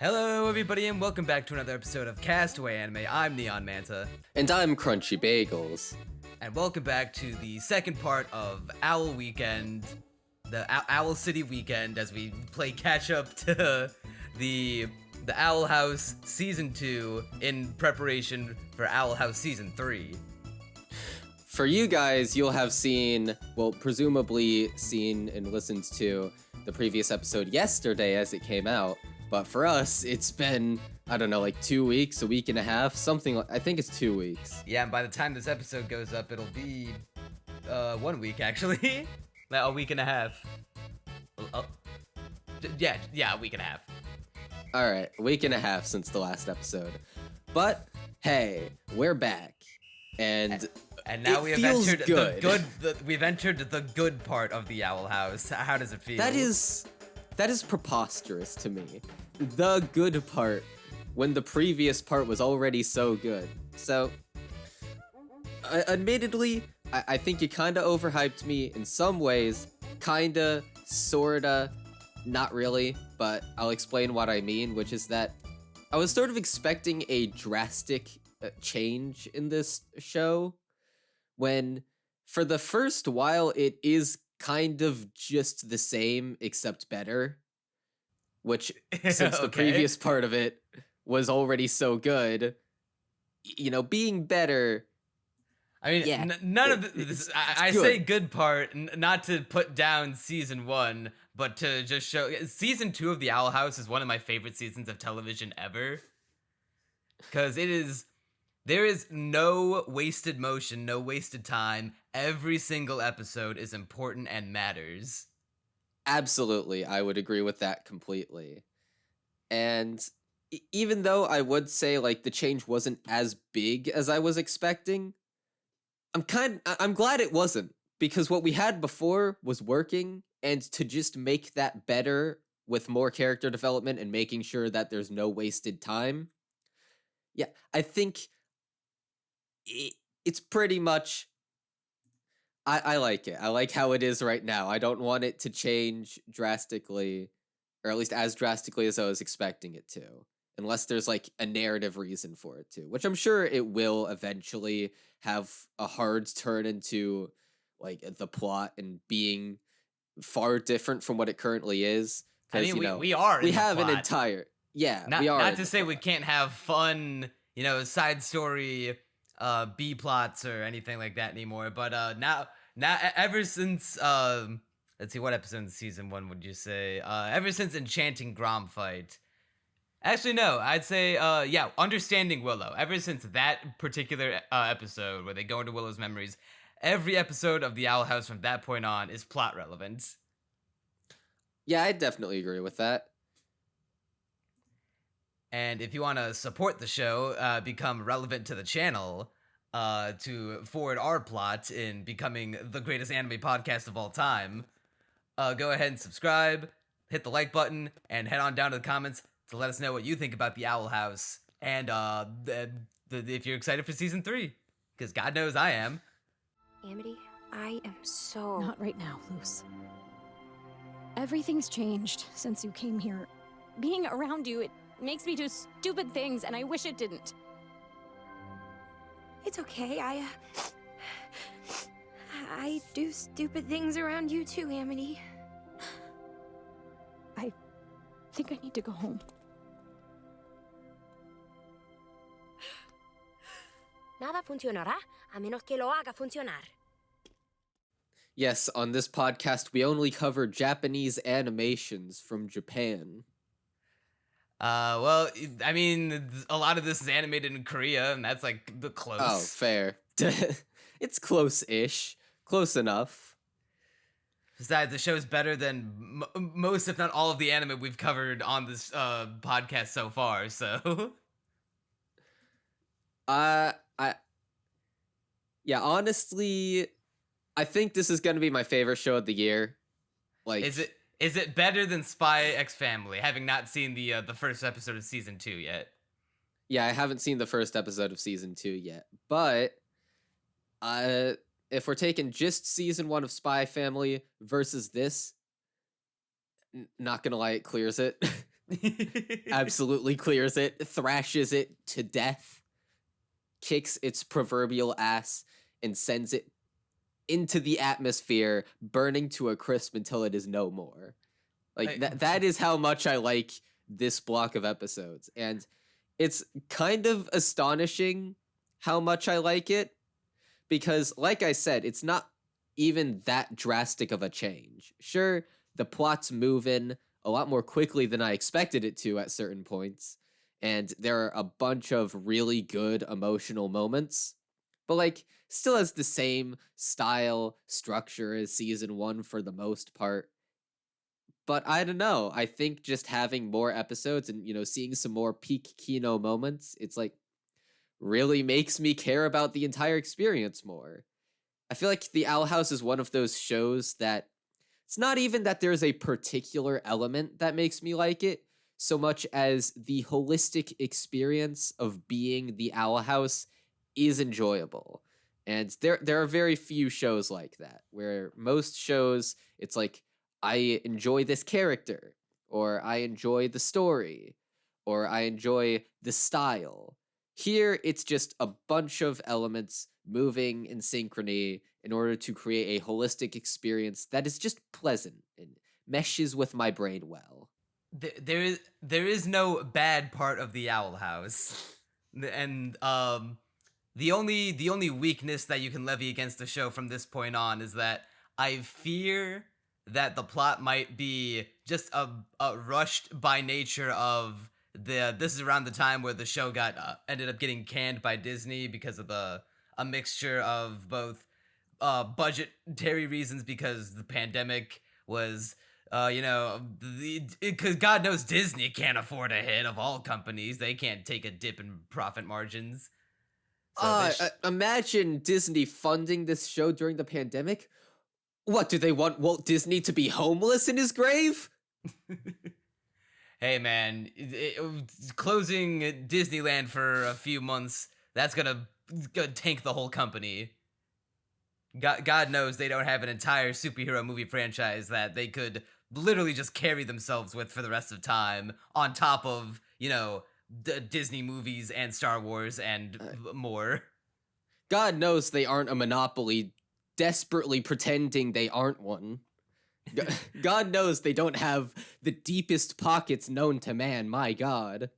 Hello, everybody, and welcome back to another episode of Castaway Anime. I'm Neon Manta, And I'm Crunchy Bagels. and welcome back to the second part of Owl Weekend, the Owl City Weekend, as we play catch up to the Owl House Season 2 in preparation for Owl House Season 3. For you guys, you'll have seen, well, presumably seen and listened to the previous episode yesterday as it came out. But for us, it's been, I don't know, like 2 weeks, a week and a half, something like, I think it's 2 weeks. Yeah, and by the time this episode goes up, it'll be 1 week, actually. A week and a half. Yeah, a week and a half. Alright, a week and a half since the last episode. But, hey, we're back. And now we have entered good. We've entered the good part of the Owl House. How does it feel? That is preposterous to me. The good part, when the previous part was already so good. So, admittedly, I think you kinda overhyped me in some ways. Kinda, sorta, not really, but I'll explain what I mean, which is that I was sort of expecting a drastic change in this show, when for the first while it is kind of just the same except better, which since the previous part of it was already so good, you know, being better. I mean, yeah, none of this. I say good part, not to put down season 1, but to just show season 2 of the Owl House is one of my favorite seasons of television ever, because there is no wasted motion, no wasted time. Every single episode is important and matters. Absolutely, I would agree with that completely. And even though I would say like the change wasn't as big as I was expecting, I'm glad it wasn't, because what we had before was working, and to just make that better with more character development and making sure that there's no wasted time. Yeah, I think it's pretty much, I like it. I like how it is right now. I don't want it to change drastically, or at least as drastically as I was expecting it to, unless there's like a narrative reason for it to, which I'm sure it will eventually have a hard turn into like the plot and being far different from what it currently is. I mean, you know, we are. We in the have plot. an entire we are. Not to say we can't have fun, side story, B plots or anything like that anymore. But now ever since let's see, what episode in season 1 would you say? Ever since Enchanting Grom fight. Actually, no, I'd say Understanding Willow. Ever since that particular episode where they go into Willow's memories, every episode of the Owl House from that point on is plot relevant. Yeah, I definitely agree with that. And if you want to support the show, become relevant to the channel, to forward our plot in becoming the greatest anime podcast of all time, go ahead and subscribe, hit the like button, and head on down to the comments to let us know what you think about the Owl House, and if you're excited for season 3, because God knows I am. Amity, I am so... Not right now, Luce. Everything's changed since you came here. Being around you, it makes me do stupid things, and I wish it didn't. It's okay, I do stupid things around you too, Amity. I think I need to go home. Nada funcionará a menos que lo haga funcionar. Yes, on this podcast, we only cover Japanese animations from Japan. Well, I mean, a lot of this is animated in Korea, and that's like the close. Oh, fair. It's close-ish. Close enough. Besides, the show's better than most, if not all, of the anime we've covered on this podcast so far, so... Yeah, honestly, I think this is gonna be my favorite show of the year. Like, Is it better than Spy X Family, having not seen the first episode of season 2 yet? Yeah, I haven't seen the first episode of season 2 yet, but if we're taking just season 1 of Spy Family versus this, not gonna lie, it clears it. absolutely clears it, thrashes it to death, kicks its proverbial ass, and sends it into the atmosphere, burning to a crisp until it is no more. Like, that is how much I like this block of episodes. And it's kind of astonishing how much I like it, because, like I said, it's not even that drastic of a change. Sure, the plot's moving a lot more quickly than I expected it to at certain points, and there are a bunch of really good emotional moments, but, like, still has the same style, structure as season 1 for the most part. But I don't know, I think just having more episodes and, seeing some more peak Kino moments, it's like, really makes me care about the entire experience more. I feel like The Owl House is one of those shows that it's not even that there's a particular element that makes me like it, so much as the holistic experience of being the Owl House is enjoyable. And there are very few shows like that, where most shows, it's like, I enjoy this character, or I enjoy the story, or I enjoy the style. Here, it's just a bunch of elements moving in synchrony in order to create a holistic experience that is just pleasant and meshes with my brain well. There is no bad part of the Owl House, and the only weakness that you can levy against the show from this point on is that I fear that the plot might be just a rushed by nature of this is around the time where the show got ended up getting canned by Disney because of a mixture of both budgetary reasons, because the pandemic was because God knows Disney can't afford a hit of all companies. They can't take a dip in profit margins. So imagine Disney funding this show during the pandemic. What, do they want Walt Disney to be homeless in his grave? Hey man, closing Disneyland for a few months, that's gonna tank the whole company. God knows they don't have an entire superhero movie franchise that they could literally just carry themselves with for the rest of time, on top of, the Disney movies and Star Wars and more. God knows they aren't a monopoly desperately pretending they aren't one. God knows they don't have the deepest pockets known to man, my god.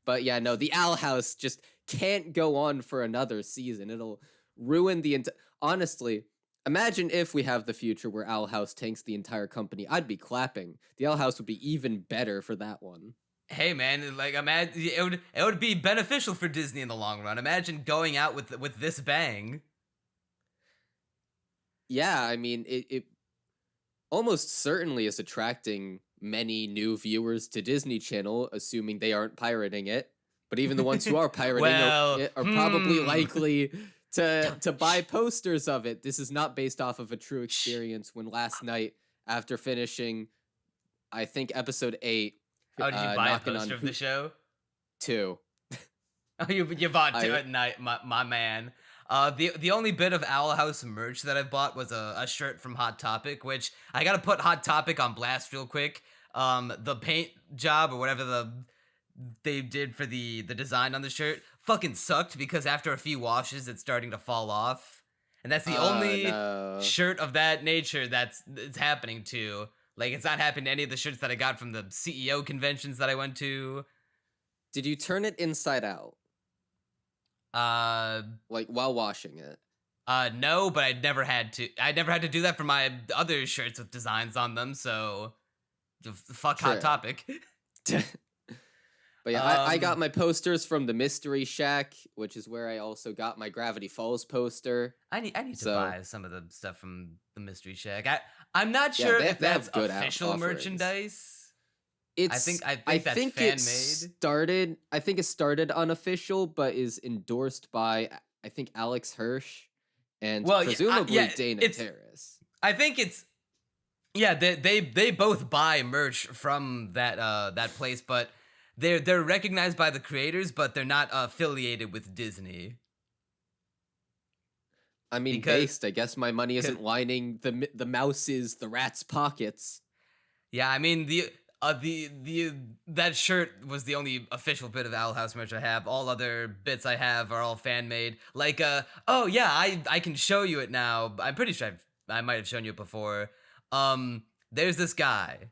But yeah, no, the Owl House just can't go on for another season. It'll ruin the honestly, imagine if we have the future where Owl House tanks the entire company. I'd be clapping. The Owl House would be even better for that one. Hey man, like, imagine it would be beneficial for Disney in the long run. Imagine going out with this bang. Yeah, I mean, it almost certainly is attracting many new viewers to Disney Channel, assuming they aren't pirating it. But even the ones who are pirating it are probably likely to buy posters of it. This is not based off of a true experience. When last night, after finishing, I think episode 8, oh, did you buy a poster of the show? 2. Oh, you bought 2 at night, my man. The only bit of Owl House merch that I bought was a shirt from Hot Topic, which I gotta put Hot Topic on blast real quick. The paint job or whatever they did for the design on the shirt fucking sucked, because after a few washes it's starting to fall off, and that's the only shirt of that nature it's happening to. Like, it's not happening to any of the shirts that I got from the CEO conventions that I went to. Did you turn it inside out? Like, while washing it? No, but I never had to do that for my other shirts with designs on them, so fuck Hot Topic. But yeah, I got my posters from the Mystery Shack, which is where I also got my Gravity Falls poster. I need to buy some of the stuff from the Mystery Shack. I'm not sure if that's good official merchandise. I think that's fan-made. I think it started unofficial, but is endorsed by, I think, Alex Hirsch and presumably Dana Terrace. I think it's they both buy merch from that place, but they're recognized by the creators, but they're not affiliated with Disney. I mean, I guess my money isn't lining the mouse's, the rat's pockets. Yeah, I mean, that shirt was the only official bit of Owl House merch I have. All other bits I have are all fan made. Like oh yeah, I can show you it now. I'm pretty sure I might have shown you it before. There's this guy.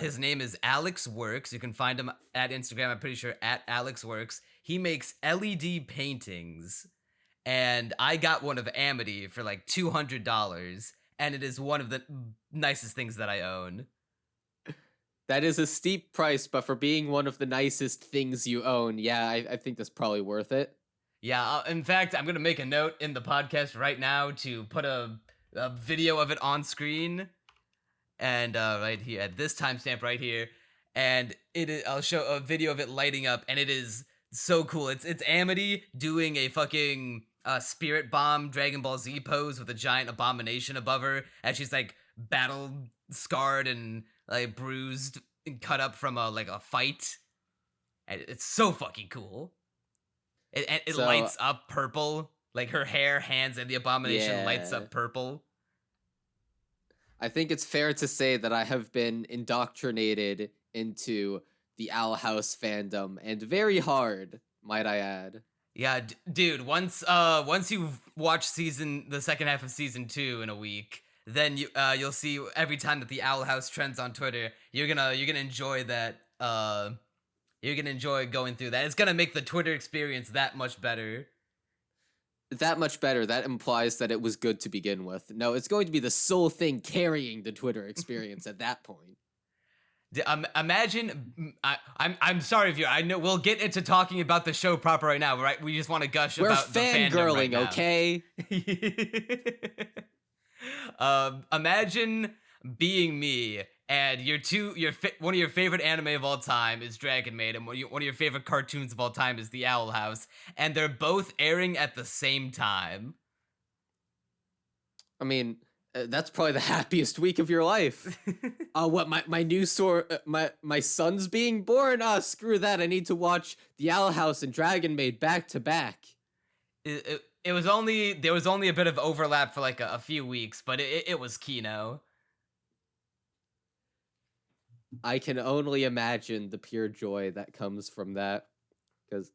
His name is Alex Works. You can find him at Instagram. I'm pretty sure at Alex Works. He makes LED paintings, and I got one of Amity for like $200, and it is one of the nicest things that I own. That is a steep price, but for being one of the nicest things you own, yeah, I think that's probably worth it. Yeah, in fact, I'm gonna make a note in the podcast right now to put a video of it on screen, and right here at this timestamp right here, and I'll show a video of it lighting up, and it is so cool. It's Amity doing a fucking spirit bomb Dragon Ball Z pose with a giant abomination above her, and she's like battle scarred and like bruised and cut up from a fight, and it's so fucking cool. It So, lights up purple, like her hair, hands, and the abomination Yeah. lights up purple. I think it's fair to say that I have been indoctrinated into the Owl House fandom, and very hard, might I add. Yeah, dude. Once you've watched the second half of season 2 in a week, then you'll see every time that the Owl House trends on Twitter. You're gonna enjoy that. You're gonna enjoy going through that. It's gonna make the Twitter experience that much better. That much better. That implies that it was good to begin with. No, it's going to be the sole thing carrying the Twitter experience at that point. Imagine, I'm sorry if you. I know we'll get into talking about the show proper right now, right? We just want to gush We're about the fandom right fangirling, now. okay? Imagine being me, and one of your favorite anime of all time is Dragon Maid, and one of your favorite cartoons of all time is The Owl House, and they're both airing at the same time. I mean, that's probably the happiest week of your life. What, my new my son's being born? Screw that. I need to watch The Owl House and Dragon Maid back to back. There was only a bit of overlap for like a few weeks, but it was Kino. I can only imagine the pure joy that comes from that. Because,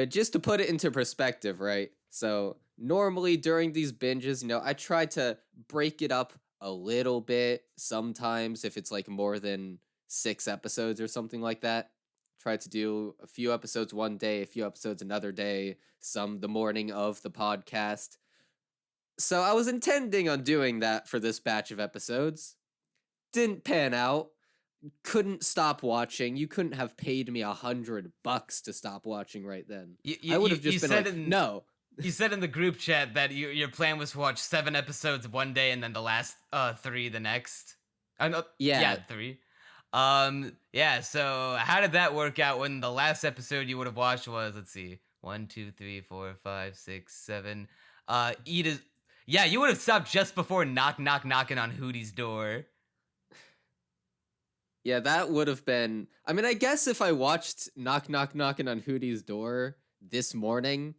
just to put it into perspective, right? So, normally during these binges, I try to break it up a little bit sometimes if it's like more than 6 episodes or something like that. Try to do a few episodes one day, a few episodes another day, some the morning of the podcast. So I was intending on doing that for this batch of episodes. Didn't pan out. Couldn't stop watching. You couldn't have paid me $100 to stop watching right then. I would have just been like, no. You said in the group chat that your plan was to watch 7 episodes one day and then the last 3 the next. Yeah, 3. Yeah, so how did that work out when the last episode you would have watched was, let's see, 1, 2, 3, 4, 5, 6, 7. Eda, yeah, you would have stopped just before knocking on Hooty's door. Yeah, that would have been, I mean, I guess if I watched knocking on Hooty's door this morning,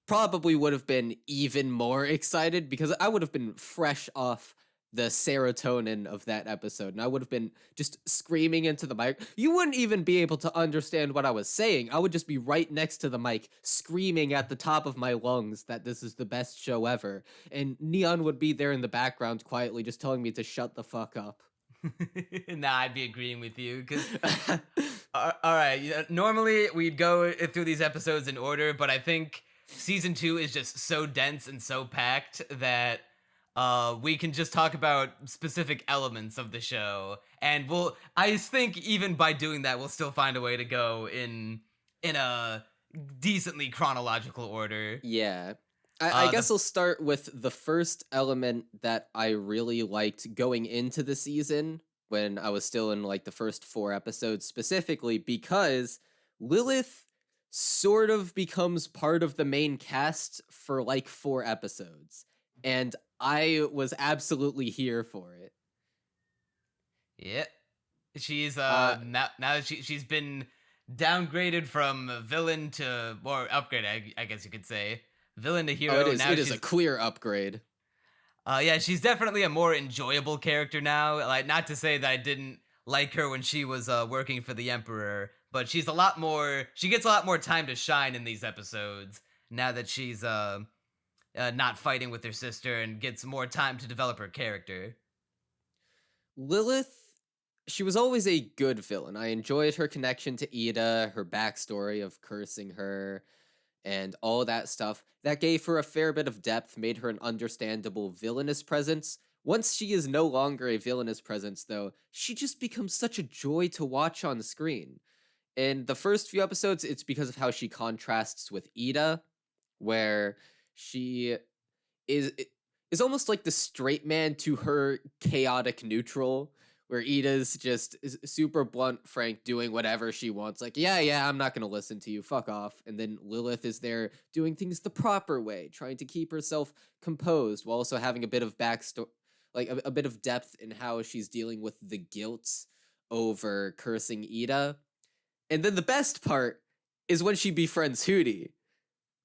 probably would have been even more excited because I would have been fresh off the serotonin of that episode, and I would have been just screaming into the mic. You wouldn't even be able to understand what I was saying. I would just be right next to the mic, screaming at the top of my lungs that this is the best show ever, and Neon would be there in the background quietly just telling me to shut the fuck up. Nah, I'd be agreeing with you, because... all right, normally we'd go through these episodes in order, but I think Season 2 is just so dense and so packed that we can just talk about specific elements of the show, and I think even by doing that, we'll still find a way to go in a decently chronological order. Yeah. I guess I'll start with the first element that I really liked going into the season when I was still in like the first 4 episodes specifically, because Lilith sort of becomes part of the main cast for like 4 episodes. And I was absolutely here for it. Yeah. She's now that she's been downgraded from villain to, or upgrade, I guess you could say. Villain to hero. It is a clear upgrade. Yeah, she's definitely a more enjoyable character now. Like, not to say that I didn't like her when she was working for the Emperor, but she gets a lot more time to shine in these episodes now that she's not fighting with her sister and gets more time to develop her character. Lilith, she was always a good villain. I enjoyed her connection to Eda, her backstory of cursing her, and all that stuff. That gave her a fair bit of depth, made her an understandable villainous presence. Once she is no longer a villainous presence, though, she just becomes such a joy to watch on screen. In the first few episodes, it's because of how she contrasts with Eda, where she is almost like the straight man to her chaotic neutral, where Ida's just is super blunt, frank, doing whatever she wants. Like, yeah, I'm not going to listen to you. Fuck off. And then Lilith is there doing things the proper way, trying to keep herself composed while also having a bit of backstory, like a bit of depth in how she's dealing with the guilt over cursing Eda. And then the best part is when she befriends Hooty,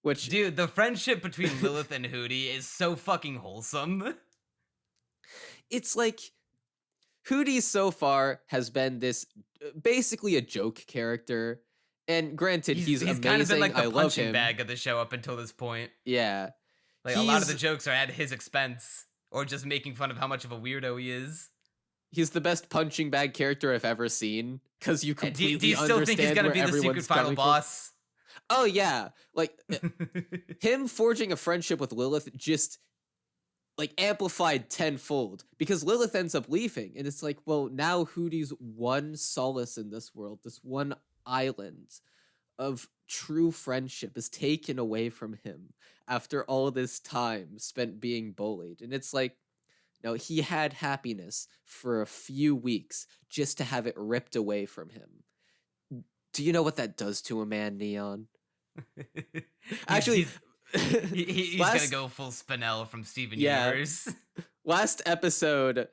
which... Dude, the friendship between Lilith and Hooty is so fucking wholesome. It's like... Hooty so far has been this basically a joke character, and granted, he's amazing. Kind of been like the I love punching him. bag of the show up until this point. Yeah, like a lot of the jokes are at his expense, or just making fun of how much of a weirdo he is. He's the best punching bag character I've ever seen, because you completely do you still think he's gonna be the secret final boss? Oh yeah, like him forging a friendship with Lilith just like amplified tenfold, because Lilith ends up leaving, and it's like, well, now Hooty's one solace in this world, this one island of true friendship is taken away from him after all this time spent being bullied. And it's like, no, he had happiness for a few weeks just to have it ripped away from him. Do you know what that does to a man, Neon? Actually, he's gonna go full Spinel from Steven Universe. Last episode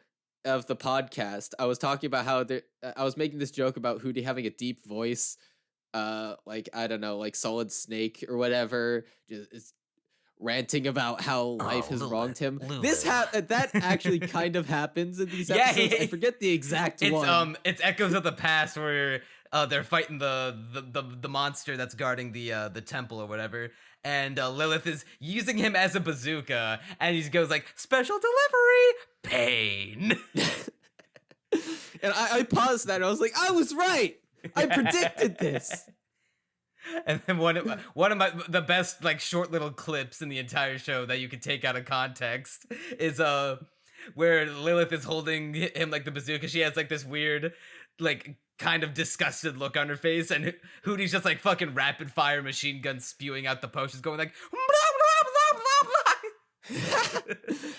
of the podcast, I was talking about how I was making this joke about Hooty having a deep voice, like, I don't know, like Solid Snake or whatever, just ranting about how life has wronged him. That actually kind of happens in these episodes. I forget the exact one. It's Echoes of the Past, where they're fighting the monster that's guarding the temple or whatever, and Lilith is using him as a bazooka, and he goes like, "Special delivery, pain." And I paused that, and I was like, I was right. I predicted this. And then one of the best like short little clips in the entire show that you could take out of context is where Lilith is holding him like the bazooka. She has like this weird like kind of disgusted look on her face, and Hooty's just like fucking rapid fire machine gun spewing out the potions, going like blah, blah, blah, blah.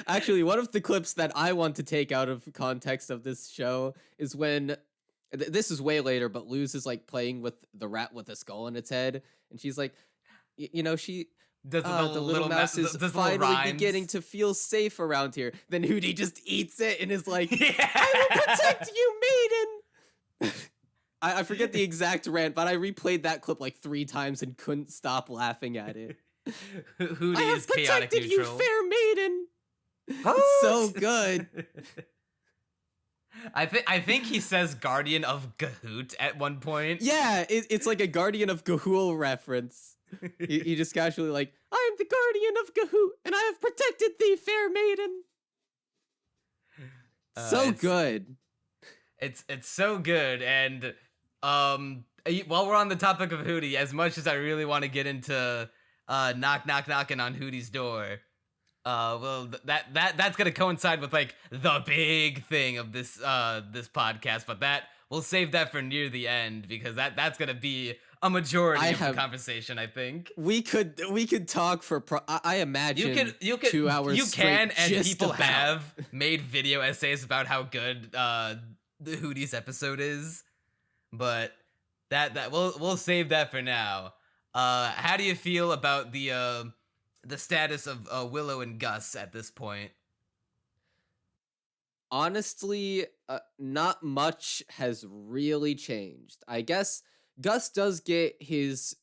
Actually, one of the clips that I want to take out of context of this show is when this is way later, but Luz is like playing with the rat with a skull on its head, and she's like, you know, she does the little mouse is finally beginning to feel safe around here. Then Hooty just eats it and is like, I will protect you, maiden. I forget the exact rant, but I replayed that clip like 3 times and couldn't stop laughing at it. Hooty I have is chaotic protected neutral. you, fair maiden. It's so good. I think he says Guardian of Gahoot at one point. Yeah, it's like a Guardian of Gahul reference. he just casually like, I am the Guardian of Gahoot, and I have protected thee, fair maiden. So good. It's so good, and while we're on the topic of Hooty, as much as I really want to get into knocking on Hooty's door, well, that's gonna coincide with like the big thing of this podcast, but that we'll save that for near the end, because that's gonna be a majority of the conversation. I think we could talk for I imagine you can 2 hours. You can, and people about. have made video essays about how good the Hooty's episode is, but that we'll save that for now. How do you feel about the status of Willow and Gus at this point? Honestly, not much has really changed. I guess Gus does get his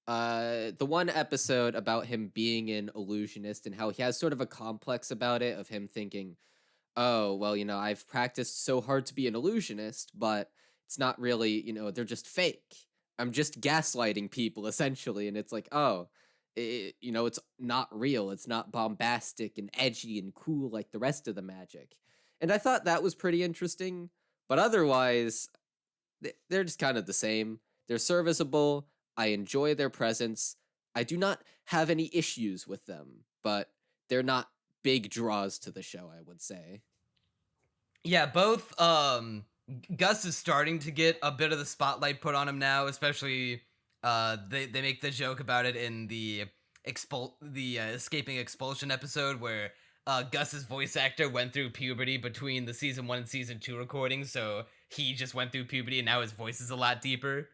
the one episode about him being an illusionist and how he has sort of a complex about it, of him thinking, oh, well, I've practiced so hard to be an illusionist, but it's not really, they're just fake. I'm just gaslighting people, essentially. And it's like, oh, it's not real. It's not bombastic and edgy and cool like the rest of the magic. And I thought that was pretty interesting. But otherwise, they're just kind of the same. They're serviceable. I enjoy their presence. I do not have any issues with them, but they're not big draws to the show, I would say. Yeah, both Gus is starting to get a bit of the spotlight put on him now, especially they make the joke about it in the escaping expulsion episode where Gus's voice actor went through puberty between the season 1 and season 2 recordings, so he just went through puberty and now his voice is a lot deeper.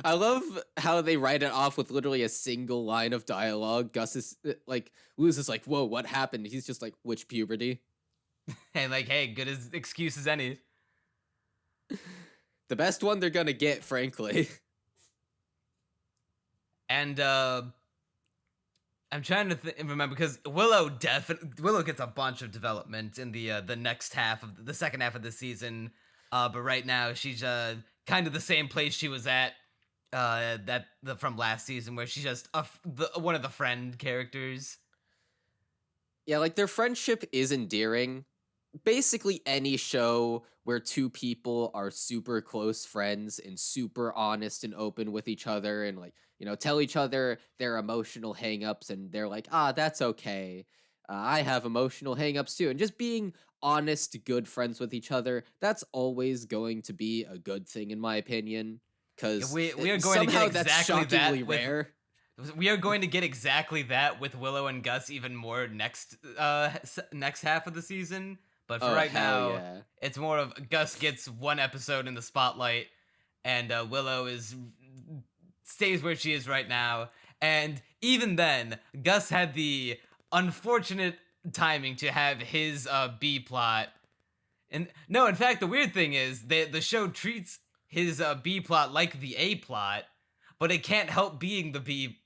I love how they write it off with literally a single line of dialogue. Gus is Luz is like, whoa, what happened? He's just like, which puberty? And like, hey, good as excuse as any. The best one they're gonna get, frankly. And I'm trying to remember, because Willow gets a bunch of development in the next half of the second half of the season, but right now she's kind of the same place she was at from last season, where she's just one of the friend characters. Yeah, like their friendship is endearing. Basically any show where two people are super close friends and super honest and open with each other and tell each other their emotional hangups, and they're like, that's okay. I have emotional hangups too. And just being honest, good friends with each other, that's always going to be a good thing in my opinion. Because we are going to get exactly that rare. We are going to get exactly that with Willow and Gus even more next half of the season. But for right now, yeah. It's more of Gus gets one episode in the spotlight, and Willow stays where she is right now. And even then, Gus had the unfortunate timing to have his B plot. And no, in fact, the weird thing is the show treats his B plot like the A plot, but it can't help being the B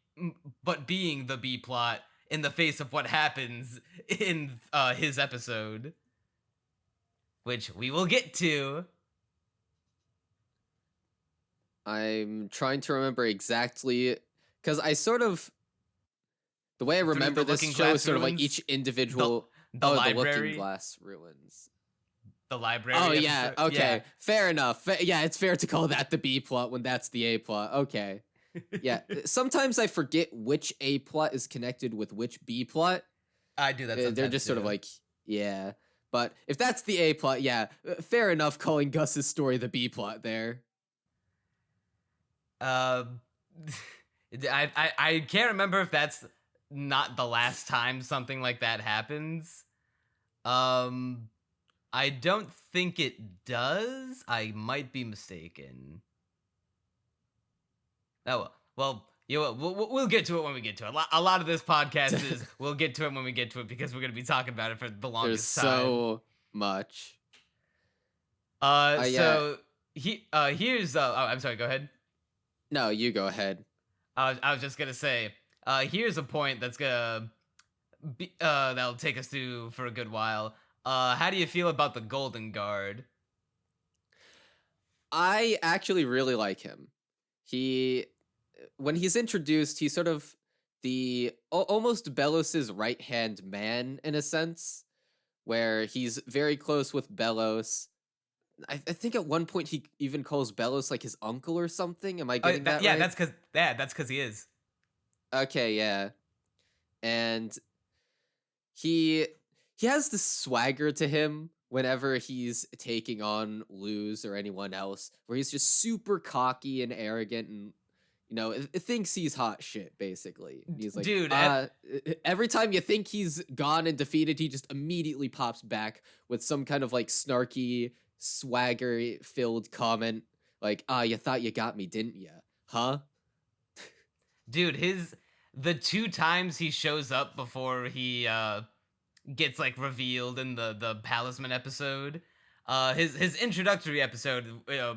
plot in the face of what happens in his episode, which we will get to. I'm trying to remember exactly, because the way I remember this show is sort of like each individual. The library. The Looking Glass ruins. The library. Oh, episode. yeah. Okay. Yeah. Fair enough. Yeah, it's fair to call that the B plot when that's the A plot. Okay. Yeah. Sometimes I forget which A plot is connected with which B plot. I do that sometimes. They're just sort of too. like, yeah. But if that's the A plot, yeah, fair enough calling Gus's story the B plot there. I can't remember if that's not the last time something like that happens. I don't think it does. I might be mistaken. Oh well. We'll get to it when we get to it. A lot of this podcast is we'll get to it when we get to it, because we're going to be talking about it for the longest time. There's so much. So here's I'm sorry, go ahead. No, you go ahead. I was just gonna say, here's a point that's gonna be that'll take us through for a good while. How do you feel about the Golden Guard? I actually really like him. When he's introduced, he's sort of almost Belos's right-hand man in a sense, where he's very close with Belos. I think at one point he even calls Belos like his uncle or something. Am I getting that right? That's because he is. Okay, yeah. And he has this swagger to him whenever he's taking on Luz or anyone else, where he's just super cocky and arrogant and thinks he's hot shit, basically. He's like, dude, every time you think he's gone and defeated, he just immediately pops back with some kind of like snarky, swagger-filled comment, like, you thought you got me, didn't you? Huh? Dude, the 2 times he shows up before he gets like revealed in the Palisman episode, his introductory episode,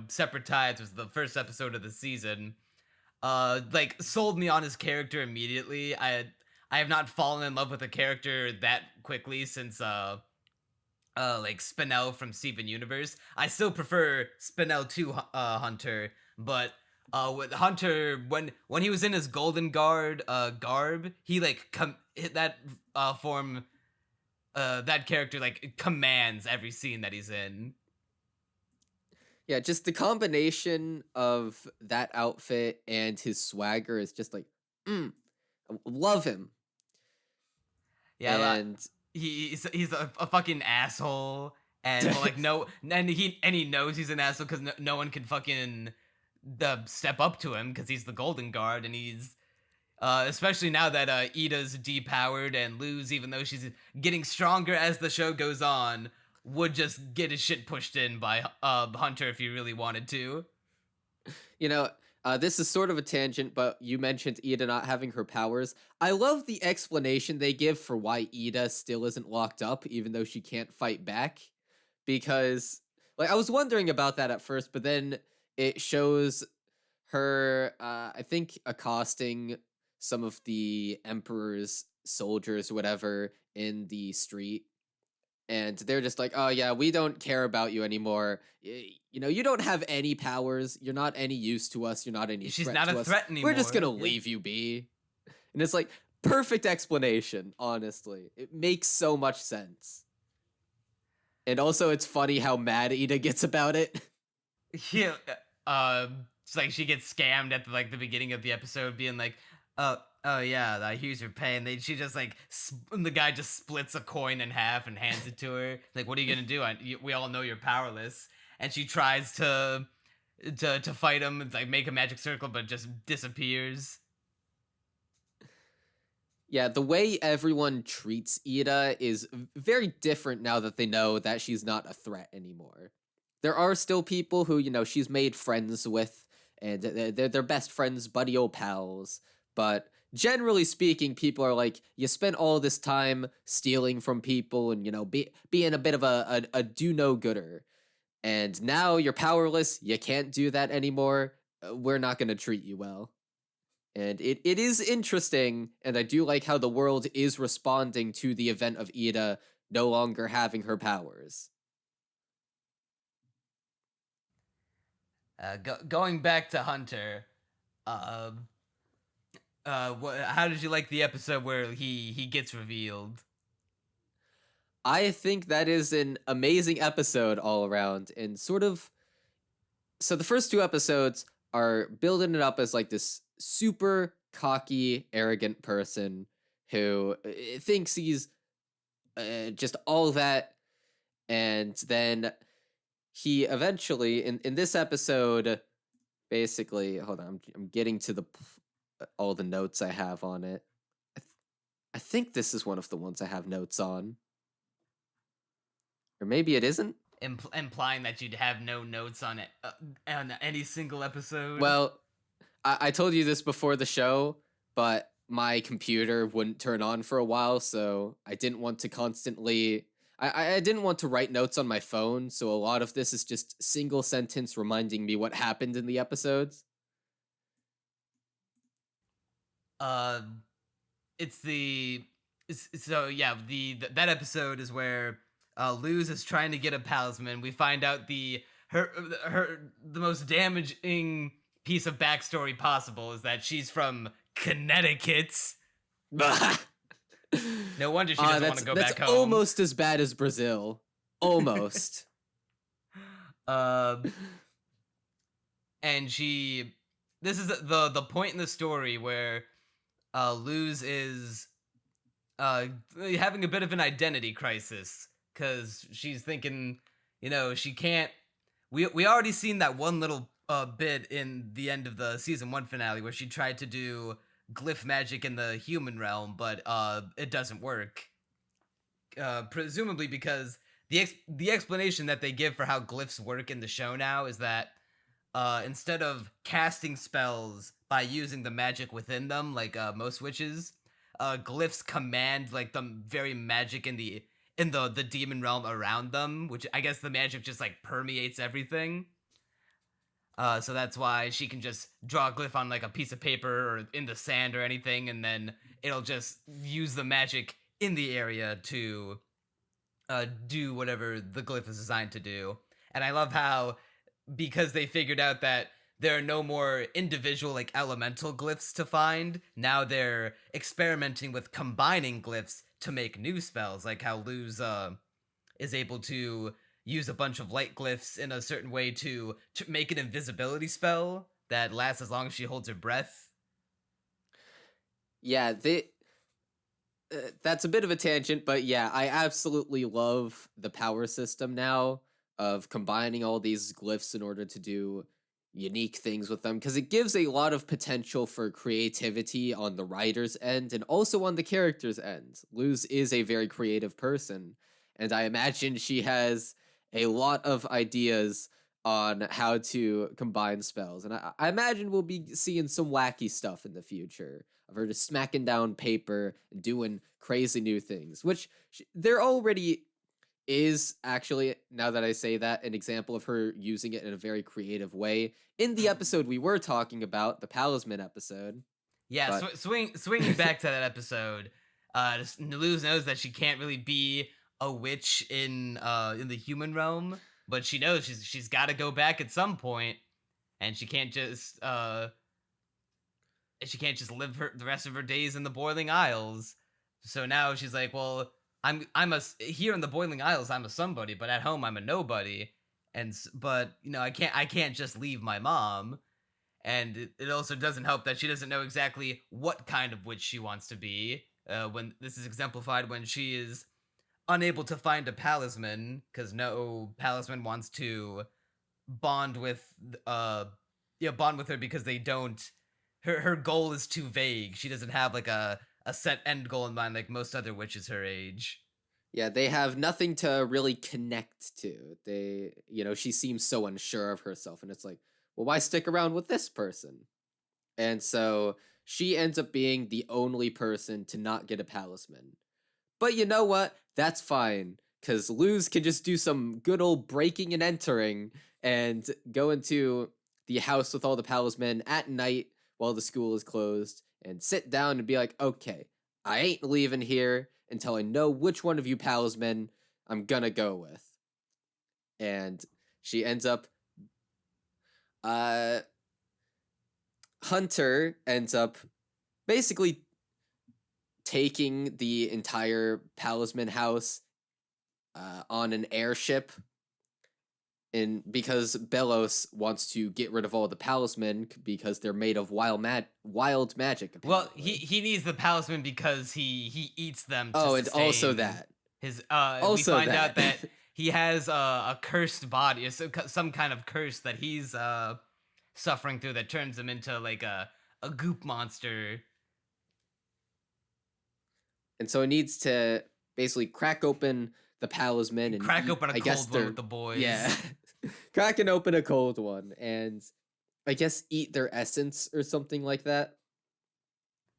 Separate Tides, was the first episode of the season. Like sold me on his character immediately. I have not fallen in love with a character that quickly since like Spinel from Steven Universe. I still prefer Spinel to Hunter, but with Hunter, when he was in his Golden Guard garb, he like hit that form, that character like commands every scene that he's in. Yeah, just the combination of that outfit and his swagger is just like, I love him. Yeah, and he's a fucking asshole, and well, like he knows he's an asshole because no one can fucking step up to him because he's the Golden Guard, and he's especially now that Eda's depowered, and Luz, even though she's getting stronger as the show goes on, would just get his shit pushed in by Hunter if he really wanted to. You know, this is sort of a tangent, but you mentioned Eda not having her powers. I love the explanation they give for why Eda still isn't locked up, even though she can't fight back. Because, like, I was wondering about that at first, but then it shows her, I think, accosting some of the Emperor's soldiers, whatever, in the street. And they're just like, oh yeah, we don't care about you anymore. You know, you don't have any powers. You're not any use to us. You're not any She's threat not to a us. threat anymore. We're just gonna leave you be. And it's like, perfect explanation, honestly. It makes so much sense. And also, it's funny how mad Eda gets about it. Yeah, it's like she gets scammed at the beginning of the episode, being like, oh yeah, here's your pay, and she just like the guy just splits a coin in half and hands it to her. Like, what are you gonna do? We all know you're powerless. And she tries to fight him and like make a magic circle, but just disappears. Yeah, the way everyone treats Eda is very different now that they know that she's not a threat anymore. There are still people who, you know, she's made friends with, and they're best friends, buddy old pals, but generally speaking, people are like, you spent all this time stealing from people and, you know, being a bit of a do-no-gooder. And now you're powerless, you can't do that anymore, we're not going to treat you well. And it is interesting, and I do like how the world is responding to the event of Eda no longer having her powers. Going back to Hunter, how did you like the episode where he gets revealed? I think that is an amazing episode all around, and sort of... So the first two episodes are building it up as like this super cocky, arrogant person who thinks he's just all that, and then he eventually, in this episode, basically, hold on, I'm getting to all the notes I have on it. I think this is one of the ones I have notes on. Or maybe it isn't? Implying that you'd have no notes on it on any single episode. Well, I told you this before the show, but my computer wouldn't turn on for a while, so I didn't want to constantly... I didn't want to write notes on my phone, so a lot of this is just single sentence reminding me what happened in the episodes. That episode is where Luz is trying to get a talisman. We find out the most damaging piece of backstory possible is that she's from Connecticut. No wonder she doesn't want to go back home. That's almost as bad as Brazil. Almost. And this is the point in the story where Luz is having a bit of an identity crisis, because she's thinking, you know, she can't... We already seen that one little bit in the end of the season 1 finale where she tried to do glyph magic in the human realm, but it doesn't work. Presumably because the explanation that they give for how glyphs work in the show now is that instead of casting spells by using the magic within them, like most witches, glyphs command like the very magic in the demon realm around them, which I guess the magic just like permeates everything. So that's why she can just draw a glyph on like a piece of paper or in the sand or anything, and then it'll just use the magic in the area to do whatever the glyph is designed to do. And I love how, because they figured out that there are no more individual like elemental glyphs to find, now they're experimenting with combining glyphs to make new spells, like how Luz is able to use a bunch of light glyphs in a certain way to make an invisibility spell that lasts as long as she holds her breath. Yeah, that's a bit of a tangent, but yeah, I absolutely love the power system now of combining all these glyphs in order to do unique things with them, because it gives a lot of potential for creativity on the writer's end and also on the character's end. Luz is a very creative person, and I imagine she has a lot of ideas on how to combine spells. And I imagine we'll be seeing some wacky stuff in the future of her just smacking down paper and doing crazy new things, which there already is, actually, now that I say that, an example of her using it in a very creative way in the episode we were talking about, the Palisman episode. Yeah, But- swinging back to that episode, Luz knows that she can't really be a witch in the human realm, but she knows she's got to go back at some point, and she can't just live the rest of her days in the Boiling Isles. So now she's like, well, here in the Boiling Isles I'm a somebody, but at home I'm a nobody, but I can't just leave my mom. And it also doesn't help that she doesn't know exactly what kind of witch she wants to be. When this is exemplified when she is unable to find a palisman, because no palisman wants to bond with her because they don't. Her goal is too vague. She doesn't have like a set end goal in mind like most other witches her age. Yeah, they have nothing to really connect to. She seems so unsure of herself, and it's like, well, why stick around with this person? And so she ends up being the only person to not get a palisman. But you know what? That's fine, because Luz can just do some good old breaking and entering and go into the house with all the palismen at night while the school is closed and sit down and be like, okay, I ain't leaving here until I know which one of you palismen I'm gonna go with. And she ends up Hunter ends up basically taking the entire Palisman house on an airship, because Belos wants to get rid of all the Palismen because they're made of wild magic. Apparently. Well, he needs the palisman because he eats them. To and also sustain that. His Also we find that. out that he has a cursed body, or some kind of curse that he's suffering through that turns him into like a goop monster. And so it needs to basically crack open the Palisman and Crack open a cold one with the boys. Yeah. Cracking open a cold one and I guess eat their essence or something like that.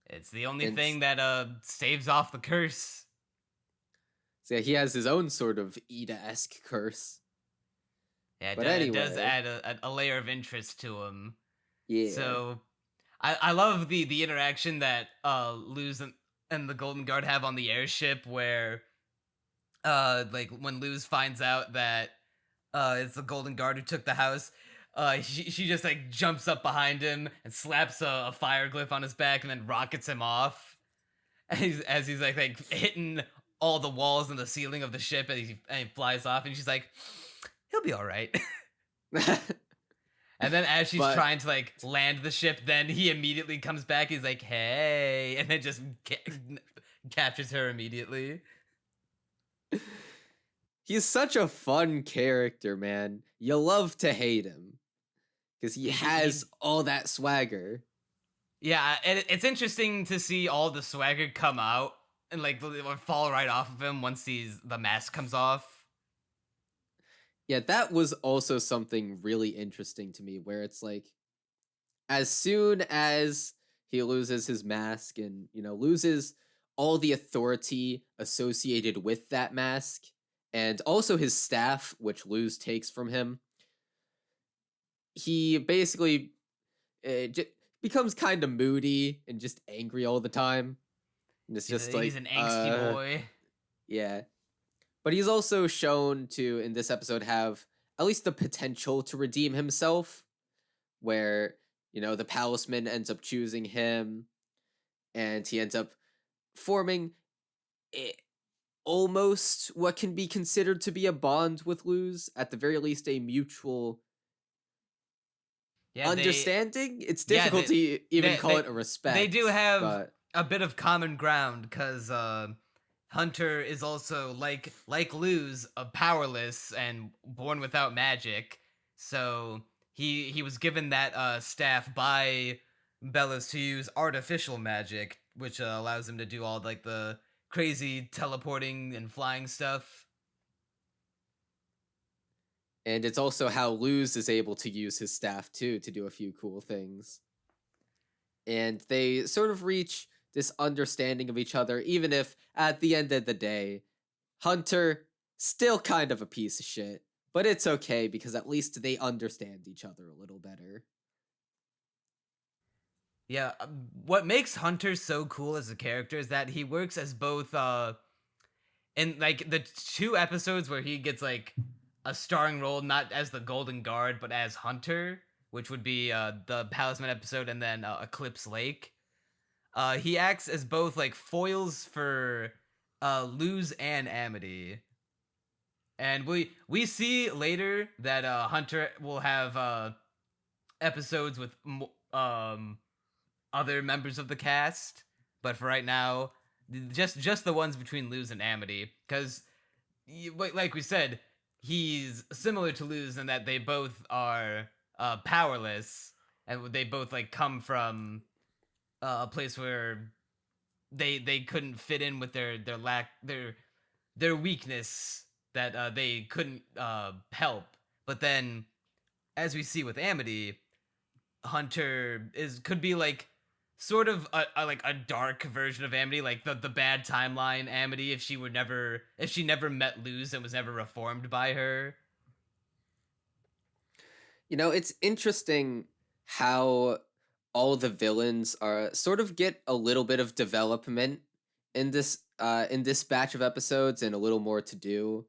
It's the only thing that staves off the curse. So yeah, he has his own sort of Eda-esque curse. Yeah, But it does anyway. add a layer of interest to him. Yeah. So I love the interaction that Luz and the Golden Guard have on the airship, where like when Luz finds out that it's the Golden Guard who took the house, she just like jumps up behind him and slaps a fire glyph on his back and then rockets him off as he's like hitting all the walls and the ceiling of the ship, and he flies off, and she's like, he'll be all right. And then as she's trying to like land the ship, then he immediately comes back. He's like, hey, and then just captures her immediately. He's such a fun character, man. You love to hate him because he has all that swagger. Yeah, and it's interesting to see all the swagger come out and like fall right off of him once the mask comes off. Yeah, that was also something really interesting to me, where it's like, as soon as he loses his mask and, loses all the authority associated with that mask, and also his staff, which Luz takes from him, he basically becomes kind of moody and just angry all the time. And it's just he's an angsty boy. Yeah. But he's also shown to, in this episode, have at least the potential to redeem himself, where, the Palisman ends up choosing him, and he ends up forming almost what can be considered to be a bond with Luz, at the very least a mutual understanding. It's difficult to even call it a respect. They do have a bit of common ground, because Hunter is also like Luz, powerless and born without magic. So he was given that staff by Belos to use artificial magic, which allows him to do all like the crazy teleporting and flying stuff. And it's also how Luz is able to use his staff too to do a few cool things. And they sort of reach this understanding of each other, even if at the end of the day, Hunter still kind of a piece of shit. But it's okay, because at least they understand each other a little better. Yeah, what makes Hunter so cool as a character is that he works as both, in like the 2 episodes where he gets like a starring role, not as the Golden Guard, but as Hunter, which would be the Palisman episode and then Eclipse Lake. He acts as both like foils for Luz and Amity. And we see later that Hunter will have episodes with other members of the cast, but for right now, just the ones between Luz and Amity, because like we said, he's similar to Luz in that they both are powerless, and they both like come from a place where they couldn't fit in with their weakness that they couldn't help. But then, as we see with Amity, Hunter could be like sort of a dark version of Amity, like the bad timeline Amity, if she never met Luz and was never reformed by her. It's interesting how all the villains are sort of get a little bit of development in this batch of episodes, and a little more to do.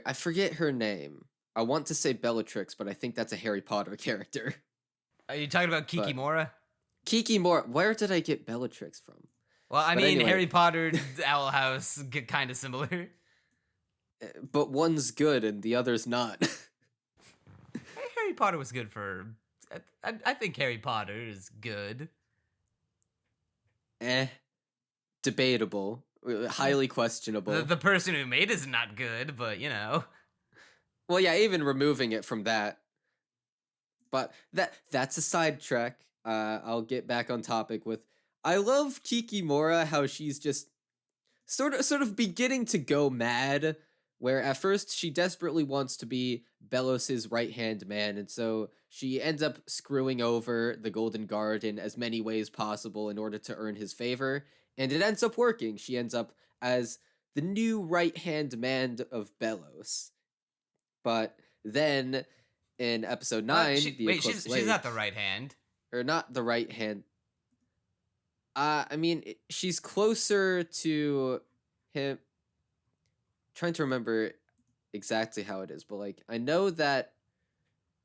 I forget her name. I want to say Bellatrix, but I think that's a Harry Potter character. Are you talking about Kikimora? Kikimora. Where did I get Bellatrix from? Well, I mean, anyway. Harry Potter, Owl House get kind of similar. But one's good and the other's not. Harry Potter was good for... I think Harry Potter is good. Debatable. Highly questionable. The person who made it is not good, but, Well, yeah, even removing it from that. But that's a sidetrack. I'll get back on topic with... I love Kikimora, how she's just sort of beginning to go mad, where at first she desperately wants to be Belos's right-hand man, and so she ends up screwing over the Golden Guard in as many ways possible in order to earn his favor, and it ends up working. She ends up as the new right-hand man of Belos. But then, in episode 9, she's not the right hand. Or not the right hand. I mean, she's closer to him. Trying to remember exactly how it is, but like I know that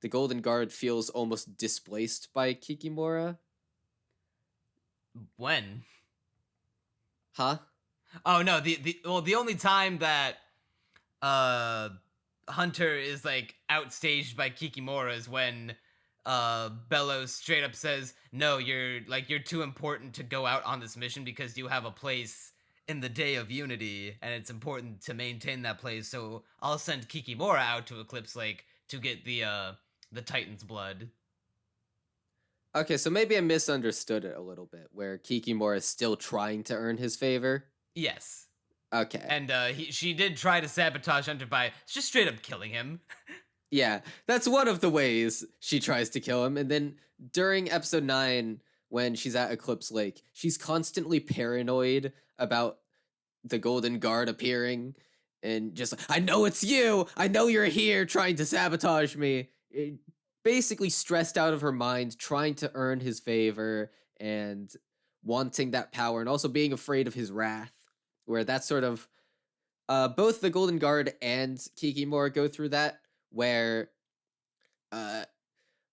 the Golden Guard feels almost displaced by Kikimora. When? Huh? Oh no, the only time that Hunter is like outstaged by Kikimora is when Belos straight up says, "No, you're too important to go out on this mission because you have a place in the Day of Unity, and it's important to maintain that place. So I'll send Kikimora out to Eclipse Lake to get the Titan's blood." Okay, so maybe I misunderstood it a little bit, where Kikimora is still trying to earn his favor. Yes. Okay. And she did try to sabotage Hunter by just straight up killing him. Yeah, that's one of the ways she tries to kill him. And then during episode 9, when she's at Eclipse Lake, she's constantly paranoid about the Golden Guard appearing, and just like, I know it's you! I know you're here trying to sabotage me! Basically stressed out of her mind, trying to earn his favor, and wanting that power, and also being afraid of his wrath, where that's sort of Both the Golden Guard and Kikimora go through that, where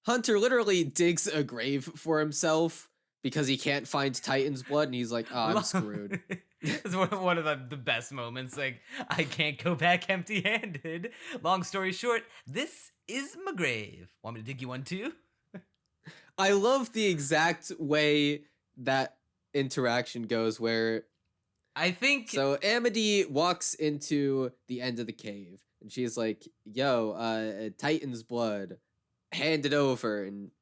Hunter literally digs a grave for himself because he can't find Titan's blood, and he's like, "Oh, I'm screwed." It's one of the best moments. Like, I can't go back empty-handed. Long story short, this is my grave. Want me to dig you one too? I love the exact way that interaction goes, where I think so Amity walks into the end of the cave, and she's like, "Yo, Titan's blood, hand it over." And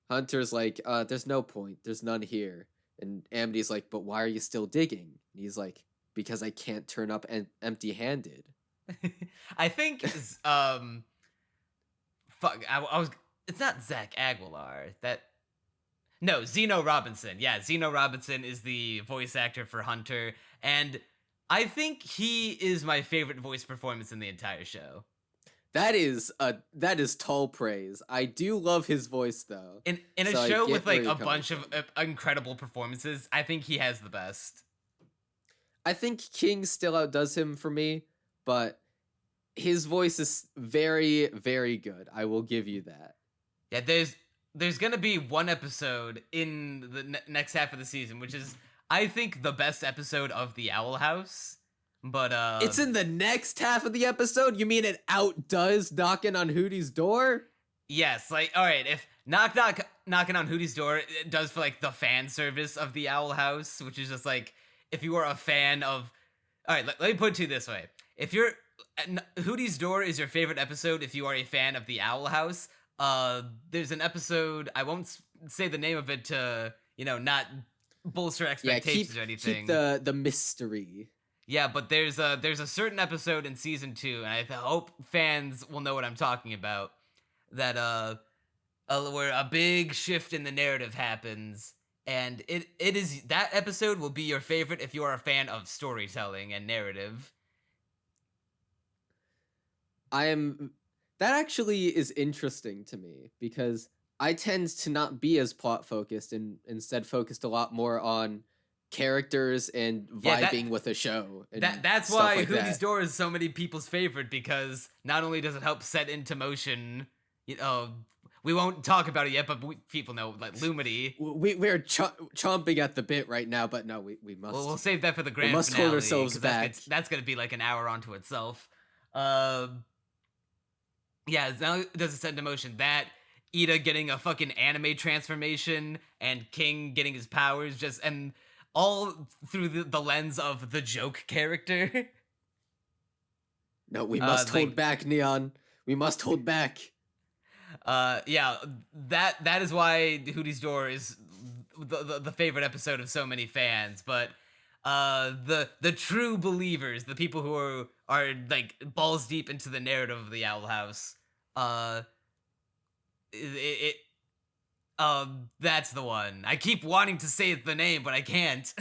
Hunter's like, "There's no point. There's none here." And Amity's like, "But why are you still digging?" And he's like, "Because I can't turn up empty-handed." I think fuck, I was it's not Zach Aguilar. No, Zeno Robinson. Yeah, Zeno Robinson is the voice actor for Hunter, and I think he is my favorite voice performance in the entire show. That is tall praise. I do love his voice though. In a So I show get with where like you're a coming bunch of from. incredible performances, I think he has the best. I think King still outdoes him for me, but his voice is very, very good. I will give you that. Yeah, there's gonna be one episode in the next half of the season, which is I think the best episode of the Owl House. But It's in the next half of the episode? You mean it outdoes knocking on Hooty's door? yes, like all right, if knocking on Hooty's door it does for like the fan service of the Owl House, which is just like if you are a fan of, all right, let me put it to you this way: if you're Hooty's door is your favorite episode, if you are a fan of the Owl House. There's an episode, I won't say the name of it to, not bolster expectations or anything. Keep the mystery. Yeah, but there's a certain episode in season 2, and I hope fans will know what I'm talking about, that where a big shift in the narrative happens, and it is that episode will be your favorite if you are a fan of storytelling and narrative. That actually is interesting to me, because I tend to not be as plot focused and instead focused a lot more on characters and vibing with a show. And That's stuff why like Hooty's that. Door is so many people's favorite, because not only does it help set into motion, we won't talk about it yet, but people know, like, Lumity. We're chomping at the bit right now, but no, we must. We'll save that for the grand must finale. hold ourselves 'cause back. That's gonna be like an hour onto itself. Yeah, now does it set into motion that Eda getting a fucking anime transformation and King getting his powers, and all through the lens of the joke character. No, we must hold back, Neon. We must hold back. Yeah, that is why Hooty's Door is the favorite episode of so many fans, but the true believers, the people who are like balls deep into the narrative of the Owl House, that's the one. I keep wanting to say the name, but I can't.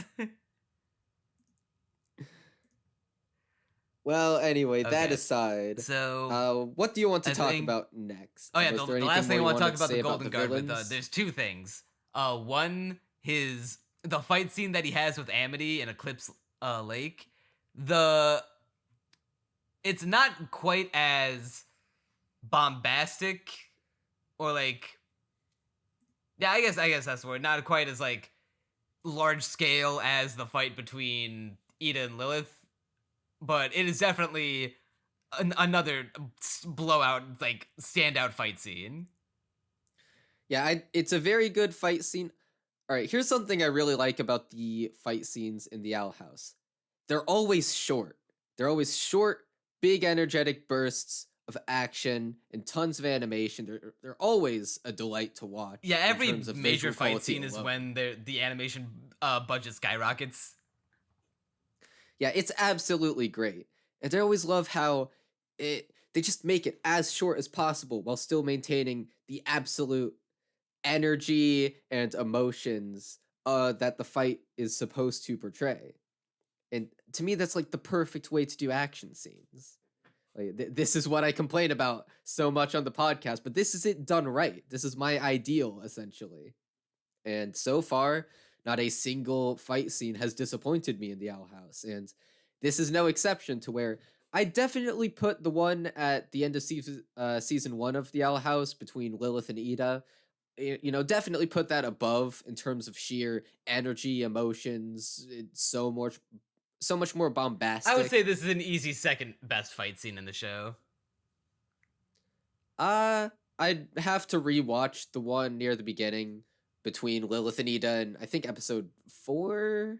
Well, anyway, that Okay. aside, So what do you want to I talk think- about next? oh yeah, Was the there last anything thing I more want to you talk about say the Golden Guard with villains? there's two things. One, the fight scene that he has with Amity in Eclipse Lake. It's not quite as bombastic, or like, yeah, I guess that's the word. Not quite as like large scale as the fight between Eda and Lilith, but it is definitely another blowout, like standout fight scene. Yeah, it's a very good fight scene. All right, here's something I really like about the fight scenes in the Owl House. They're always short. They're always short, big energetic bursts of action and tons of animation. They're always a delight to watch. Yeah, in every terms of major visual fight quality scene is alone. when the animation budget skyrockets. Yeah, it's absolutely great. And I always love how they just make it as short as possible while still maintaining the absolute energy and emotions that the fight is supposed to portray. And to me, that's like the perfect way to do action scenes. Like this is what I complain about so much on the podcast, but this is it done right. This is my ideal, essentially. And so far, not a single fight scene has disappointed me in the Owl House. And this is no exception to where I definitely put the one at the end of season 1 of the Owl House between Lilith and Eda. Definitely put that above in terms of sheer energy, emotions. It's so much more bombastic. I would say this is an easy second best fight scene in the show. I'd have to rewatch the one near the beginning between Lilith and Eda in, I think, episode 4.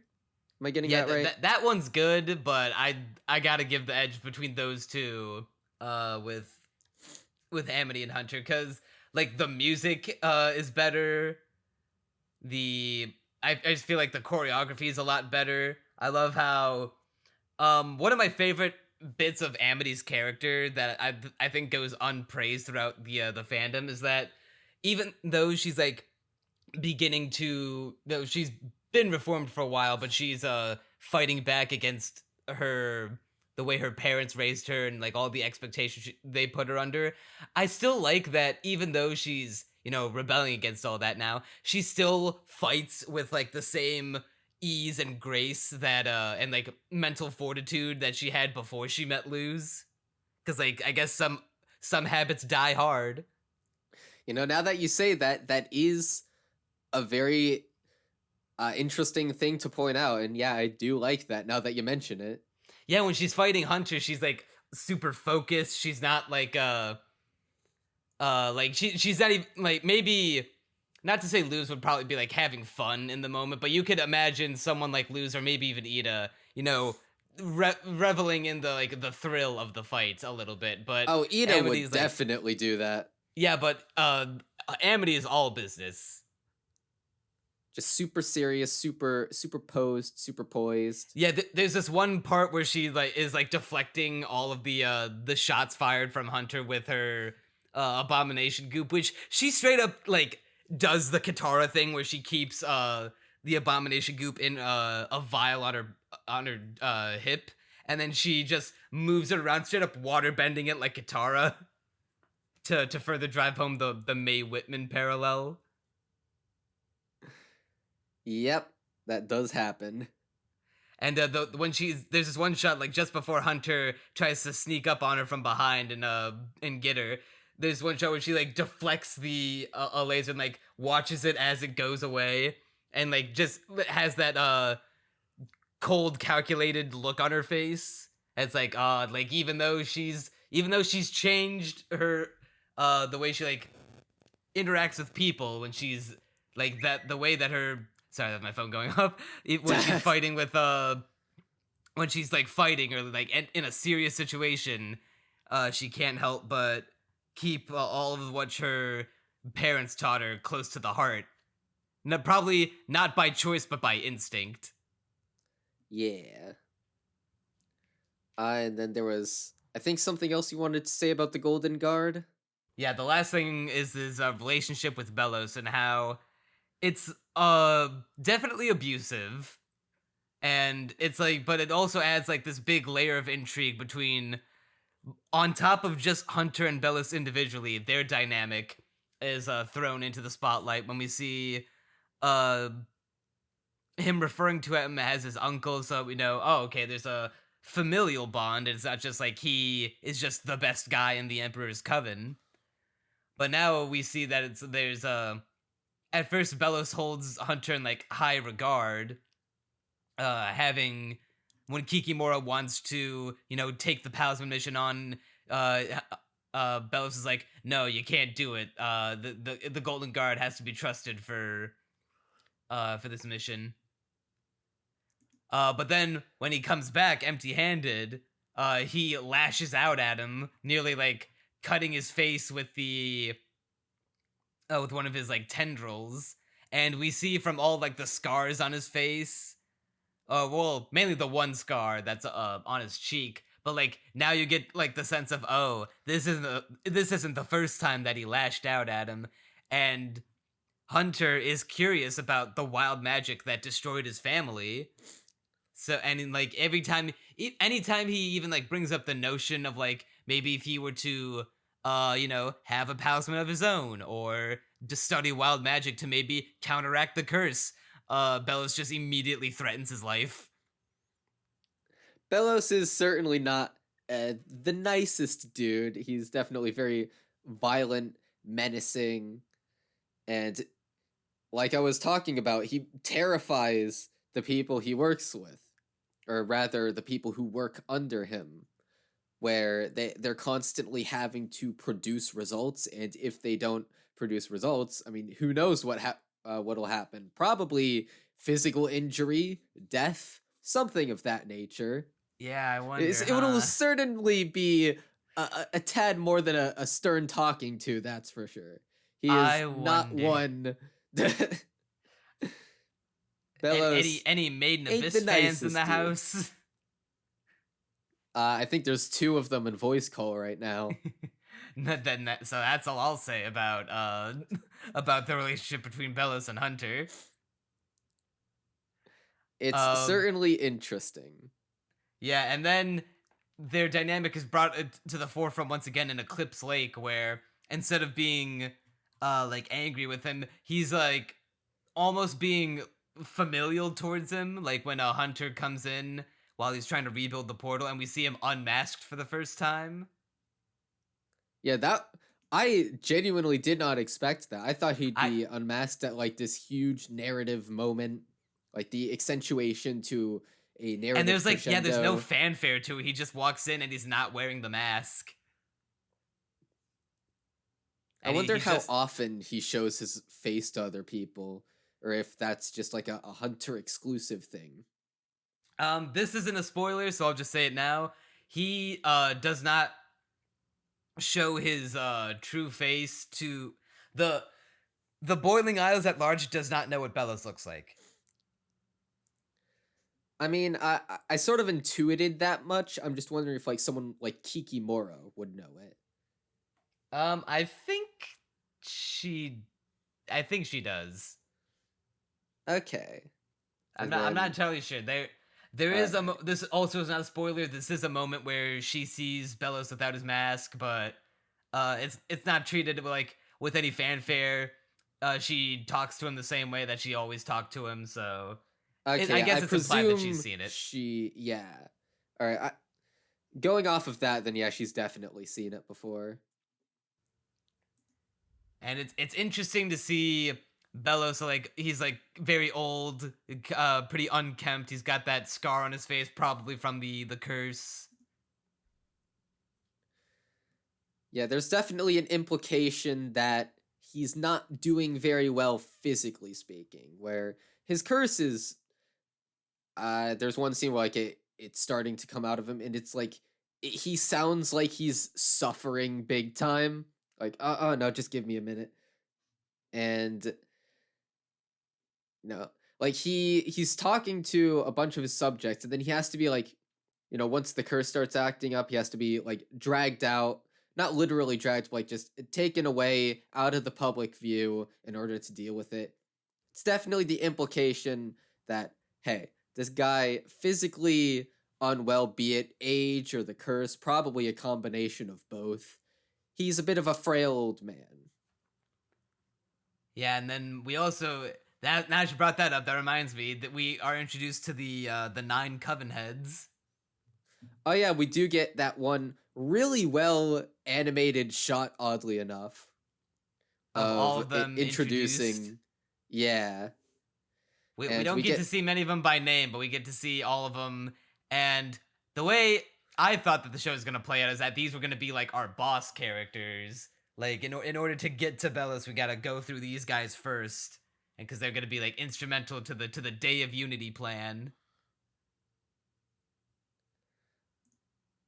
Am I getting that right? That one's good, but I gotta give the edge between those two with Amity and Hunter, because like the music is better. I just feel like the choreography is a lot better. I love how one of my favorite bits of Amity's character that I think goes unpraised throughout the fandom is that even though she's like beginning to, though she's been reformed for a while, but she's fighting back against the way her parents raised her and like all the expectations they put her under. I still like that even though she's, rebelling against all that now, she still fights with like the same ease and grace that and like mental fortitude that she had before she met Luz. Cause like I guess some habits die hard. Now that you say that, that is a very interesting thing to point out, and yeah, I do like that now that you mention it. Yeah, when she's fighting Hunter, she's like super focused. She's not like she's not even like, maybe not to say Luz would probably be like having fun in the moment, but you could imagine someone like Luz or maybe even Eda, reveling in the thrill of the fight a little bit. But Eda Amity's would definitely do that. Yeah, but Amity is all business. Just super serious, super posed, super poised. Yeah, there's this one part where she is deflecting all of the shots fired from Hunter with her abomination goop, which she straight up does the Katara thing where she keeps the abomination goop in a vial on her hip, and then she just moves it around, straight up water bending it like Katara to further drive home the Mae Whitman parallel. Yep, that does happen. And there's this one shot just before Hunter tries to sneak up on her from behind and get her. There's one shot where she deflects the a laser and watches it as it goes away, and just has that cold, calculated look on her face. And it's even though she's changed her the way she interacts with people when she's the way that her. Sorry, that's my phone going up. When she's fighting with, when she's fighting or in a serious situation, she can't help but keep all of what her parents taught her close to the heart. No, probably not by choice, but by instinct. Yeah. And then there was, I think, something else you wanted to say about the Golden Guard. Yeah, the last thing is his relationship with Belos and how it's definitely abusive, and it's but it also adds this big layer of intrigue between, on top of just Hunter and Belos individually, their dynamic is thrown into the spotlight when we see him referring to him as his uncle, so we know, oh, okay, there's a familial bond. It's not just he is just the best guy in the Emperor's Coven. But now we see that there's at first, Belos holds Hunter in high regard, having when Kikimora wants to, take the Palisman mission on. Belos is no, you can't do it. The Golden Guard has to be trusted for this mission. But then when he comes back empty-handed, he lashes out at him, nearly cutting his face with with one of his tendrils, and we see from all the scars on his face, well, mainly the one scar that's on his cheek, but now you get the sense of, oh, this isn't the first time that he lashed out at him, and Hunter is curious about the wild magic that destroyed his family. So, and in anytime he even brings up the notion of maybe if he were to have a palisman of his own, or to study wild magic to maybe counteract the curse, Belos just immediately threatens his life. Belos is certainly not the nicest dude. He's definitely very violent, menacing, and like I was talking about, he terrifies the people he works with, or rather, the people who work under him, where they're constantly having to produce results, and if they don't produce results, I mean, who knows what'll happen? Probably physical injury, death, something of that nature. Yeah, I wonder. It will certainly be a tad more than a stern talking to, that's for sure. He is not one. Belos Any Maiden ain't Abyss the fans in nicest the dude. house? I think there's 2 of them in voice call right now. So that's all I'll say about about the relationship between Belos and Hunter. It's certainly interesting. Yeah, and then their dynamic is brought to the forefront once again in Eclipse Lake, where instead of being like angry with him, he's like almost being familial towards him. Like when a Hunter comes in while he's trying to rebuild the portal, and we see him unmasked for the first time. Yeah, that I genuinely did not expect that. I thought he'd be unmasked at like this huge narrative moment, like the accentuation to a narrative. And there's like, crescendo. there's no fanfare to it. He just walks in and he's not wearing the mask. I wonder how often he shows his face to other people, or if that's just like a Hunter exclusive thing. This isn't a spoiler, so I'll just say it now. He does not show his true face to the Boiling Isles at large. Does not know what Belos looks like. I mean, I sort of intuited that much. I'm just wondering if like someone like Kikimoro would know it. I think she does. Okay. I'm not entirely sure. There is this also is not a spoiler. This is a moment where she sees Belos without his mask, but it's not treated like with any fanfare. She talks to him the same way that she always talked to him, so okay, I guess it's implied that she's seen it. Yeah. All right. Going off of that, then yeah, she's definitely seen it before. And it's interesting to see Belos, like he's like very old, pretty unkempt. He's got that scar on his face, probably from the curse. Yeah, there's definitely an implication that he's not doing very well physically speaking, where his curse is there's one scene where like it's starting to come out of him, and it's like he sounds like he's suffering big time. Like, no, just give me a minute. And no, like he's talking to a bunch of his subjects, and then he has to be like, once the curse starts acting up, he has to be like dragged out, not literally dragged, but like just taken away out of the public view in order to deal with it. It's definitely the implication that, hey, this guy physically unwell, be it age or the curse, probably a combination of both. He's a bit of a frail old man. Yeah, and then we also now that you brought that up, that reminds me that we are introduced to the 9 coven heads. Oh yeah, we do get that one really well animated shot, oddly enough, of all of them introducing. Yeah, we don't get to see many of them by name, but we get to see all of them. And the way I thought that the show was going to play out is that these were going to be like our boss characters. Like in order to get to Belos, we got to go through these guys first, and because they're going to be like instrumental to the Day of Unity plan.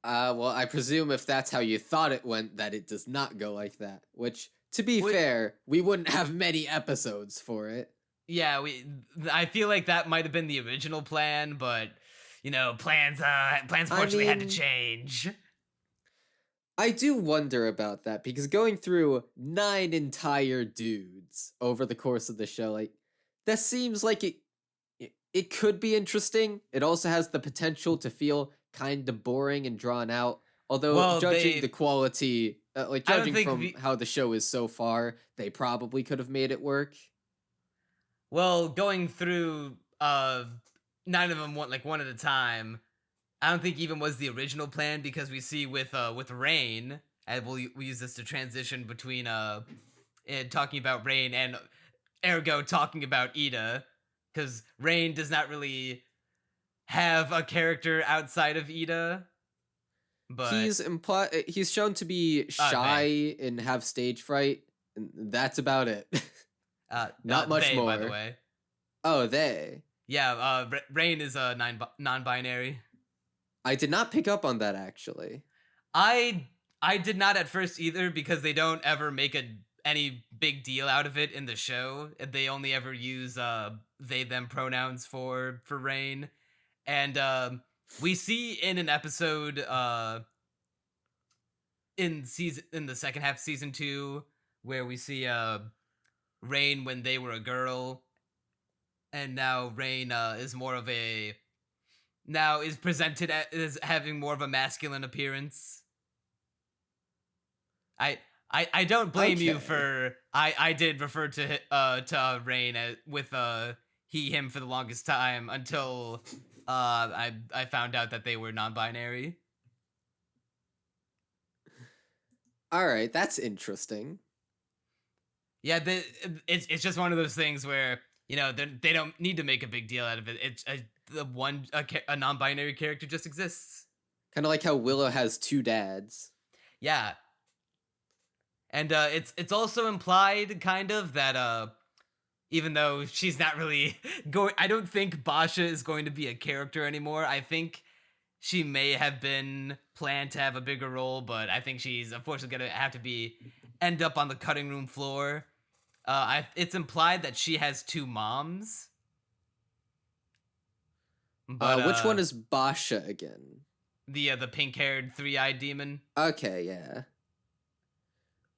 Well, I presume if that's how you thought it went, that it does not go like that. Which, to be fair, we wouldn't have many episodes for it. Yeah, I feel like that might have been the original plan, but plans fortunately had to change. I do wonder about that, because going through 9 entire dudes over the course of the show, like, that seems like it could be interesting. It also has the potential to feel kind of boring and drawn out. Although, judging the quality, judging from how the show is so far, they probably could have made it work. Well, going through 9 of them one at a time, I don't think even was the original plan, because we see with Raine, and we use this to transition between talking about Raine and ergo talking about Eda, because Raine does not really have a character outside of Eda, but He's shown to be shy and have stage fright, and that's about it. Not much they, more. by the way. Oh, they. Yeah, Raine is non-binary. I did not pick up on that, actually. I did not at first either, because they don't ever make any big deal out of it in the show. They only ever use they them pronouns for Raine. And we see in an episode in the second half of season 2, where we see Raine when they were a girl, and now Raine is presented as having more of a masculine appearance. I don't blame you for I did refer to Raine with he him for the longest time, until I found out that they were non-binary. All right, that's interesting. Yeah, it's just one of those things where, you know, they don't need to make a big deal out of it. It's a non-binary character just exists. Kind of like how Willow has 2 dads. Yeah. And it's also implied kind of that even though she's not really going, I don't think Basha is going to be a character anymore. I think she may have been planned to have a bigger role, but I think she's unfortunately going to have to end up on the cutting room floor. It's implied that she has 2 moms. But which one is Basha again? The pink-haired 3-eyed demon. Okay, yeah.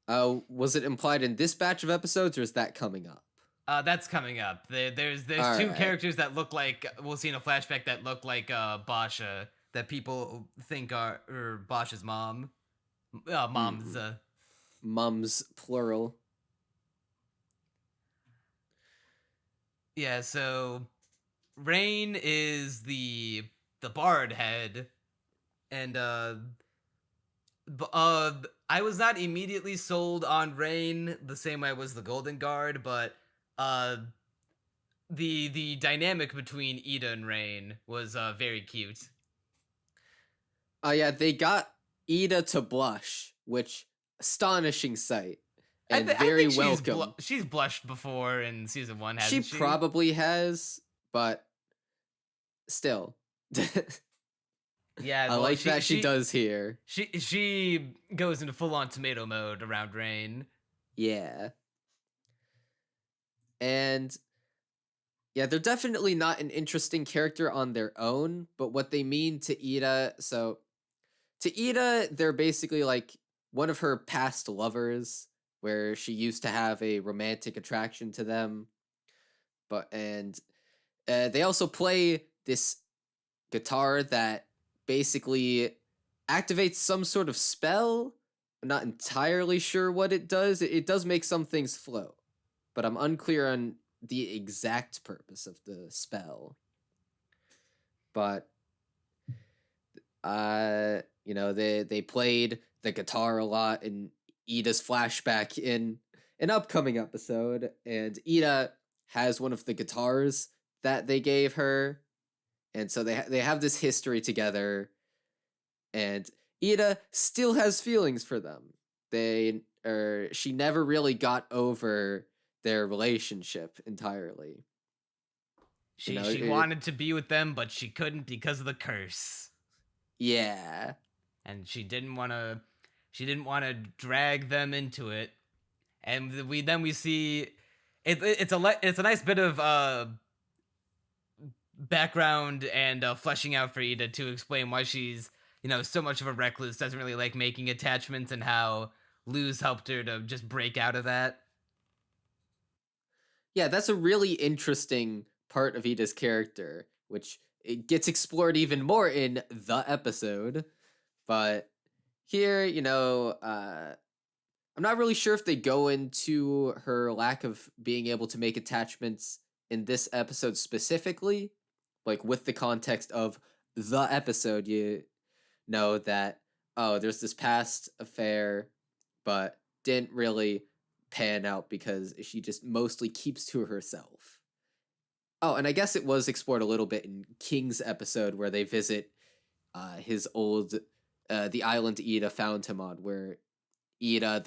Was it implied in this batch of episodes, or is that coming up? That's coming up. There's 2 characters that look like, we'll see in a flashback, that look like Basha, that people think are Basha's mom. Moms. Mums, plural. Yeah, so Raine is the bard head, and I was not immediately sold on Raine the same way I was the Golden Guard, but the dynamic between Eda and Raine was very cute. Yeah, they got Eda to blush, which astonishing sight. And very welcome. She's blushed before in season 1, hasn't she? She probably has, but still. Yeah, I like that she does here. She goes into full-on tomato mode around Raine. Yeah. And yeah, they're definitely not an interesting character on their own, but what they mean to Eda, so to Eda, they're basically like one of her past lovers, where she used to have a romantic attraction to them. And they also play this guitar that basically activates some sort of spell. I'm not entirely sure what it does. It does make some things float, but I'm unclear on the exact purpose of the spell. But you know, they played the guitar a lot in Eda's flashback in an upcoming episode, and Eda has one of the guitars that they gave her, and so they have this history together, and Eda still has feelings for them. She never really got over their relationship entirely. She wanted to be with them, but she couldn't because of the curse. Yeah. And she didn't want to drag them into it. And we see it's a nice bit of background and fleshing out for Eda to explain why she's, you know, so much of a recluse, doesn't really like making attachments, and how Luz helped her to just break out of that. Yeah, that's a really interesting part of Eda's character, which it gets explored even more in the episode. But here, you know, I'm not really sure if they go into her lack of being able to make attachments in this episode specifically, like with the context of the episode, you know that, oh, there's this past affair, but didn't really pan out because she just mostly keeps to herself. Oh, and I guess it was explored a little bit in King's episode where they visit his old, the island Eda found him on, where Eda,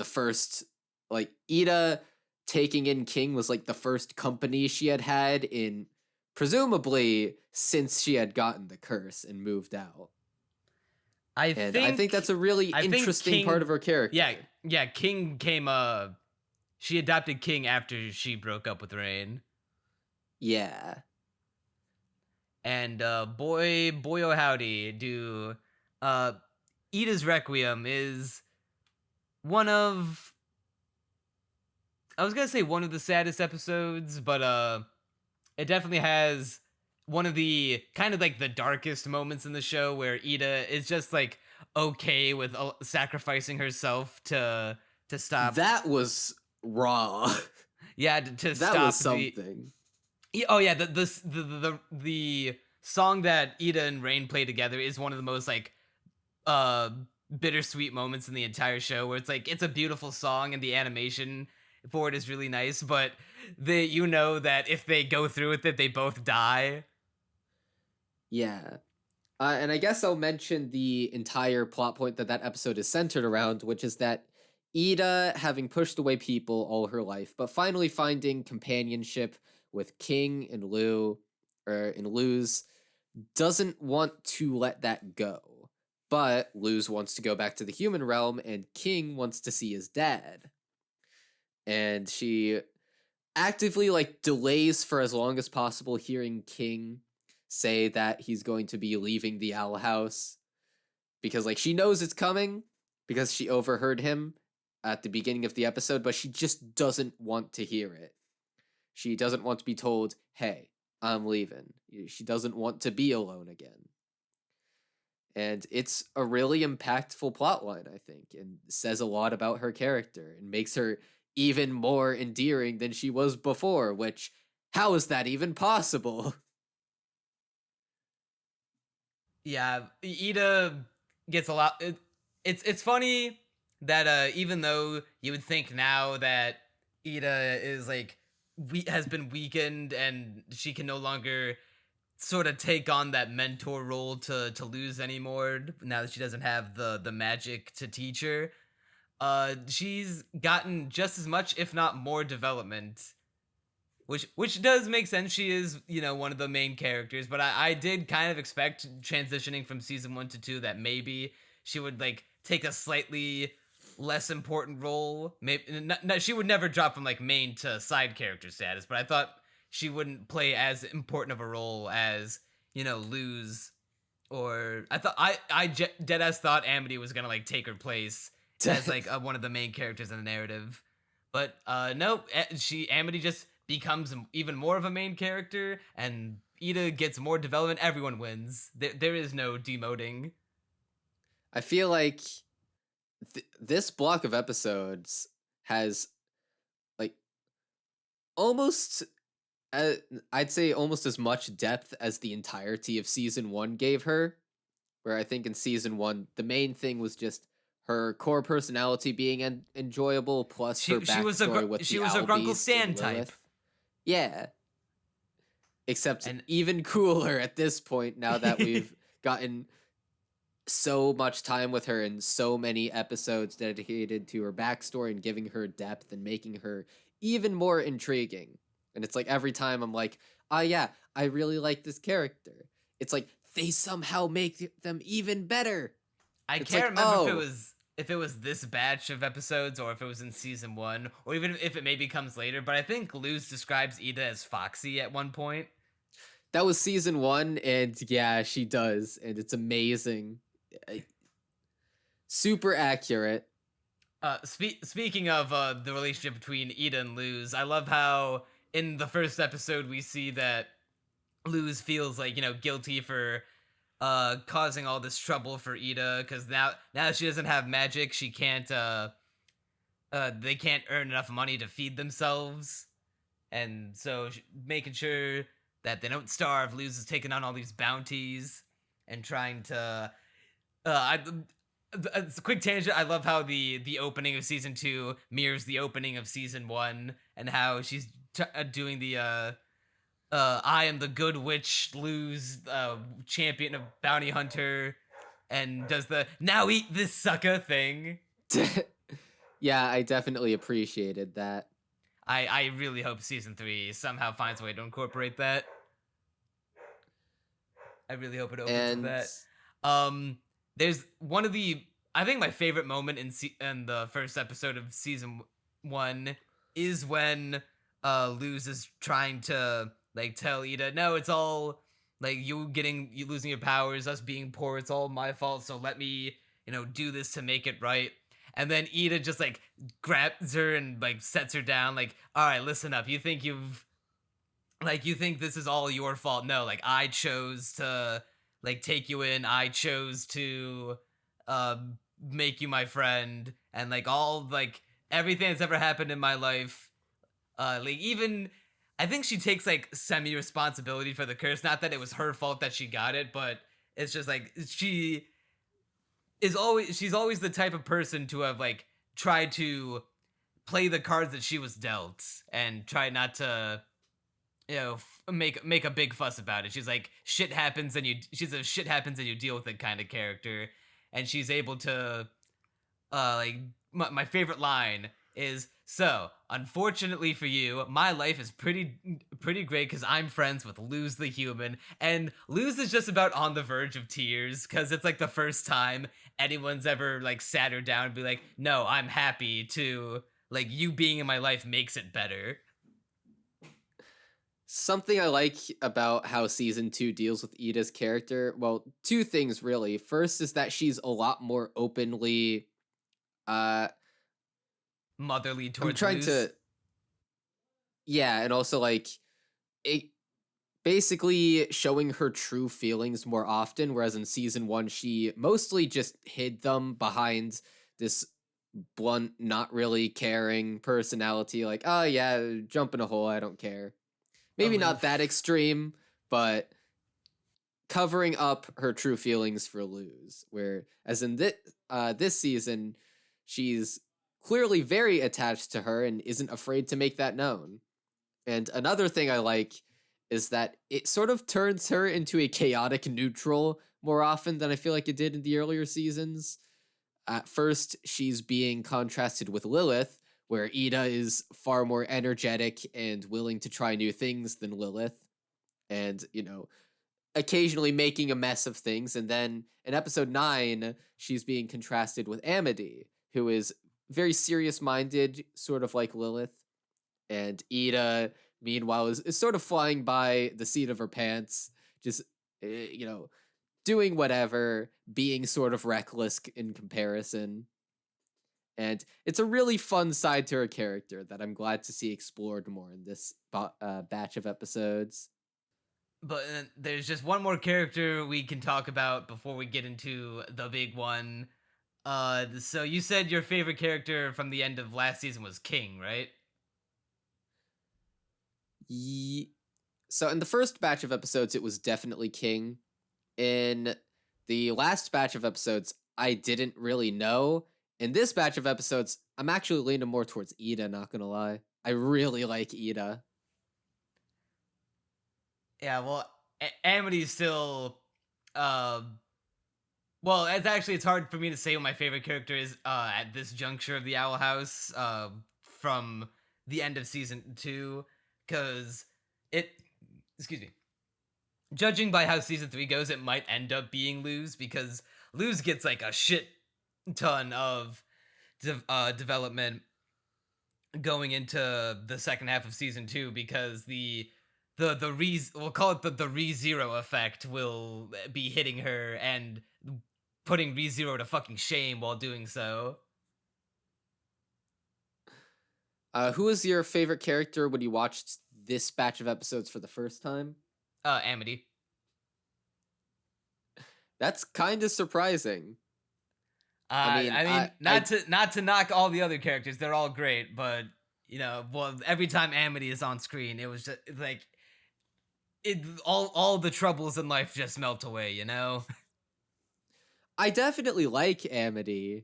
Eda taking in King was like the first company she had in, presumably, since she had gotten the curse and moved out. I think that's a really interesting part of her character. Yeah, King came, she adopted King after she broke up with Raine. Yeah. And, boy oh howdy, Eda's Requiem is one of, I was gonna say one of the saddest episodes, but, it definitely has one of the kind of like the darkest moments in the show where Eda is just like okay with sacrificing herself to stop. That was raw. Yeah, to stop. That was something. The song that Eda and Raine play together is one of the most like bittersweet moments in the entire show, where it's like it's a beautiful song and the animation for it is really nice, but you know that if they go through with it, they both die. Yeah. And I guess I'll mention the entire plot point that episode is centered around, which is that Eda, having pushed away people all her life, but finally finding companionship with King and Luz, doesn't want to let that go. But Luz wants to go back to the human realm, and King wants to see his dad. And she actively delays for as long as possible hearing King say that he's going to be leaving the Owl House, because she knows it's coming because she overheard him at the beginning of the episode, but she just doesn't want to hear it. She doesn't want to be told, hey, I'm leaving. She doesn't want to be alone again. And it's a really impactful plotline, I think, and says a lot about her character and makes her even more endearing than she was before, which, how is that even possible? Yeah, Eda gets a lot. It's funny that even though you would think now that Eda is has been weakened and she can no longer sort of take on that mentor role to Luz anymore, now that she doesn't have the magic to teach her, she's gotten just as much, if not more, development, which does make sense. She is, one of the main characters, but I did kind of expect, transitioning from season 1 to 2, that maybe she would take a slightly less important role. Maybe she would never drop from main to side character status, but I thought she wouldn't play as important of a role as Luz, or I deadass thought Amity was gonna take her place as one of the main characters in the narrative, but no, Amity just becomes even more of a main character, and Eda gets more development. Everyone wins. There is no demoting. I feel like this block of episodes has almost, I'd say almost as much depth as the entirety of season 1 gave her, where I think in season 1 the main thing was just her core personality being enjoyable, plus her backstory she was a Grunkle Stan type. Yeah. Except even cooler at this point, now that we've gotten so much time with her and so many episodes dedicated to her backstory and giving her depth and making her even more intriguing. And it's every time I'm yeah, I really like this character. It's they somehow make them even better. I can't remember if it was this batch of episodes or if it was in season 1, or even if it maybe comes later, but I think Luz describes Eda as foxy at one point. That was season 1, and yeah, she does, and it's amazing. Super accurate. Speaking of the relationship between Eda and Luz, I love how in the first episode we see that Luz feels guilty for causing all this trouble for Eda, because now that she doesn't have magic, she can't they can't earn enough money to feed themselves, and so making sure that they don't starve, Luz is taking on all these bounties, and trying to it's a quick tangent. I love how the opening of season 2 mirrors the opening of season 1, and how she's doing the I am the good witch lose champion of bounty hunter, and does the now eat this sucker thing. Yeah, I definitely appreciated that. I really hope season 3 somehow finds a way to incorporate that. I really hope it opens with that. There's one of the, I think my favorite moment in the first episode of season 1 is when Luz is trying to like tell Eda, no, it's all like you losing your powers, us being poor, it's all my fault, so let me, do this to make it right. And then Eda just like grabs her and like sets her down, like, all right, listen up. You think this is all your fault? No, like I chose to like take you in. I chose to make you my friend, and like all like everything that's ever happened in my life. Like even I think she takes like semi responsibility for the curse. Not that it was her fault that she got it, but it's just like she's always the type of person to have like tried to play the cards that she was dealt and try not to make a big fuss about it. She's like, she's a shit happens and you deal with it kind of character, and she's able to like my favorite line is, so unfortunately for you, my life is pretty great because I'm friends with Luz the human. And Luz is just about on the verge of tears because it's like the first time anyone's ever like sat her down and be like, no, I'm happy to like you being in my life makes it better. Something I like about how season 2 deals with Eda's character, well, two things really. First is that she's a lot more openly motherly towards I'm trying Luz. to yeah, and also like it basically showing her true feelings more often, whereas in season 1 she mostly just hid them behind this blunt, not really caring personality, like, oh yeah, jump in a hole, I don't care. Maybe not that extreme, but covering up her true feelings for Luz. Whereas in this season, she's clearly very attached to her and isn't afraid to make that known. And another thing I like is that it sort of turns her into a chaotic neutral more often than I feel like it did in the earlier seasons. At first, she's being contrasted with Lilith, where Eda is far more energetic and willing to try new things than Lilith, and, occasionally making a mess of things. And then in episode 9, she's being contrasted with Amity, who is very serious-minded, sort of like Lilith. And Eda, meanwhile, is sort of flying by the seat of her pants, just, doing whatever, being sort of reckless in comparison. And it's a really fun side to her character that I'm glad to see explored more in this batch of episodes. But there's just one more character we can talk about before we get into the big one. So you said your favorite character from the end of last season was King, right? So in the first batch of episodes, it was definitely King. In the last batch of episodes, I didn't really know. In this batch of episodes, I'm actually leaning more towards Eda, not gonna lie. I really like Eda. Yeah, well, Amity's still, well, it's hard for me to say what my favorite character is at this juncture of the Owl House from the end of season 2, because judging by how season 3 goes, it might end up being Luz, because Luz gets like a shit ton of development going into the second half of season 2, because we'll call it the ReZero effect will be hitting her and putting ReZero to fucking shame while doing so. Who was your favorite character when you watched this batch of episodes for the first time? Amity. That's kind of surprising. Not to knock all the other characters, they're all great, but every time Amity is on screen, it was just like all the troubles in life just melt away, you know? I definitely like Amity,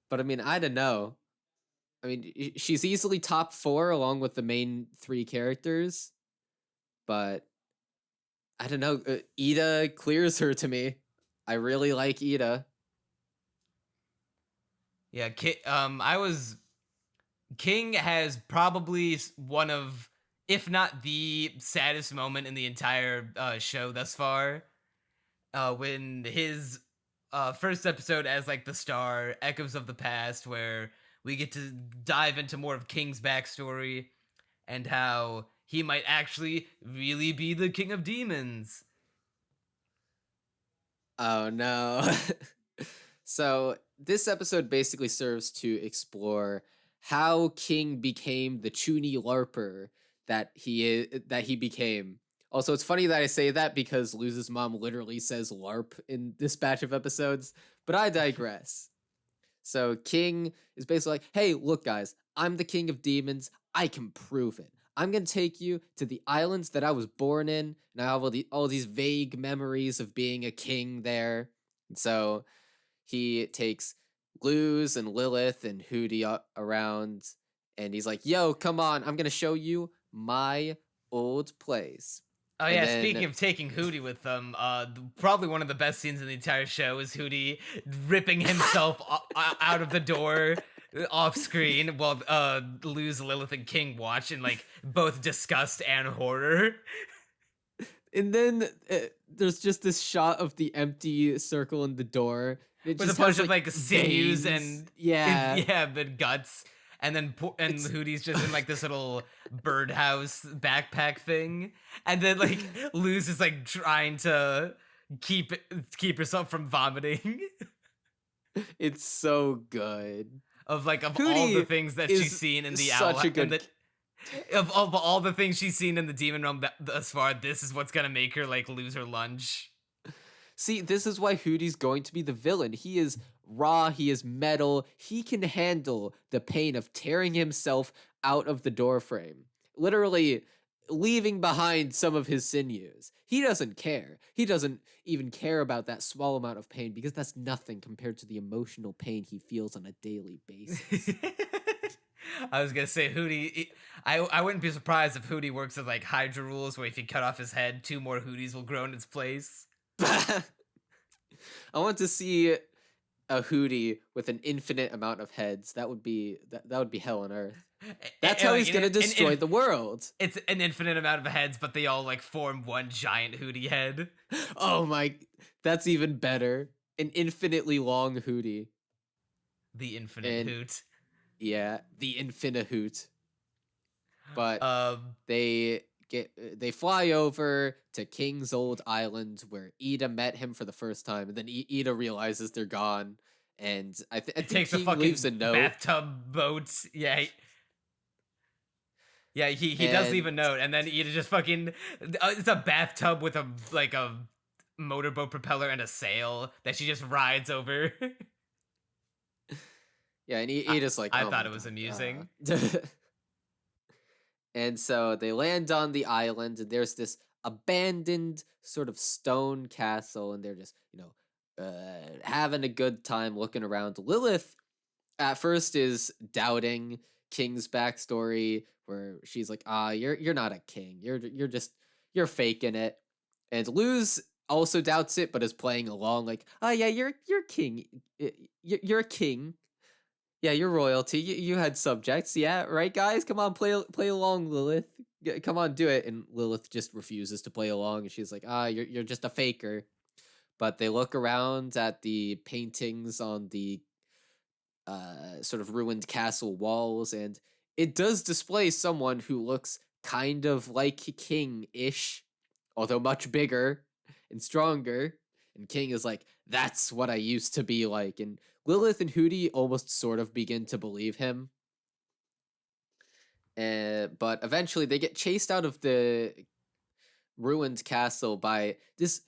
but I mean, I don't know. I mean, she's easily top 4 along with the main 3 characters, but I don't know. Eda clears her to me. I really like Eda. Yeah, King has probably one of, if not the saddest moment in the entire show thus far. When his first episode as like the star, Echoes of the Past, where we get to dive into more of King's backstory and how he might actually really be the king of demons. Oh no. So this episode basically serves to explore how King became the Chuny LARPer that he became. Also, it's funny that I say that because Luz's mom literally says LARP in this batch of episodes, but I digress. So King is basically like, hey, look, guys, I'm the king of demons. I can prove it. I'm going to take you to the islands that I was born in, and I have all these vague memories of being a king there. And so he takes Luz and Lilith and Hooty around, and he's like, yo, come on, I'm going to show you my old place. Oh And yeah, then- speaking of taking Hooty with them, probably one of the best scenes in the entire show is Hooty ripping himself out of the door off screen while Luz, Lilith, and King watch in like both disgust and horror. And then there's just this shot of the empty circle in the door. It With a just bunch has, of like sinews veins. and yeah. but guts, and then Hooty's just in like this little birdhouse backpack thing, and then like Luz is like trying to keep herself from vomiting. It's so good. Of all Hooty the things that she's is seen in the such a good. of all the things she's seen in the demon realm thus far, this is what's gonna make her like lose her lunch. See, this is why Hooty's going to be the villain. He is raw, he is metal, he can handle the pain of tearing himself out of the doorframe. Literally leaving behind some of his sinews. He doesn't care. He doesn't even care about that small amount of pain because that's nothing compared to the emotional pain he feels on a daily basis. I was gonna say Hooty. I wouldn't be surprised if Hooty works with like Hydra rules, where if you cut off his head, 2 more Hooties will grow in its place. I want to see a Hooty with an infinite amount of heads. That would be hell on earth. That's how he's gonna destroy the world. It's an infinite amount of heads, but they all like form one giant Hooty head. Oh my, that's even better. An infinitely long Hooty. The infinite Hoot. Yeah, the infinite Hoot. But they fly over to King's old island where Eda met him for the first time, and then Eda realizes they're gone, and I think takes King a fucking leaves a note. bathtub boat. Yeah. He does leave a note, and then Eda just fucking it's a bathtub with a motorboat propeller and a sail that she just rides over. Yeah, and Eda's like, I oh thought my it was God. amusing. And so they land on the island, and there's this abandoned sort of stone castle, and they're just, having a good time looking around. Lilith, at first, is doubting King's backstory, where she's like, you're not a king. You're faking it. And Luz also doubts it, but is playing along, like, yeah, you're king. You're a king. Yeah, you're royalty. You had subjects. Yeah, right, guys? Come on, play along, Lilith. Come on, do it. And Lilith just refuses to play along, and she's like, you're just a faker. But they look around at the paintings on the sort of ruined castle walls, and it does display someone who looks kind of like King-ish, although much bigger and stronger. And King is like, that's what I used to be like. And Lilith and Hooty almost sort of begin to believe him. But eventually they get chased out of the ruined castle by this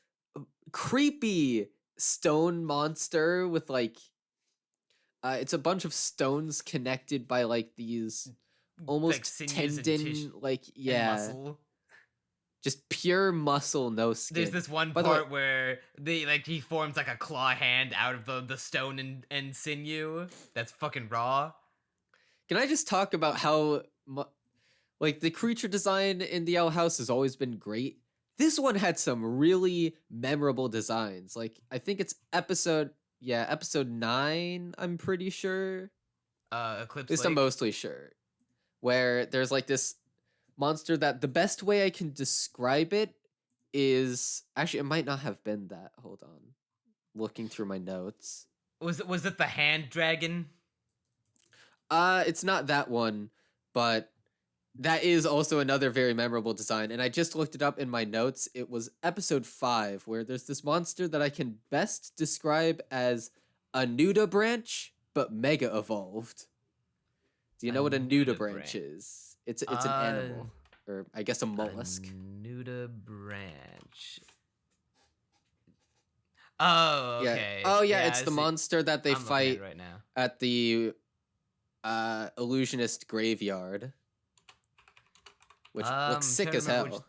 creepy stone monster with like, it's a bunch of stones connected by like these almost sinews and tendon, like, yeah. muscle. Just pure muscle, no skin. There's this one By the way- part where he forms like a claw hand out of the stone and sinew. That's fucking raw. Can I just talk about how like the creature design in the Owl House has always been great? This one had some really memorable designs. Like I think it's episode 9, I'm pretty sure. Eclipse At least Lake. I'm mostly sure. Where there's like this monster that the best way I can describe it is actually it might not have been that. Hold on. Looking through my notes. Was it the hand dragon? It's not that one, but that is also another very memorable design. And I just looked it up in my notes. It was episode 5, where there's this monster that I can best describe as a nudibranch, but mega evolved. Do you know what a nudibranch is? It's an animal, or I guess a mollusk. Nudibranch. Oh, okay. Yeah. Oh yeah, it's I the see. monster that they I'm looking at fight it right now. at the illusionist graveyard, which looks sick trying to as remember hell.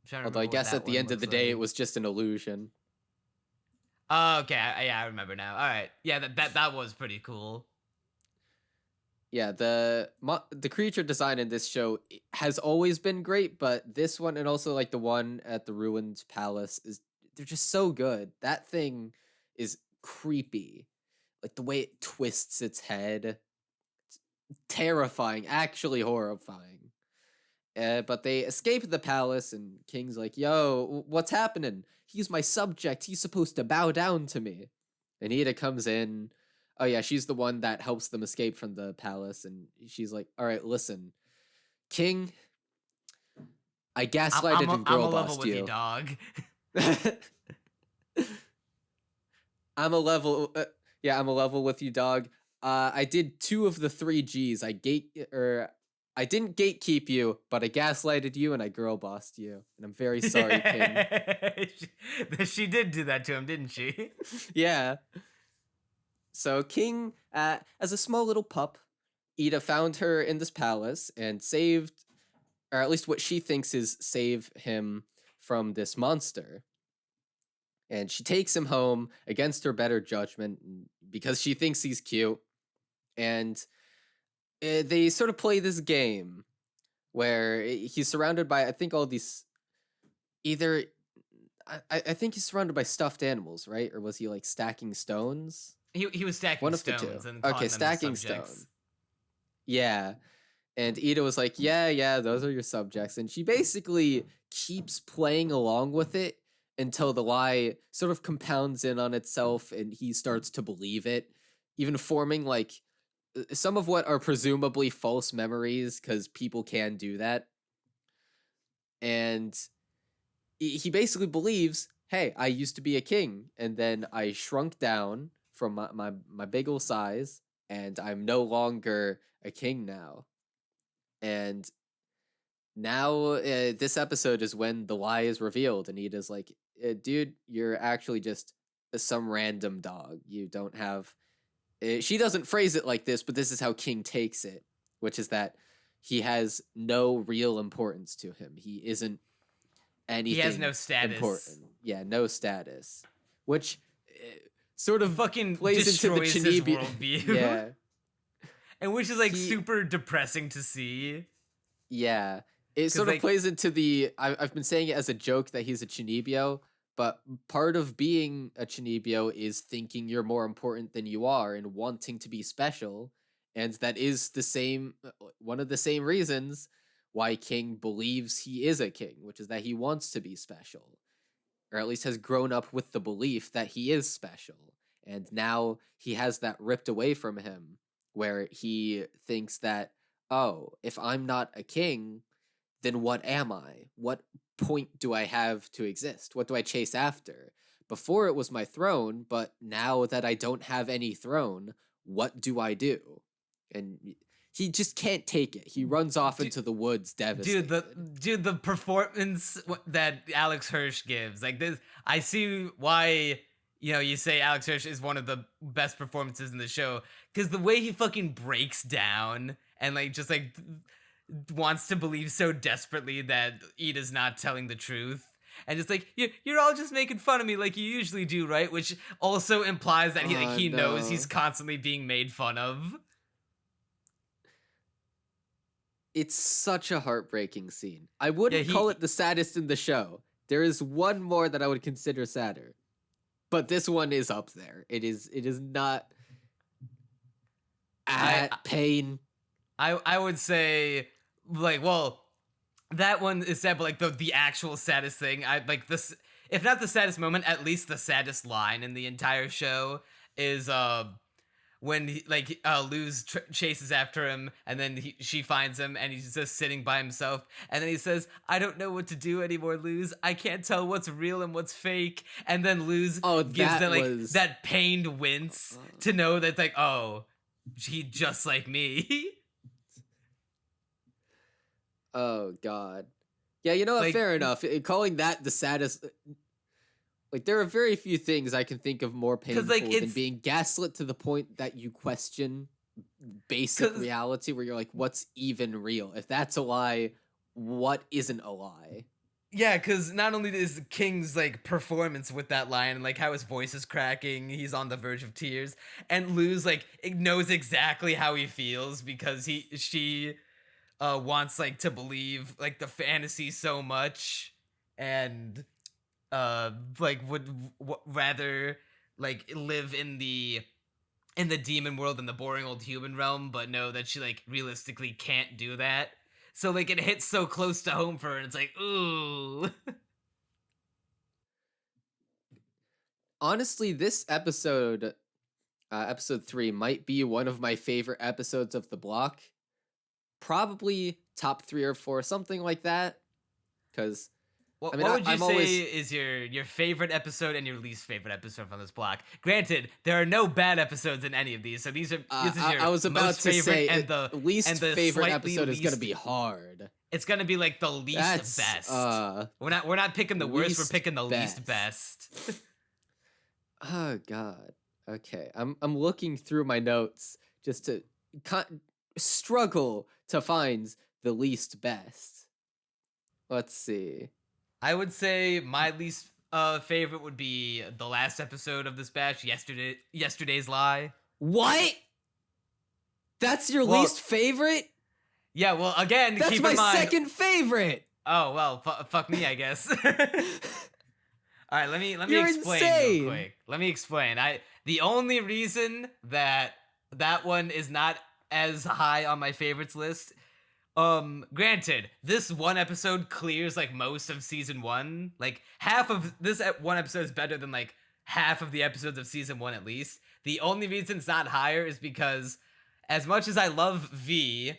Trying to Although I remember what guess that at the one end of the looks day, like. it was just an illusion. Oh, okay. I remember now. All right. Yeah, that was pretty cool. Yeah, the creature design in this show has always been great, but this one and also like the one at the ruined palace they're just so good. That thing is creepy. Like the way it twists its head. It's terrifying, actually horrifying. But they escape the palace and King's like, "Yo, what's happening? He's my subject. He's supposed to bow down to me." And Eda comes in. Oh yeah, she's the one that helps them escape from the palace, and she's like, "All right, listen, King, I gaslighted and girl I'm a level bossed with you, you. dog. I'm a level, I'm a level with you, dog. I did 2 of the 3 Gs. I didn't gatekeep you, but I gaslighted you and I girl bossed you, and I'm very sorry, King." She did do that to him, didn't she? Yeah. So King, as a small little pup, Eda found her in this palace and saved, or at least what she thinks is save him from this monster. And she takes him home against her better judgment because she thinks he's cute. And they sort of play this game where he's surrounded by, I think, all these either... I think he's surrounded by stuffed animals, right? Or was he like stacking stones? He was stacking One of the stones. two. And calling Okay, them stacking subjects. stone. Yeah. And Eda was like, yeah, those are your subjects. And she basically keeps playing along with it until the lie sort of compounds in on itself and he starts to believe it, even forming like some of what are presumably false memories, because people can do that. And he basically believes, hey, I used to be a king, and then I shrunk down from my big ol' size, and I'm no longer a king now. And now this episode is when the lie is revealed, and Eda's like, dude, you're actually just some random dog. You don't have... She doesn't phrase it like this, but this is how King takes it, which is that he has no real importance to him. He isn't anything. He has no status. Important. Yeah, no status. Which sort of Fucking plays into the destroys his Chibi. worldview. Yeah, And which is like super depressing to see. yeah. It sort of plays into the... I've been saying it as a joke that he's a Chinibyo, but part of being a Chinibyo is thinking you're more important than you are and wanting to be special. And that is one of the same reasons why King believes he is a king, which is that he wants to be special. Or at least has grown up with the belief that he is special. And now he has that ripped away from him, where he thinks that, oh, if I'm not a king, then what am I? What point do I have to exist? What do I chase after? Before it was my throne, but now that I don't have any throne, what do I do? And he just can't take it. He runs off into the woods devastated. The performance that Alex Hirsch gives, like this, I see why, you say Alex Hirsch is one of the best performances in the show, because the way he fucking breaks down and like just like wants to believe so desperately that Eda's not telling the truth. And it's like, you're all just making fun of me like you usually do, right? Which also implies that he knows no. he's constantly being made fun of. It's such a heartbreaking scene. I wouldn't call it the saddest in the show. There is one more that I would consider sadder. But this one is up there. It is not pain. I would say, like, well, that one is sad, but like the actual saddest thing, I like this, if not the saddest moment, at least the saddest line in the entire show is when Luz chases after him, and then she finds him, and he's just sitting by himself, and then he says, "I don't know what to do anymore, Luz. I can't tell what's real and what's fake." And then Luz gives that pained wince to know that, like, oh, he just like me. Oh God. Yeah, you know what? Like, fair enough. Calling that the saddest. Like, there are very few things I can think of more painful than being gaslit to the point that you question basic reality, where you're like, what's even real? If that's a lie, what isn't a lie? Yeah, because not only is King's like performance with that line and like how his voice is cracking, he's on the verge of tears, and Luz like knows exactly how he feels because she wants like to believe like the fantasy so much, and like would rather like live in the demon world in the boring old human realm, but know that she like realistically can't do that. So like it hits so close to home for her, and it's like, ooh. Honestly, this episode, episode 3, might be one of my favorite episodes of the block. Probably top 3 or 4, something like that. Because what would you say is your favorite episode and your least favorite episode from this block? Granted, there are no bad episodes in any of these, so this is your I was about most to favorite say and the least and the favorite episode is gonna be hard. It's gonna be like the least best. We're not picking the worst. We're picking the least best. Oh God. Okay, I'm looking through my notes just to struggle to find the least best. Let's see. I would say my least favorite would be the last episode of this batch, Yesterday's Lie. What? That's your least favorite? Yeah, well, again, that's keep my in mind, second favorite. Oh well, fuck me, I guess. All right, let me You're explain insane. real quick. Let me explain. The only reason that one is not as high on my favorites list. Granted, this one episode clears like most of season 1. Like half of this one episode is better than like half of the episodes of season 1 at least. The only reason it's not higher is because as much as I love Vee,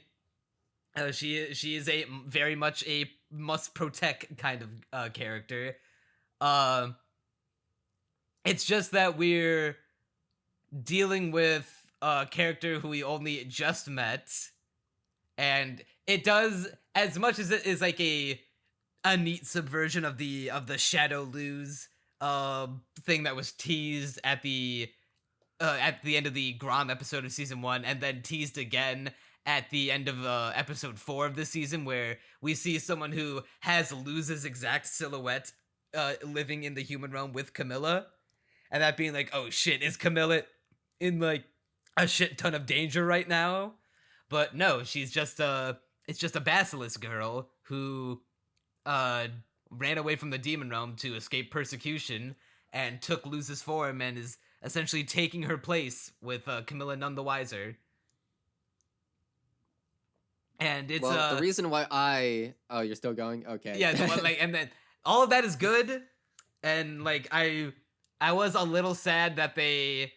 she is a very much a must protect kind of character. It's just that we're dealing with a character who we only just met, and it does, as much as it is like a neat subversion of the Shadow Luz thing that was teased at the end of the Grom episode of season 1, and then teased again at the end of episode 4 of this season, where we see someone who has Luz's exact silhouette living in the human realm with Camila, and that being like, oh shit, is Camila in like a shit ton of danger right now? But no, she's just it's just a basilisk girl who ran away from the demon realm to escape persecution and took Luz's form and is essentially taking her place with Camila none the wiser. And it's the reason why you're still going? Okay. Yeah, and then all of that is good, and like I was a little sad that the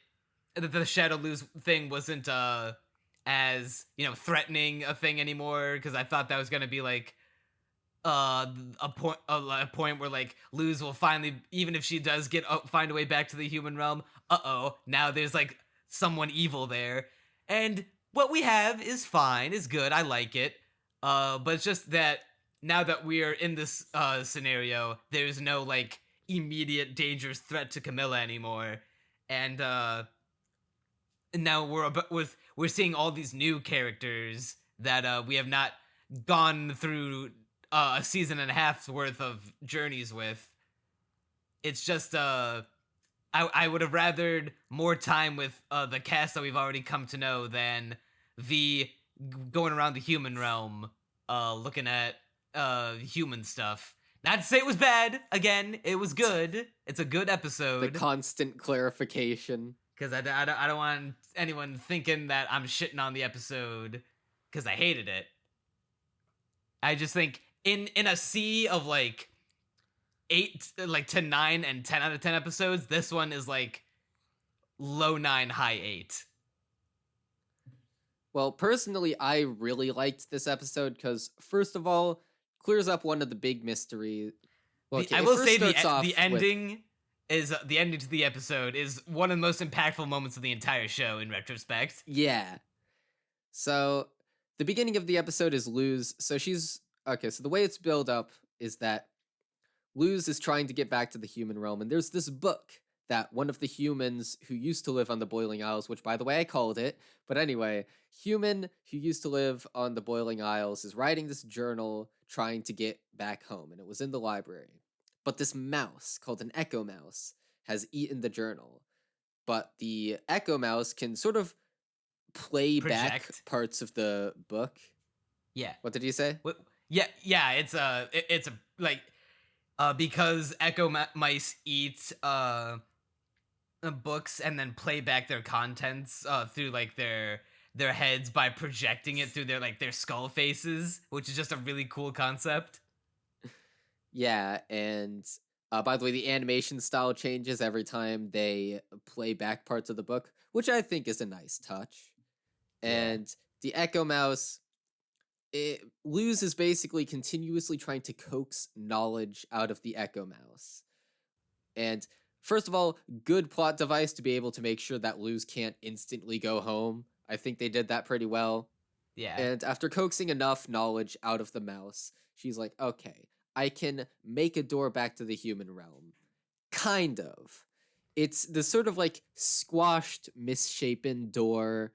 Shadow Luz thing wasn't as, you know, threatening a thing anymore, because I thought that was gonna be like a point where like Luz will finally, even if she does find a way back to the human realm, now there's like someone evil there, and what we have is fine, is good, I like it, but it's just that now that we're in this scenario, there's no like immediate dangerous threat to Camila anymore, and now we're seeing all these new characters that we have not gone through a season and a half's worth of journeys with. It's just I would have rathered more time with the cast that we've already come to know than Vee going around the human realm, looking at human stuff. Not to say it was bad. Again, it was good. It's a good episode. The constant clarification. Because I don't want anyone thinking that I'm shitting on the episode because I hated it. I just think in a sea of like 8 to 9 and 10 out of 10 episodes, this one is like low 9, high 8. Well, personally, I really liked this episode because, first of all, clears up one of the big mysteries. Well, okay, I will say the the ending is the ending to the episode is one of the most impactful moments of the entire show in retrospect. Yeah. So the beginning of the episode is Luz. So the way it's built up is that Luz is trying to get back to the human realm, and there's this book that one of the humans who used to live on the Boiling Isles, which by the way I called it, but anyway, human who used to live on the Boiling Isles is writing this journal trying to get back home, and it was in the library. But this mouse, called an Echo Mouse, has eaten the journal. But the Echo Mouse can sort of play back parts of the book. Yeah. What did you say? Yeah, it's a like because mice eat books and then play back their contents through like their heads by projecting it through their skull faces, which is just a really cool concept. Yeah, and by the way, the animation style changes every time they play back parts of the book, which I think is a nice touch. And the Echo Mouse, Luz is basically continuously trying to coax knowledge out of the Echo Mouse. And first of all, good plot device to be able to make sure that Luz can't instantly go home. I think they did that pretty well. Yeah. And after coaxing enough knowledge out of the mouse, she's like, okay, I can make a door back to the human realm. Kind of. It's the sort of like squashed, misshapen door,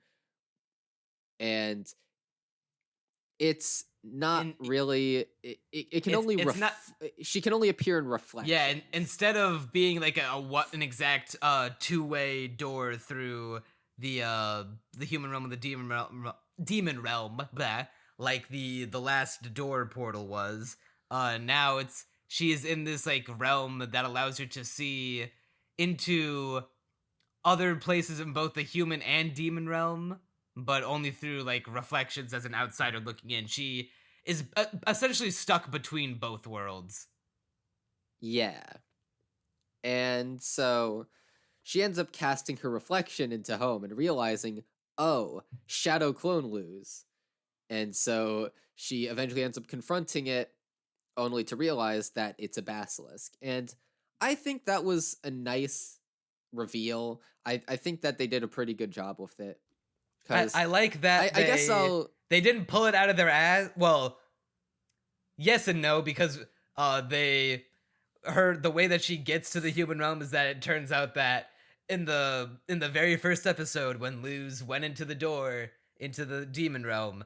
and it's not really. It can only. She can only appear in reflection. Yeah, and instead of being like an exact two-way door through the human realm and the demon realm, blah, like the last door portal was. Now she is in this like realm that allows her to see into other places in both the human and demon realm, but only through like reflections as an outsider looking in. She is essentially stuck between both worlds. Yeah. And so she ends up casting her reflection into home and realizing, oh, shadow clone Luz. And so she eventually ends up confronting it, only to realize that it's a basilisk. And I think that was a nice reveal. I think that they did a pretty good job with it. I like that. I guess they didn't pull it out of their ass. Well, yes and no, because the way that she gets to the human realm is that it turns out that in the very first episode when Luz went into the door into the demon realm,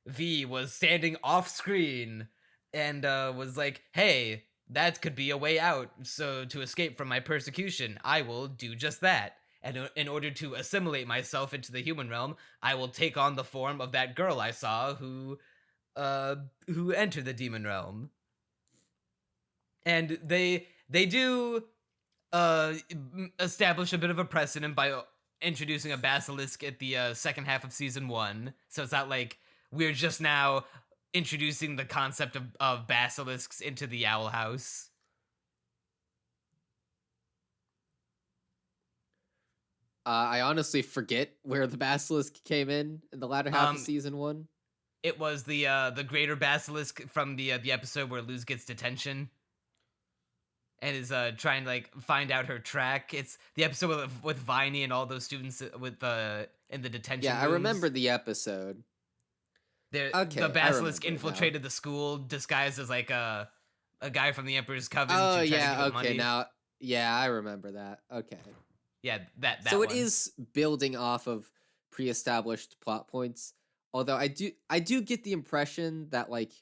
Vee was standing off screen and was like, hey, that could be a way out, so to escape from my persecution, I will do just that. And in order to assimilate myself into the human realm, I will take on the form of that girl I saw who entered the demon realm. And they do establish a bit of a precedent by introducing a basilisk at the second half of season 1. So it's not like we're just now introducing the concept of basilisks into the Owl House. I honestly forget where the basilisk came in the latter half of season 1. It was the greater basilisk from the episode where Luz gets detention and is trying to like find out her track. It's the episode with Viney and all those students in the detention. Yeah, rooms. I remember the episode. The basilisk infiltrated the school disguised as like a guy from the Emperor's Coven. Oh to try yeah, to give okay. money. Now, yeah, I remember that. Okay. Yeah, that so one. It is building off of pre-established plot points. Although I do get the impression that like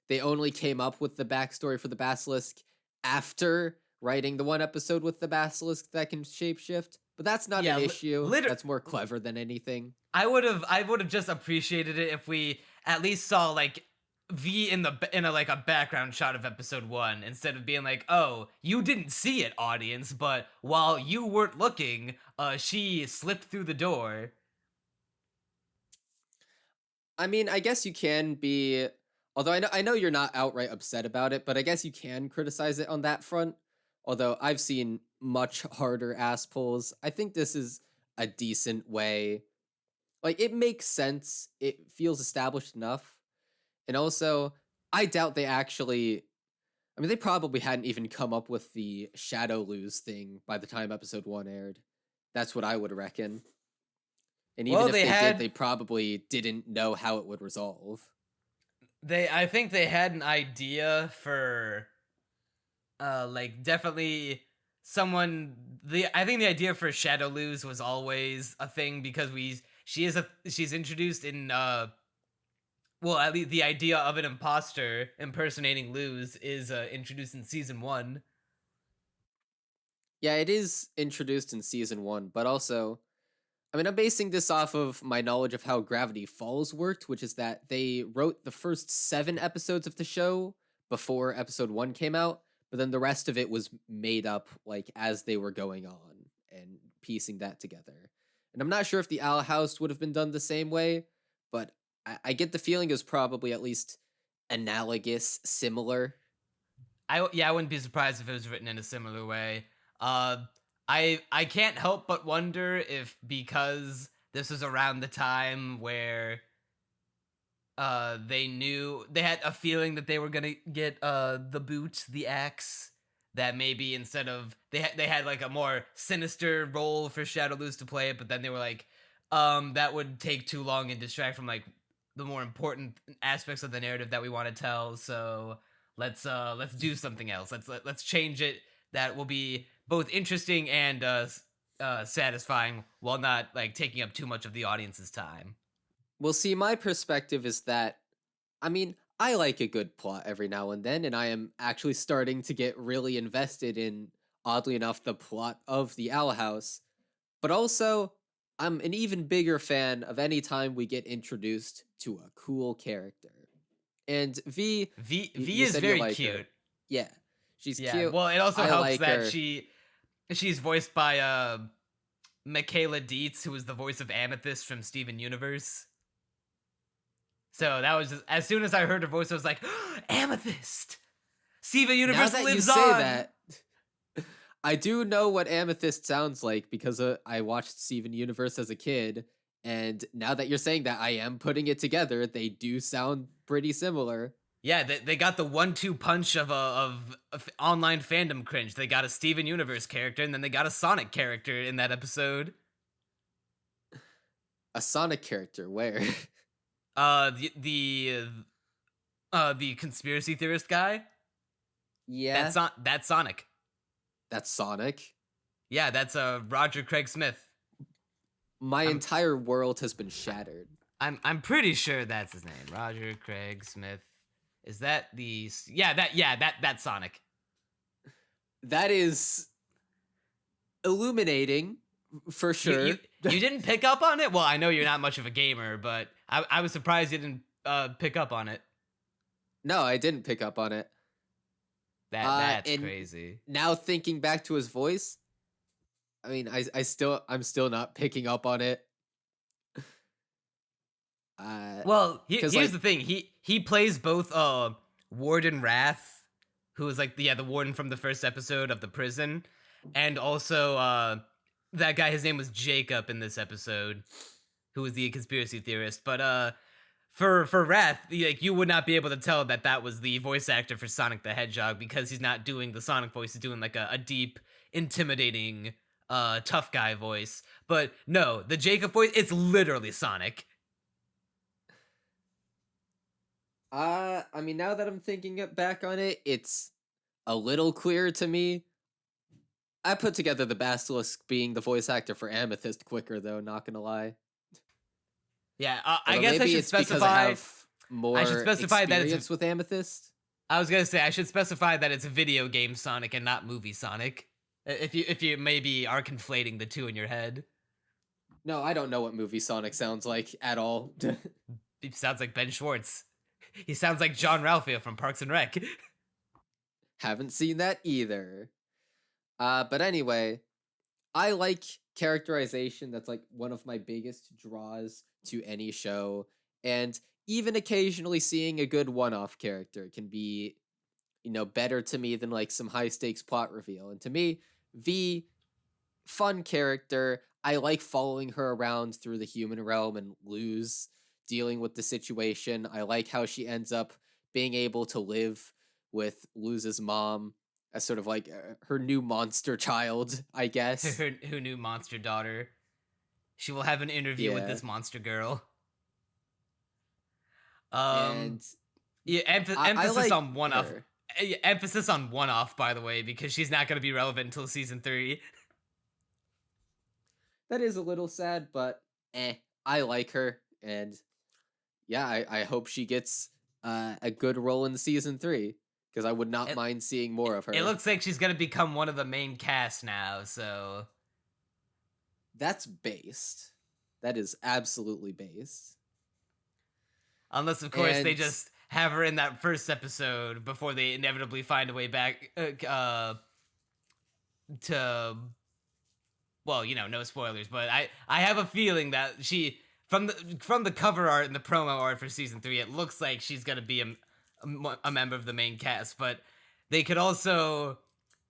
they only came up with the backstory for the basilisk after writing the one episode with the basilisk that can shapeshift. But that's not Yeah, an issue. liter- That's more clever than anything. I would have just appreciated it if we at least saw like V in a like a background shot of episode 1 instead of being like, "Oh, you didn't see it, audience, but while you weren't looking, she slipped through the door." I mean, I guess you can be, although I know you're not outright upset about it, but I guess you can criticize it on that front. Although I've seen much harder ass pulls. I think this is a decent way. Like, it makes sense. It feels established enough. And also, I doubt they actually, I mean, they probably hadn't even come up with the shadow lose thing by the time episode 1 aired. That's what I would reckon. And even Well, if they they had- did, they probably didn't know how it would resolve. I think they had an idea for like definitely I think the idea for Shadow Lose was always a thing because she's introduced in well, at least the idea of an imposter impersonating Luz is introduced in season 1. Yeah, it is introduced in season 1, but also, I mean, I'm basing this off of my knowledge of how Gravity Falls worked, which is that they wrote the first 7 episodes of the show before episode 1 came out, but then the rest of it was made up like as they were going on and piecing that together. And I'm not sure if the Owl House would have been done the same way, but I get the feeling it was probably at least analogous, similar. I wouldn't be surprised if it was written in a similar way. I can't help but wonder if because this was around the time where they had a feeling that they were gonna get the boot, the axe, that maybe instead of they had like a more sinister role for Shadow Luz to play it, but then they were like, that would take too long and distract from like the more important aspects of the narrative that we want to tell. So let's do something else. Let's change it. That will be both interesting and satisfying while not like taking up too much of the audience's time. Well, see, my perspective is that, I mean, I like a good plot every now and then, and I am actually starting to get really invested in, oddly enough, the plot of the Owl House. But also, I'm an even bigger fan of any time we get introduced to a cool character. And V V is very cute. Yeah, she's Yeah. cute. Well, it also I helps like that her. she's voiced by Michaela Dietz, who was the voice of Amethyst from Steven Universe. So that was just, as soon as I heard her voice, I was like, Amethyst! Steven Universe Now that lives you say on! that, I do know what Amethyst sounds like because I watched Steven Universe as a kid, and now that you're saying that, I am putting it together. They do sound pretty similar. Yeah, they got the 1-2 punch of online fandom cringe. They got a Steven Universe character, and then they got a Sonic character in that episode. A Sonic character, where? The conspiracy theorist guy. Yeah, That's Sonic. that's Sonic. Yeah, that's Roger Craig Smith. My entire world has been shattered. I'm pretty sure that's his name, Roger Craig Smith. Is that the that's Sonic. That is illuminating, for sure. You didn't pick up on it? Well, I know you're not much of a gamer, but I was surprised you didn't pick up on it. No, I didn't pick up on it. That's and crazy. Now thinking back to his voice, I mean, I'm still not picking up on it. Well, 'cause, here's like- the thing. He plays both Warden Wrath, who is like the warden from the first episode of the prison, and also that guy, his name was Jacob in this episode, who was the conspiracy theorist. But for Wrath, like you would not be able to tell that was the voice actor for Sonic the Hedgehog because he's not doing the Sonic voice, he's doing like a deep, intimidating, tough guy voice. But no, the Jacob voice, it's literally Sonic. I mean, now that I'm thinking back on it, it's a little clearer to me. I put together the Basilisk being the voice actor for Amethyst quicker, though, not gonna lie. Yeah, I Although guess I maybe should it's because I specify. have more specify that it's experience with Amethyst. I was gonna say I should specify that it's video game Sonic and not movie Sonic. If you maybe are conflating the two in your head. No, I don't know what movie Sonic sounds like at all. He sounds like Ben Schwartz. He sounds like John Ralphio from Parks and Rec. Haven't seen that either. But anyway, I like characterization. That's like one of my biggest draws to any show. And even occasionally seeing a good one-off character can be, better to me than like some high-stakes plot reveal. And to me, Vee, fun character. I like following her around through the human realm and Luz dealing with the situation. I like how she ends up being able to live with Luz's mom as sort of like her new monster child, I guess. her new monster daughter. She will have an interview with Yeah. this monster girl. And Yeah, I emphasis like on one-off. her. Emphasis on one-off, by the way, because she's not going to be relevant until season 3. That is a little sad, but I like her, and yeah, I hope she gets a good role in season 3, because I would not mind seeing more of her. It looks like she's going to become one of the main cast now, so... That's based. That is absolutely based. Unless, of course, they And- just have her in that first episode before they inevitably find a way back to... Well, no spoilers, but I have a feeling that she... From the cover art and the promo art for season 3, it looks like she's going to be a member of the main cast, but they could also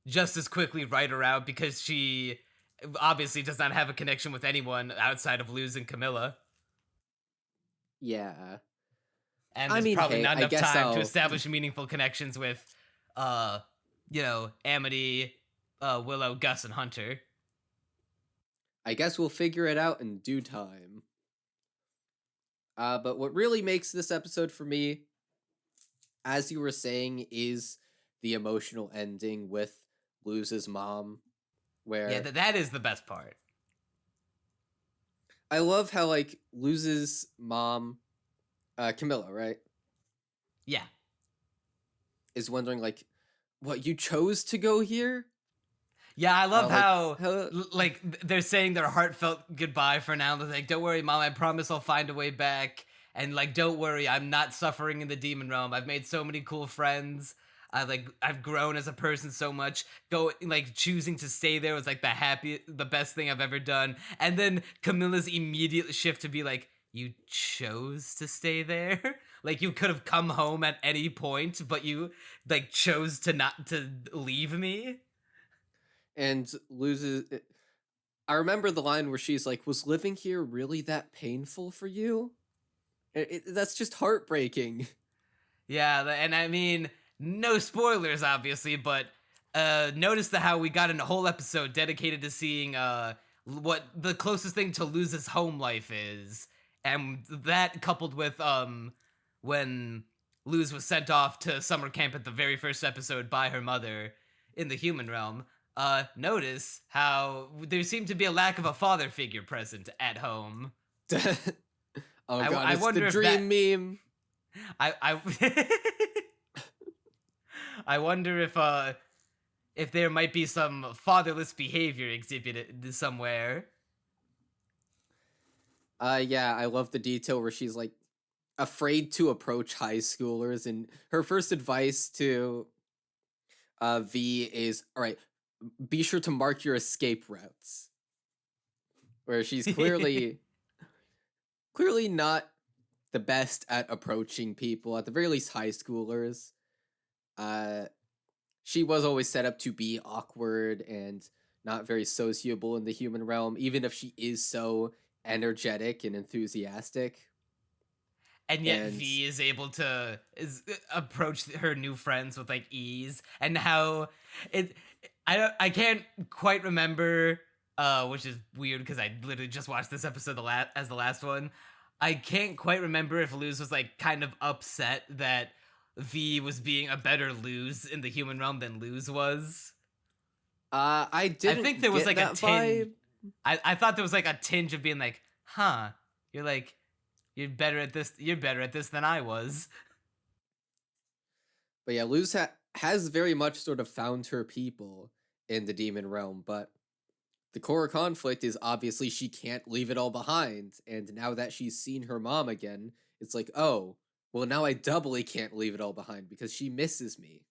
just as quickly write her out because she obviously does not have a connection with anyone outside of Luz and Camila. Yeah. And I there's mean, probably hey, not I enough guess time I'll- to establish meaningful connections with, Amity, Willow, Gus, and Hunter. I guess we'll figure it out in due time. But what really makes this episode for me, as you were saying, is the emotional ending with Luz's mom, where Yeah, that is the best part. I love how like Luz's mom, Camila, right, Yeah. is wondering like, what, you chose to go here? Yeah, I love like, how, how- they're saying their heartfelt goodbye for now. They're like, don't worry, Mom, I promise I'll find a way back. And, don't worry, I'm not suffering in the demon realm. I've made so many cool friends. I've grown as a person so much. Choosing to stay there was, the best thing I've ever done. And then Camilla's immediate shift to be like, you chose to stay there? You could have come home at any point, but you, chose to not to leave me? And loses. I remember the line where she's like, "Was living here really that painful for you?" That's just heartbreaking. Yeah, and I mean, no spoilers, obviously, but notice how we got a whole episode dedicated to seeing what the closest thing to Luz's home life is, and that coupled with when Luz was sent off to summer camp at the very first episode by her mother in the human realm. Notice how there seemed to be a lack of a father figure present at home. Oh god, I it's wonder the if dream meme. I I wonder if there might be some fatherless behavior exhibited somewhere. Yeah, I love the detail where she's like afraid to approach high schoolers, and her first advice to Vee is, all right, be sure to mark your escape routes. Where she's clearly not the best at approaching people, at the very least high schoolers. She was always set up to be awkward and not very sociable in the human realm, even if she is so energetic and enthusiastic. And yet And- V is able to approach her new friends with ease, and how I can't quite remember, which is weird because I literally just watched this episode as the last one. I can't quite remember if Luz was kind of upset that V was being a better Luz in the human realm than Luz was. I didn't. I think there was get a that tinge. vibe. I thought there was a tinge of being huh, you're You're better at this. You're better at this than I was. But yeah, Luz has very much sort of found her people in the demon realm, but the core conflict is obviously she can't leave it all behind, and now that she's seen her mom again, it's like, oh, well, now I doubly can't leave it all behind because she misses me.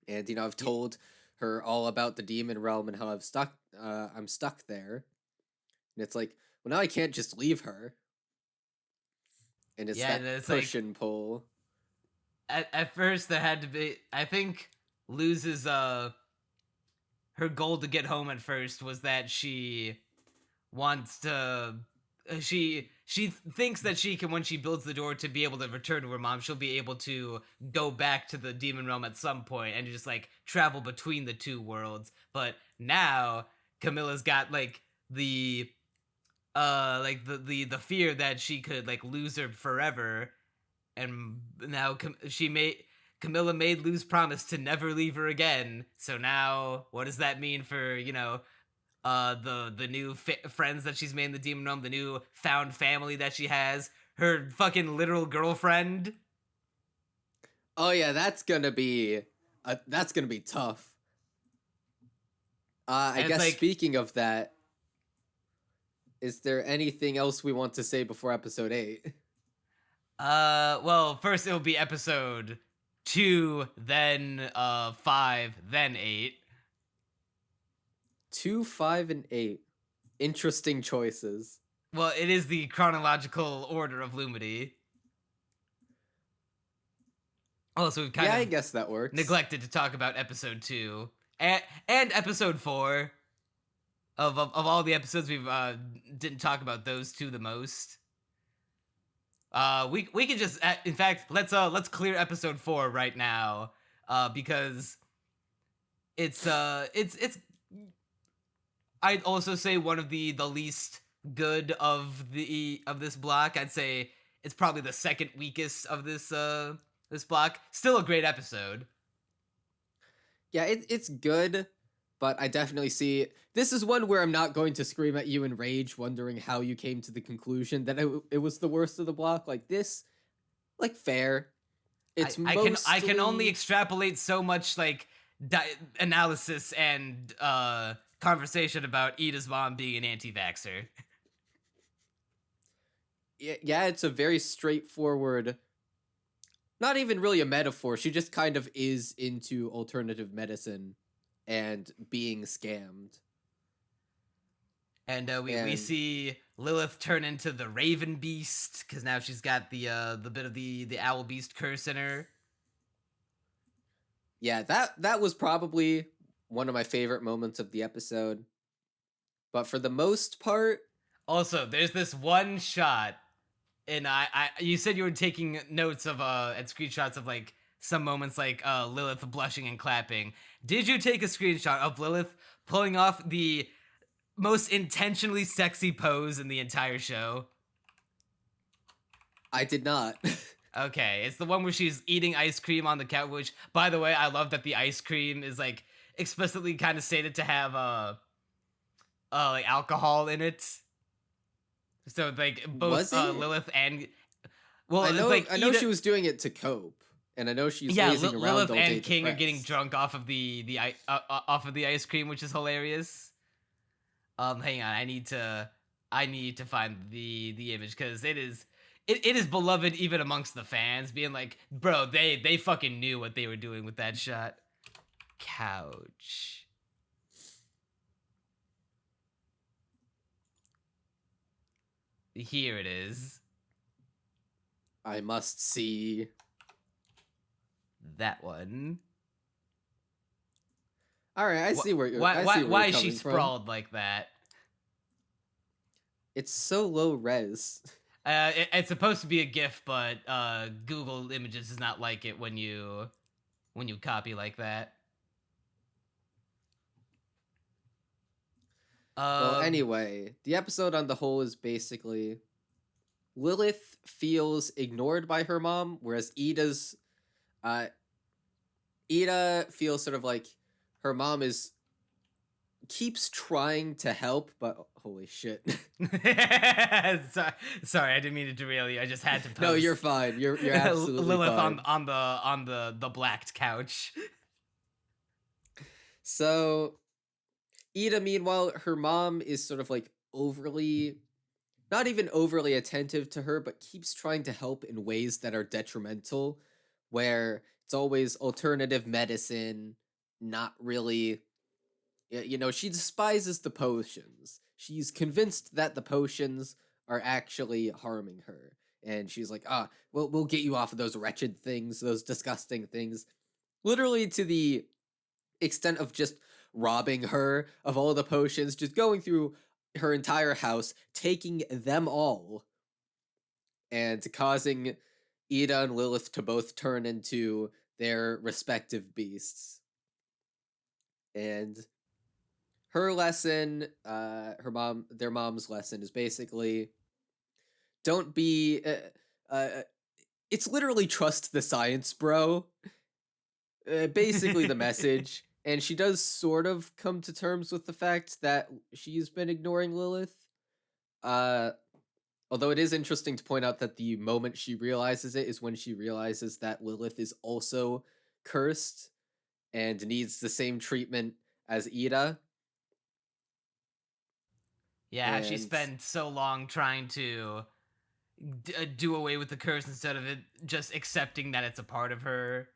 And, you know, I've told her all about the demon realm and how I'm stuck there. And it's like, well, now I can't just leave her. And it's that it's push like, and pull. At first, there had to be. I think Luz's her goal to get home at first was that she wants to. She thinks that she can, when she builds the door to be able to return to her mom, she'll be able to go back to the demon realm at some point and just like travel between the two worlds. But now Camilla's got like the fear that she could like lose her forever, and now Camilla made Luz promise to never leave her again. So now, what does that mean for, you know, the new friends that she's made in the demon realm, the new found family that she has, her fucking literal girlfriend? Oh yeah, that's gonna be tough. I guess like, speaking of that, is there anything else we want to say before episode 8? Well, first it'll be episode 2, then 5, then 8. 2, 5, and 8. Interesting choices. Well, it is the chronological order of Lumity. Oh, so we've kind of I guess that works. neglected to talk about episode 2 and episode 4. Of all the episodes, we've didn't talk about those two the most. We can just, in fact, let's clear episode 4 right now, because it's I'd also say one of the least good of this block. I'd say it's probably the second weakest of this block. Still a great episode. Yeah, it's good, but I definitely see this is one where I'm not going to scream at you in rage, wondering how you came to the conclusion that it was the worst of the block. Like this, like fair. It's I can only extrapolate so much like analysis and conversation about Eda's mom being an anti-vaxxer. Yeah, it's a very straightforward, not even really a metaphor. She just kind of is into alternative medicine and being scammed. And we see Lilith turn into the Raven Beast because now she's got the bit of the Owl Beast curse in her. Yeah, that was probably one of my favorite moments of the episode. But for the most part, also there's this one shot, and you said you were taking notes of and screenshots of like some moments like Lilith blushing and clapping. Did you take a screenshot of Lilith pulling off the most intentionally sexy pose in the entire show? I did not. Okay, it's the one where she's eating ice cream on the couch, which, by the way, I love that the ice cream is like explicitly kind of stated to have like alcohol in it. So like both Lilith and I know, like I know she was doing it to cope, and I know she's lazing around Lilith all day and King depressed. are getting drunk off of the ice cream, which is hilarious. Hang on, I need to find the image because it is beloved even amongst the fans, being like, bro, they fucking knew what they were doing with that shot. Couch. Here it is. I must see That one. All right, I see where you're. Why is she sprawled like that? It's so low res. It's supposed to be a GIF, but Google Images does not like it when you copy like that. Well, anyway, the episode on the whole is basically Lilith feels ignored by her mom, whereas Eda feels sort of like her mom keeps trying to help, but Holy shit. Sorry, I didn't mean to derail you. I just had to post. No, you're fine. You're absolutely Lilith fine. on the blacked couch. So, Eda, meanwhile, her mom is sort of like not even overly attentive to her, but keeps trying to help in ways that are detrimental, where it's always alternative medicine, not really. She despises the potions. She's convinced that the potions are actually harming her. And she's like, we'll get you off of those wretched things, those disgusting things. Literally to the extent of just robbing her of all the potions, just going through her entire house, taking them all, and causing Eda and Lilith to both turn into their respective beasts. And her lesson, their mom's lesson is basically, don't be, it's literally trust the science, bro. Basically the message. And she does sort of come to terms with the fact that she's been ignoring Lilith. Although it is interesting to point out that the moment she realizes it is when she realizes that Lilith is also cursed and needs the same treatment as Eda. Yeah, she spent so long trying to do away with the curse instead of it just accepting that it's a part of her.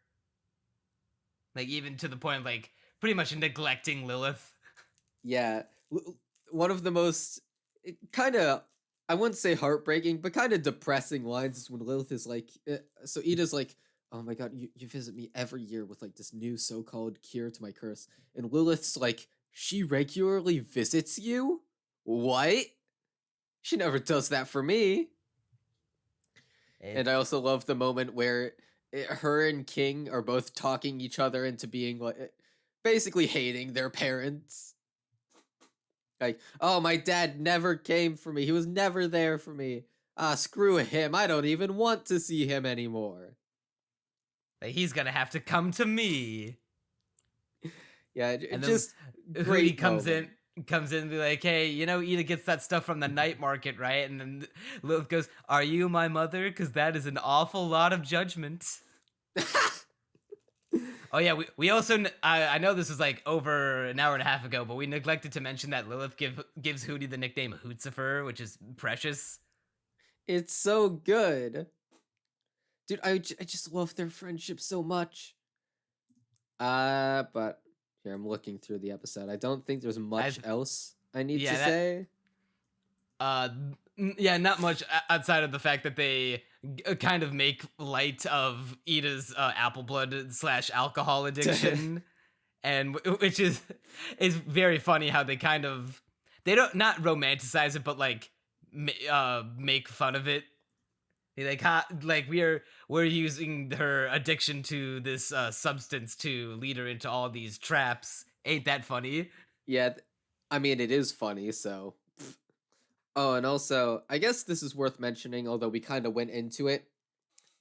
Like, even to the point of, like, pretty much neglecting Lilith. Yeah. One of the most, kind of, I wouldn't say heartbreaking, but kind of depressing lines is when Lilith is like, so Eda's like, oh my god, you visit me every year with, like, this new so-called cure to my curse. And Lilith's like, she regularly visits you? What? She never does that for me. And I also love the moment where her and King are both talking each other into being like, basically hating their parents. Like, oh, my dad never came for me. He was never there for me. Screw him. I don't even want to see him anymore. He's gonna have to come to me. Yeah, and just then great Hooty comes moment. in and be like, hey, Eda gets that stuff from the night market, right? And then Lilith goes, are you my mother? Because that is an awful lot of judgment. Oh yeah, we also, I know this was like over an hour and a half ago, but we neglected to mention that Lilith gives Hooty the nickname Hootsifer, which is precious. It's so good. Dude, I just love their friendship so much. But here, I'm looking through the episode. I don't think there's much else I need to say. Yeah, not much outside of the fact that they kind of make light of Eda's apple blood / alcohol addiction, and which is very funny how they kind of, they don't, not romanticize it, but like make fun of it. Like we're using her addiction to this substance to lead her into all these traps. Ain't that funny? Yeah, I mean, it is funny, so. Oh, and also, I guess this is worth mentioning, although we kind of went into it.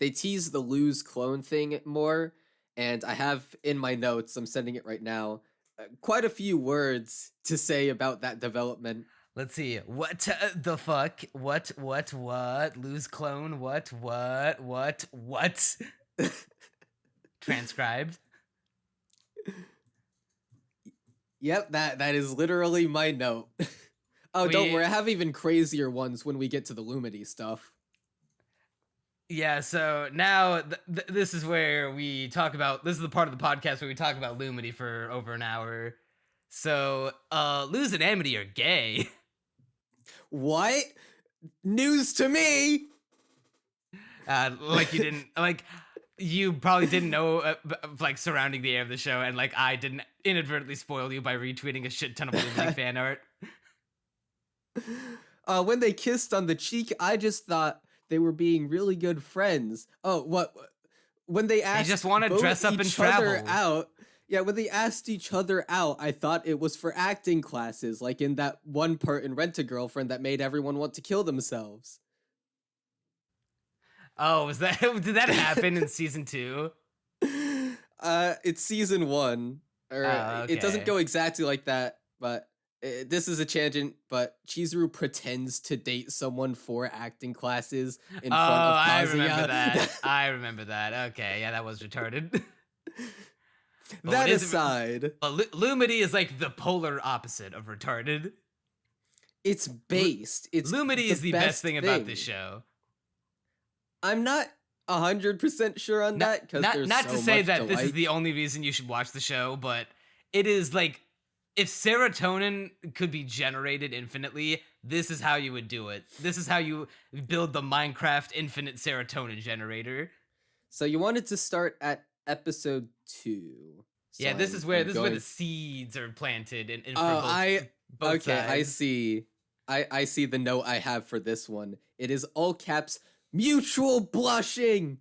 They tease the lose clone thing more, and I have in my notes, I'm sending it right now, quite a few words to say about that development. Let's see. What the fuck? What? Lose clone? What? Transcribed. Yep, that is literally my note. Oh, don't worry, I have even crazier ones when we get to the Lumity stuff. Yeah, so now this is where we talk about, this is the part of the podcast where we talk about Lumity for over an hour. So, Luz and Amity are gay. What? News to me! Like you didn't, like, you probably didn't know, like, surrounding the air of the show, and, like, I didn't inadvertently spoil you by retweeting a shit ton of Lumity fan art. When they kissed on the cheek, I just thought they were being really good friends. Oh, what? When they asked, they just want to dress up and travel out. Yeah, when they asked each other out, I thought it was for acting classes, like in that one part in Rent-A-Girlfriend that made everyone want to kill themselves. Oh, did that happen in season 2? It's season 1. Or okay. It doesn't go exactly like that, but this is a tangent, but Chizuru pretends to date someone for acting classes in front of Kazuya. I remember that. I remember that. Okay, yeah, that was retarded. That aside, Lumity is like the polar opposite of retarded. it's based. It's Lumity is the best thing about this show. I'm not 100% sure on that because there's not so to say much that to this is like. the only reason you should watch the show, but it is like if serotonin could be generated infinitely, this is how you would do it. This is how you build the Minecraft infinite serotonin generator. So you wanted to start at episode 2. So Yeah, this is where going... the seeds are planted in okay, both sides. I see. I see the note I have for this one. It is all caps mutual blushing.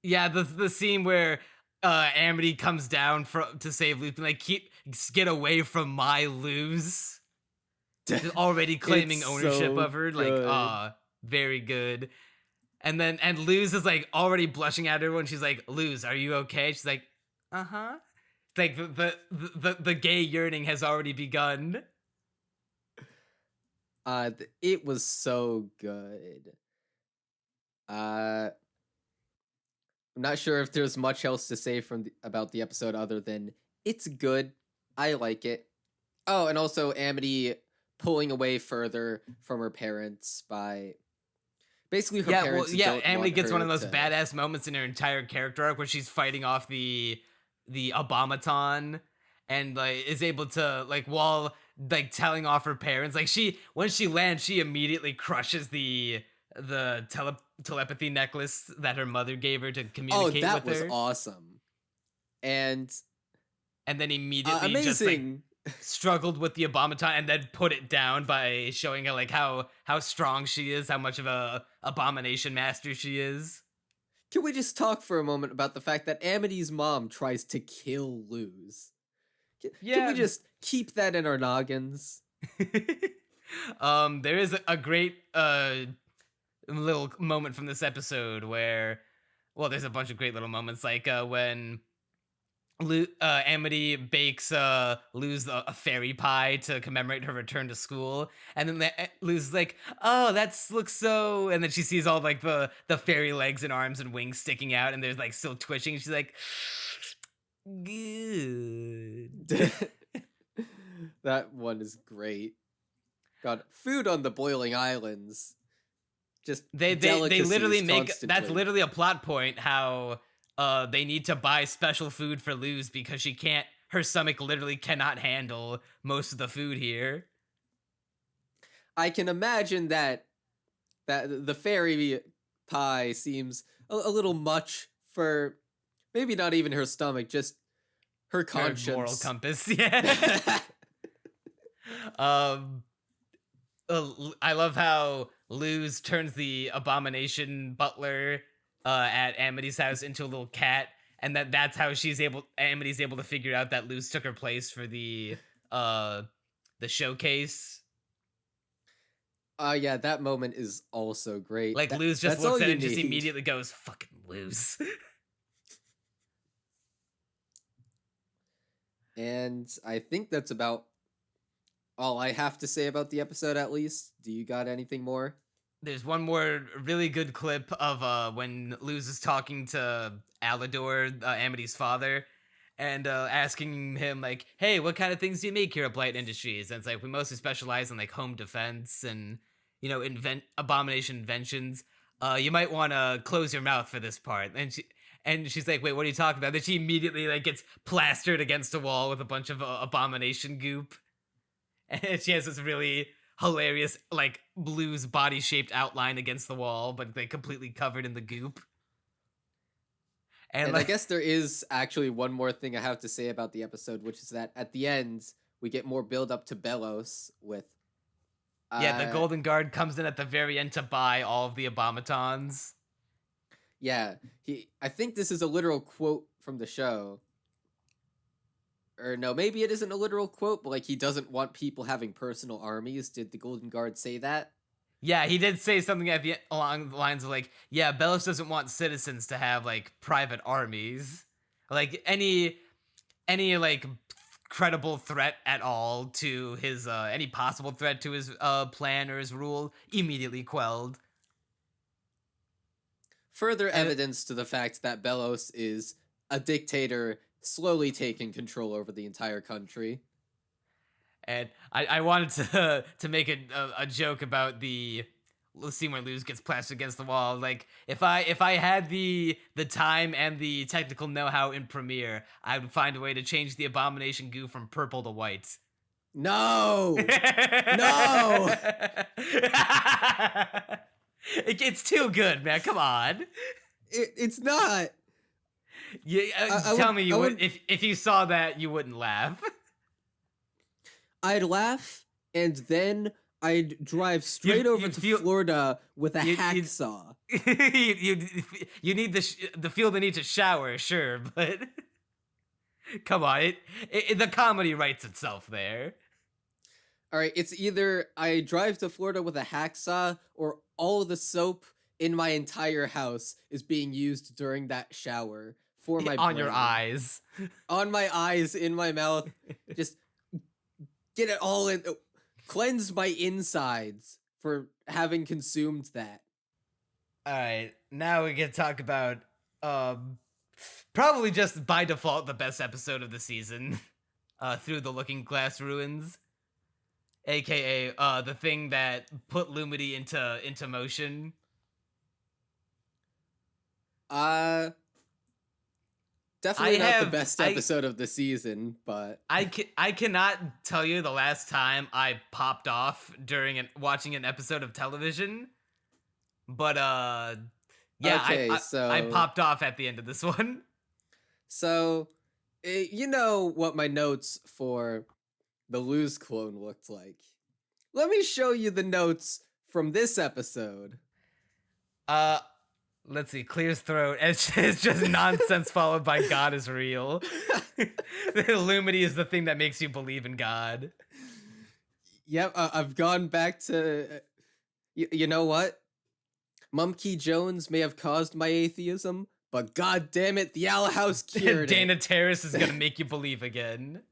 Yeah, the scene where Amity comes down to save Lupin, like get away from my Luz. Already claiming ownership so of her, like very good. And Luz is like already blushing at her when she's like, Luz, are you okay? She's like, uh-huh. Like the gay yearning has already begun. It was so good. I'm not sure if there's much else to say about the episode other than it's good. I like it. Oh, and also Amity pulling away further from her parents by basically her parents. Amity gets one of those badass moments in her entire character arc where she's fighting off the Abomaton and like is able to like while like telling off her parents. Like when she lands, she immediately crushes the telepathy necklace that her mother gave her to communicate with her. Oh, that was awesome. And then immediately amazing. Just like struggled with the Abomaton and then put it down by showing her like how strong she is, how much of a abomination master she is. Can we just talk for a moment about the fact that Amity's mom tries to kill Luz? Can we just keep that in our noggins? There is a great little moment from this episode where, well, there's a bunch of great little moments, like when Amity bakes Luz a fairy pie to commemorate her return to school, and then Luz is like, oh, that looks so, and then she sees all like the fairy legs and arms and wings sticking out, and there's like still twitching, and she's like, good. That one is great. God, food on the boiling islands. Just they literally make constantly. That's literally a plot point how they need to buy special food for Luz because her stomach literally cannot handle most of the food here. I can imagine that the fairy pie seems a little much for maybe not even her stomach, just her conscience. Her moral compass, yeah. I love how Luz turns the abomination butler at Amity's house into a little cat, and that's how Amity's able to figure out that Luz took her place for the showcase. Yeah, that moment is also great. Like Luz just looks at it and just immediately goes, fucking Luz. And I think that's about all I have to say about the episode, at least. Do you got anything more? There's one more really good clip of when Luz is talking to Alador, Amity's father, and asking him, like, hey, what kind of things do you make here at Blight Industries? And it's like, we mostly specialize in, like, home defense and, you know, abomination inventions. You might want to close your mouth for this part. And she's like, wait, what are you talking about? Then she immediately, like, gets plastered against a wall with a bunch of abomination goop. And she has this really hilarious, like, Blue's body-shaped outline against the wall, but they completely covered in the goop. And like, I guess there is actually one more thing I have to say about the episode, which is that at the end, we get more build-up to Belos with... yeah, the Golden Guard comes in at the very end to buy all of the Abomatons. Yeah, I think this is a literal quote from the show. Or no, maybe it isn't a literal quote, but like he doesn't want people having personal armies. Did the Golden Guard say that? Yeah, he did say something along the lines of like, yeah, Belos doesn't want citizens to have like private armies. Like any like credible threat at all to his any possible threat to his plan or his rule, immediately quelled. Further evidence to the fact that Belos is a dictator slowly taking control over the entire country. And I wanted to make a joke about the scene where Luz gets plastered against the wall. Like, if I had the time and the technical know-how in Premiere, I would find a way to change the Abomination goo from purple to white. No! No! It's too good, man. Come on. It's not. Yeah, tell me you would, if you saw that, you wouldn't laugh. I'd laugh, and then I'd drive straight over to Florida with a hacksaw. You need the feel the need to shower, sure, but come on, the comedy writes itself there. All right, it's either I drive to Florida with a hacksaw, or all of the soap in my entire house is being used during that shower for my on brain. your eyes, on my eyes, in my mouth, just get it all in. Cleanse my insides for having consumed that. All right, now we can talk about probably just by default the best episode of the season, Through the Looking Glass Ruins, aka the thing that put Lumity into motion. Definitely not the best episode of the season, but I cannot tell you the last time I popped off during watching an episode of television, but yeah, okay, I popped off at the end of this one. So, you know what my notes for the Luz clone looked like. Let me show you the notes from this episode. Let's see, clears throat. It's just nonsense followed by God is real. Lumity is the thing that makes you believe in God. Yep, I've gone back to... You know what? Mumkey Jones may have caused my atheism, but god damn it, the Owl House cured Dana Terrace is gonna make you believe again.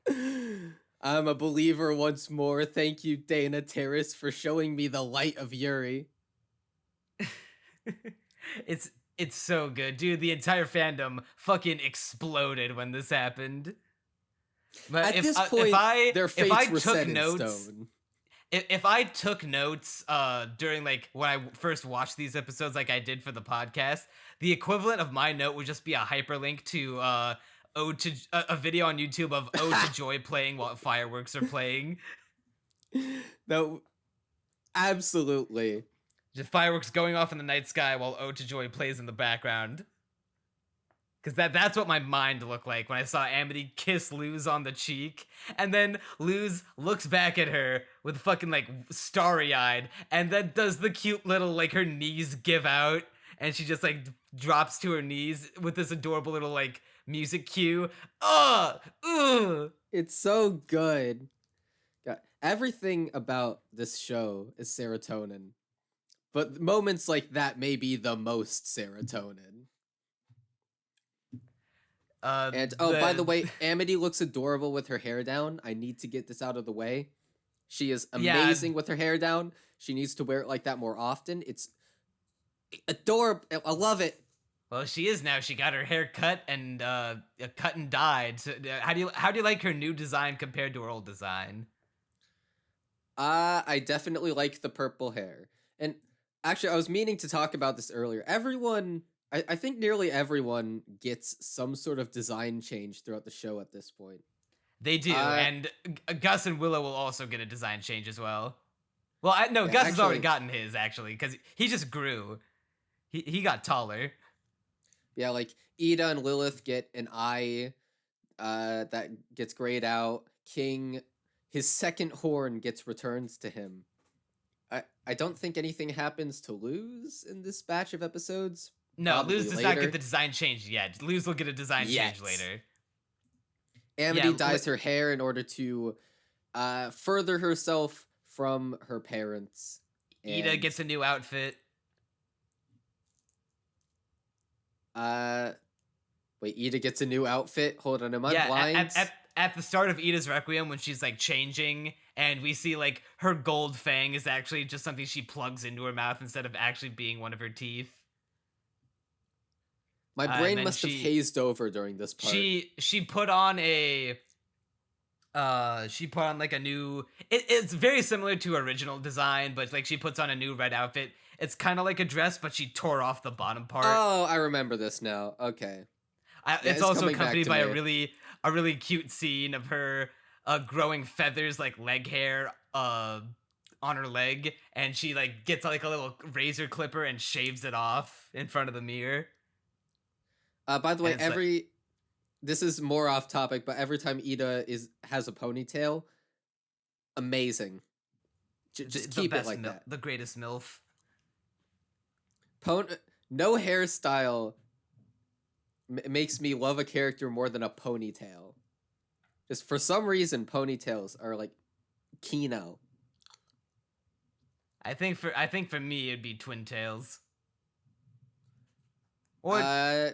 I'm a believer once more. Thank you, Dana Terrace, for showing me the light of Yuri. It's so good, dude. The entire fandom fucking exploded when this happened. But at this point, their fates were set in stone. If I took notes during like when I first watched these episodes, like I did for the podcast, the equivalent of my note would just be a hyperlink to a video on YouTube of Ode to Joy playing while fireworks are playing. No, absolutely. Just fireworks going off in the night sky while Ode to Joy plays in the background. Because that's what my mind looked like when I saw Amity kiss Luz on the cheek. And then Luz looks back at her with fucking, like, starry-eyed. And then does the cute little, like, her knees give out. And she just, like, drops to her knees with this adorable little, like, music cue. It's so good. God, everything about this show is serotonin. But moments like that may be the most serotonin. By the way, Amity looks adorable with her hair down. I need to get this out of the way. She is amazing with her hair down. She needs to wear it like that more often. It's adorable. I love it. Well, she is now. She got her hair cut and cut and dyed. So, how do you like her new design compared to her old design? I definitely like the purple hair. And actually, I was meaning to talk about this earlier. I think nearly everyone gets some sort of design change throughout the show at this point. They do, and Gus and Willow will also get a design change as well. Well, Gus has already gotten his, actually, because he just grew. He got taller. Yeah, like, Eda and Lilith get an eye that gets grayed out. King, his second horn gets returned to him. I don't think anything happens to Luz in this batch of episodes. No, Luz does not get the design change yet. Luz will get a design change later. Amity dyes her hair in order to further herself from her parents. Eda gets a new outfit. Wait, Eda gets a new outfit? Hold on, am I Yeah, blind? at the start of Eda's Requiem, when she's like changing, and we see like her gold fang is actually just something she plugs into her mouth instead of actually being one of her teeth. My And brain then must have hazed over during this part. She put on a she put on like a new it's very similar to original design, but like she puts on a new red outfit. It's kind of like a dress, but she tore off the bottom part. Oh, I remember this now. Okay. It's also coming back accompanied to by me. a really cute scene of her growing feathers like leg hair on her leg, and she like gets like a little razor clipper and shaves it off in front of the mirror. By the way, And it's like- this is more off topic, but every time Eda has a ponytail, amazing. Just the keep it best like that. The greatest MILF. No hairstyle makes me love a character more than a ponytail. Just for some reason, ponytails are like Kino. I think for me it'd be Twin Tails. Or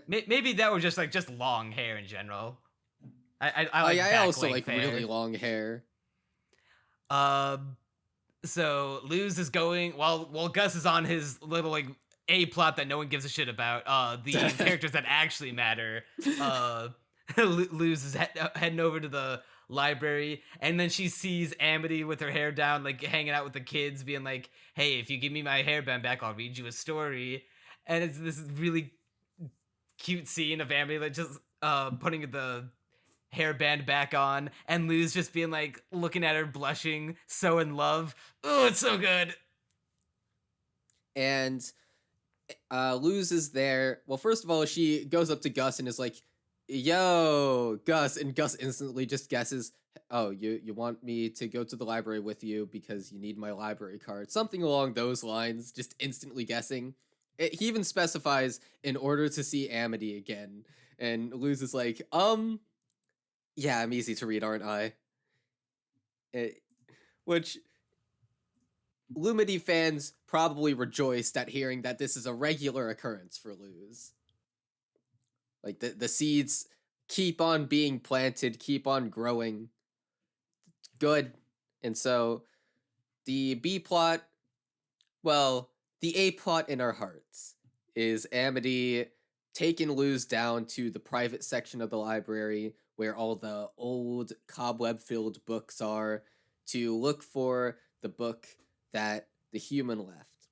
maybe that was just long hair in general. I also like hair. really long hair. So Luz is going while Gus is on his little like A plot that no one gives a shit about. The characters that actually matter. Luz is heading over to the library, and then she sees Amity with her hair down, like hanging out with the kids, being like, "Hey, if you give me my hairband back, I'll read you a story." And it's this really cute scene of Amity like just putting the hairband back on, and Luz just being like looking at her, blushing, so in love. Oh, it's so good. And Luz is there. Well, first of all, she goes up to Gus and is like, "Yo, Gus," and Gus instantly just guesses, "Oh, you want me to go to the library with you because you need my library card," something along those lines. Just instantly guessing. He even specifies in order to see Amity again, and Luz is like, yeah, I'm easy to read, aren't I?" Which Lumity fans probably rejoiced at hearing that this is a regular occurrence for Luz. Like, the seeds keep on being planted, keep on growing. Good. And so, the B plot, well, the A plot in our hearts is Amity taking Luz down to the private section of the library where all the old cobweb-filled books are to look for the book that the human left.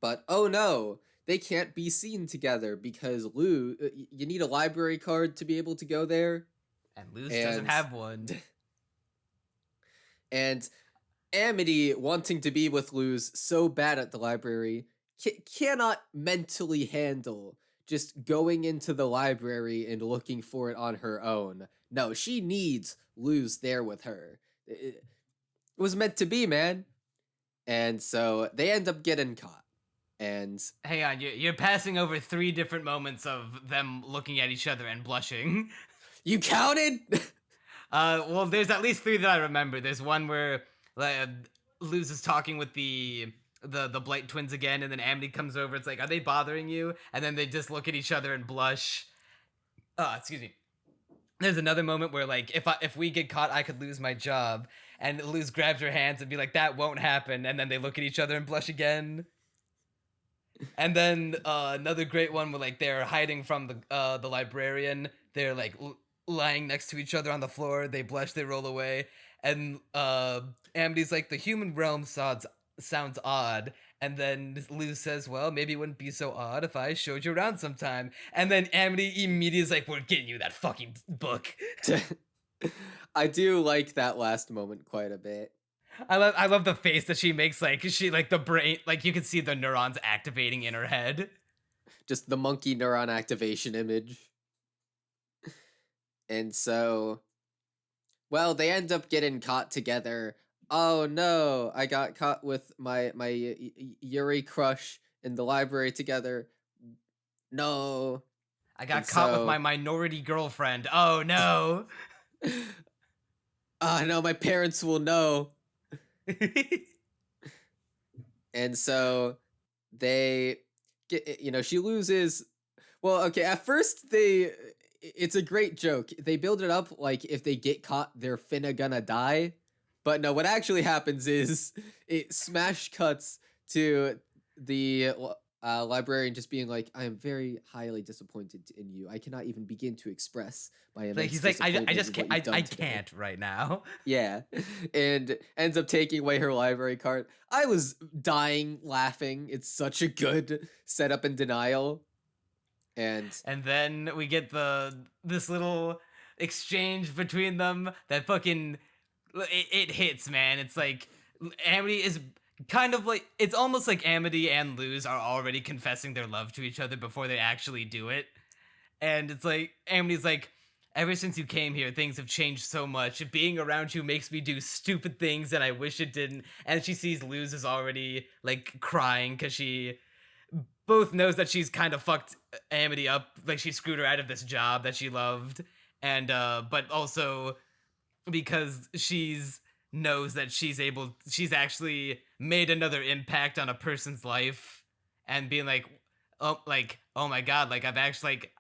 But oh no, they can't be seen together because you need a library card to be able to go there. And Luz doesn't have one. And Amity, wanting to be with Luz so bad at the library, cannot mentally handle just going into the library and looking for it on her own. No, she needs Luz there with her. It was meant to be, man. And so they end up getting caught. And hang on, you're passing over 3 different moments of them looking at each other and blushing. You counted? Well, there's at least 3 that I remember. There's one where Luz is talking with the Blight twins again, and then Amity comes over. It's like, "Are they bothering you?" And then they just look at each other and blush. Excuse me. There's another moment where like if we get caught, I could lose my job, and Luz grabs her hands and be like, "That won't happen." And then they look at each other and blush again. And then another great one where like they're hiding from the librarian. They're like lying next to each other on the floor. They blush. They roll away. And Amity's like, "The human realm sounds odd." And then Luz says, "Well, maybe it wouldn't be so odd if I showed you around sometime." And then Amity immediately is like, "We're getting you that fucking book." I do like that last moment quite a bit. I love the face that she makes. Like she like the brain, like you can see the neurons activating in her head. Just the monkey neuron activation image. And so, well, they end up getting caught together. Oh no, I got caught with my Yuri crush in the library together. No. I got caught with my minority girlfriend. Oh no. No, my parents will know. And so they get, she loses Well, okay, at first it's a great joke. They build it up like if they get caught, they're finna gonna die. But no, what actually happens is it smash cuts to the librarian just being like, I am very highly disappointed in you. I cannot even begin to express my immense Like he's like, I disappointment just in can't, what you've done I today." can't right now. Yeah, and ends up taking away her library card. I was dying laughing. It's such a good setup and denial. And And then we get this little exchange between them that fucking it hits, man. It's like Amity is kind of like, it's almost like Amity and Luz are already confessing their love to each other before they actually do it. And it's like Amity's like, ever since you came here, things have changed so much. Being around you makes me do stupid things and I wish it didn't. And she sees Luz is already like crying because she both knows that she's kind of fucked Amity up, like she screwed her out of this job that she loved, and but also because she's knows that she's actually made another impact on a person's life, and being like, oh my god, like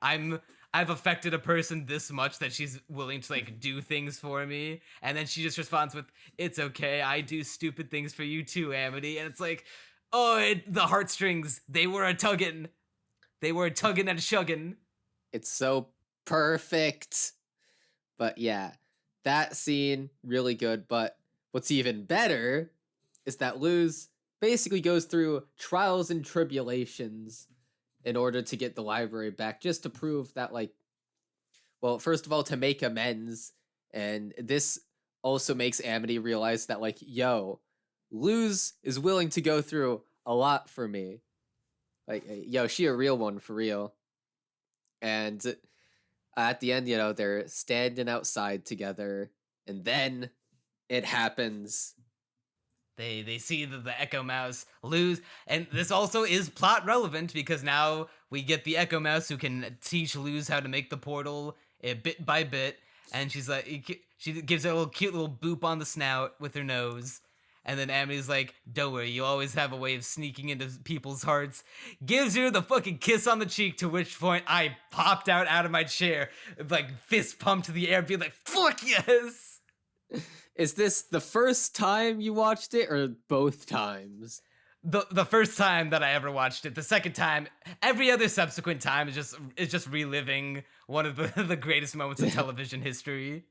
I've affected a person this much that she's willing to like do things for me, and then she just responds with, it's okay, I do stupid things for you too, Amity, and it's like, oh, the heartstrings, they were a tuggin' and a shuggin'. it's so perfect. But yeah, that scene, really good. But what's even better is that Luz basically goes through trials and tribulations in order to get the library back, just to prove that, like, well, first of all, to make amends. And this also makes Amity realize that, like, yo, Luz is willing to go through a lot for me. Like, yo, she a real one for real. And at the end, you know, they're standing outside together, and then it happens. They see the Echo Mouse lose, and this also is plot relevant because now we get the Echo Mouse who can teach Luz how to make the portal bit by bit, and she's like, she gives her a little cute little boop on the snout with her nose, and then Amity's like, don't worry, you always have a way of sneaking into people's hearts, gives her the fucking kiss on the cheek, to which point I popped out of my chair, like fist pumped to the air, being like, fuck yes! Is this the first time you watched it, or both times? The first time that I ever watched it. The second time, every other subsequent time is just reliving one of the greatest moments in television history.